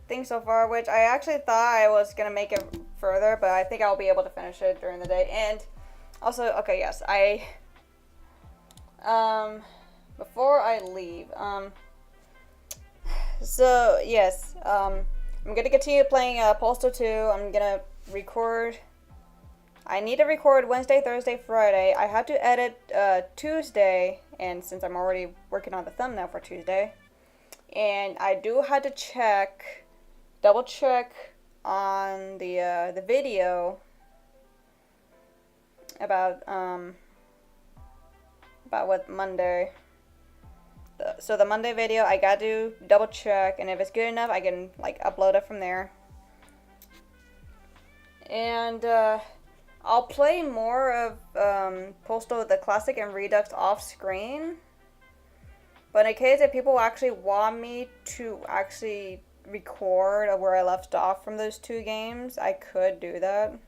thing so far, which I actually thought I was gonna make it further, but I think I'll be able to finish it during the day. And also, okay, yes, before I leave, so yes, I'm gonna continue playing Postal 2. I'm gonna record. I need to record Wednesday, Thursday, Friday. I have to edit Tuesday, and since I'm already working on the thumbnail for Tuesday, and I do have to double check on the video about what Monday. So the Monday video, I got to double check, and if it's good enough, I can like upload it from there. And I'll play more of Postal, the Classic, and Redux off screen. But in case if people actually want me to actually record where I left off from those two games, I could do that.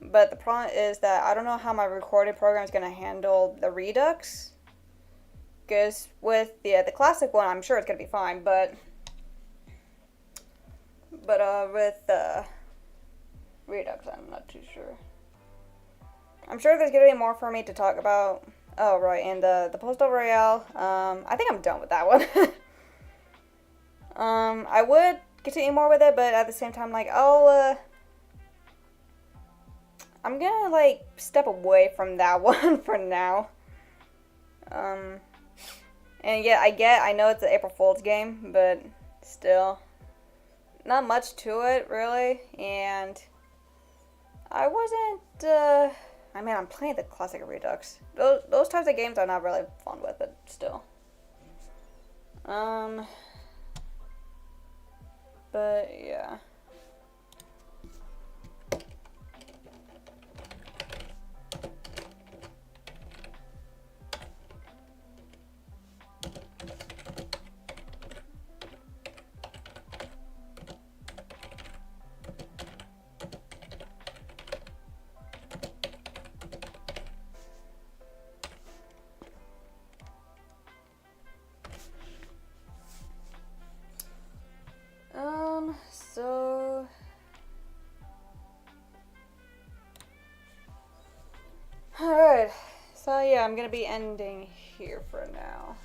But the problem is that I don't know how my recording program is going to handle the Redux. Because with the Classic one, I'm sure it's going to be fine. But with Redux, I'm not too sure. I'm sure there's going to be more for me to talk about. Oh, right, and the Postal Royale, I think I'm done with that one. I would continue more with it, but at the same time, like, I'm gonna, like, step away from that one for now. And yeah, I know it's an April Fool's game, but still, not much to it, really, and I wasn't, I mean, I'm playing the Classic Redux. Those types of games I'm not really fun with, but still. But yeah. So alright. So yeah, I'm gonna be ending here for now.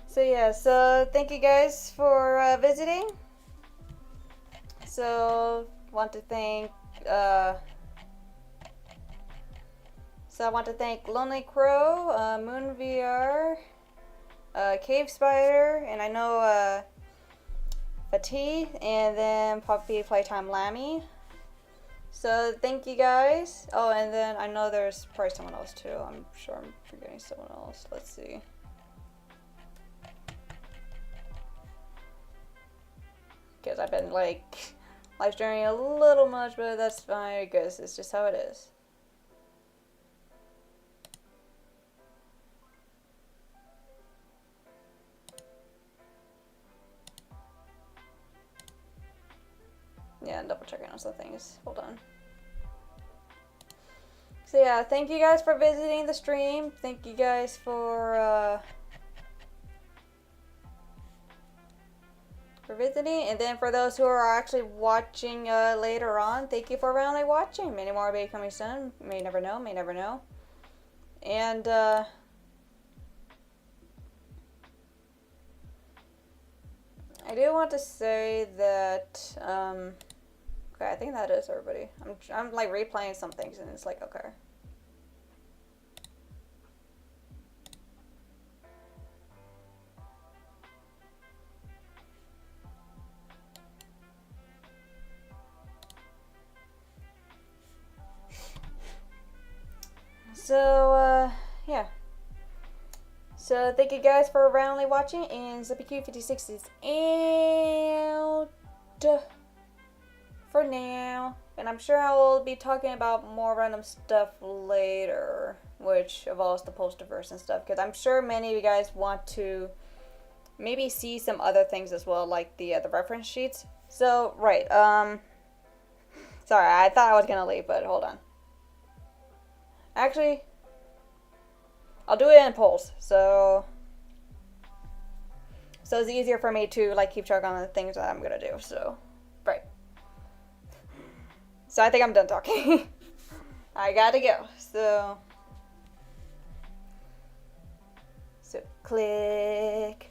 So yeah, so thank you guys for visiting. So want to thank I want to thank Lonely Crow, Moon VR, Cave Spider, and I know Fatih, and then Poppy Playtime Lammy. So thank you guys. Oh, and then I know there's probably someone else too. I'm sure I'm forgetting someone else. Let's see. Because I've been like live streaming a little much, but that's fine because it's just how it is. Yeah, I'm double checking on some things. Hold on. So yeah, thank you guys for visiting the stream. Thank you guys for visiting, and then for those who are actually watching later on, thank you for randomly watching. Many more will be coming soon. May never know. May never know. And I do want to say that okay, I think that is everybody. I'm like replaying some things, and it's like okay. So, yeah. So, thank you guys for randomly watching, and ZippyQ56 is out for now. And I'm sure I will be talking about more random stuff later, which involves the Postaverse and stuff, because I'm sure many of you guys want to maybe see some other things as well, like the reference sheets. So, right, sorry, I thought I was gonna leave, but hold on. Actually, I'll do it in polls, so it's easier for me to like keep track on the things that I'm gonna do. So, right. So I think I'm done talking. I gotta go. So click.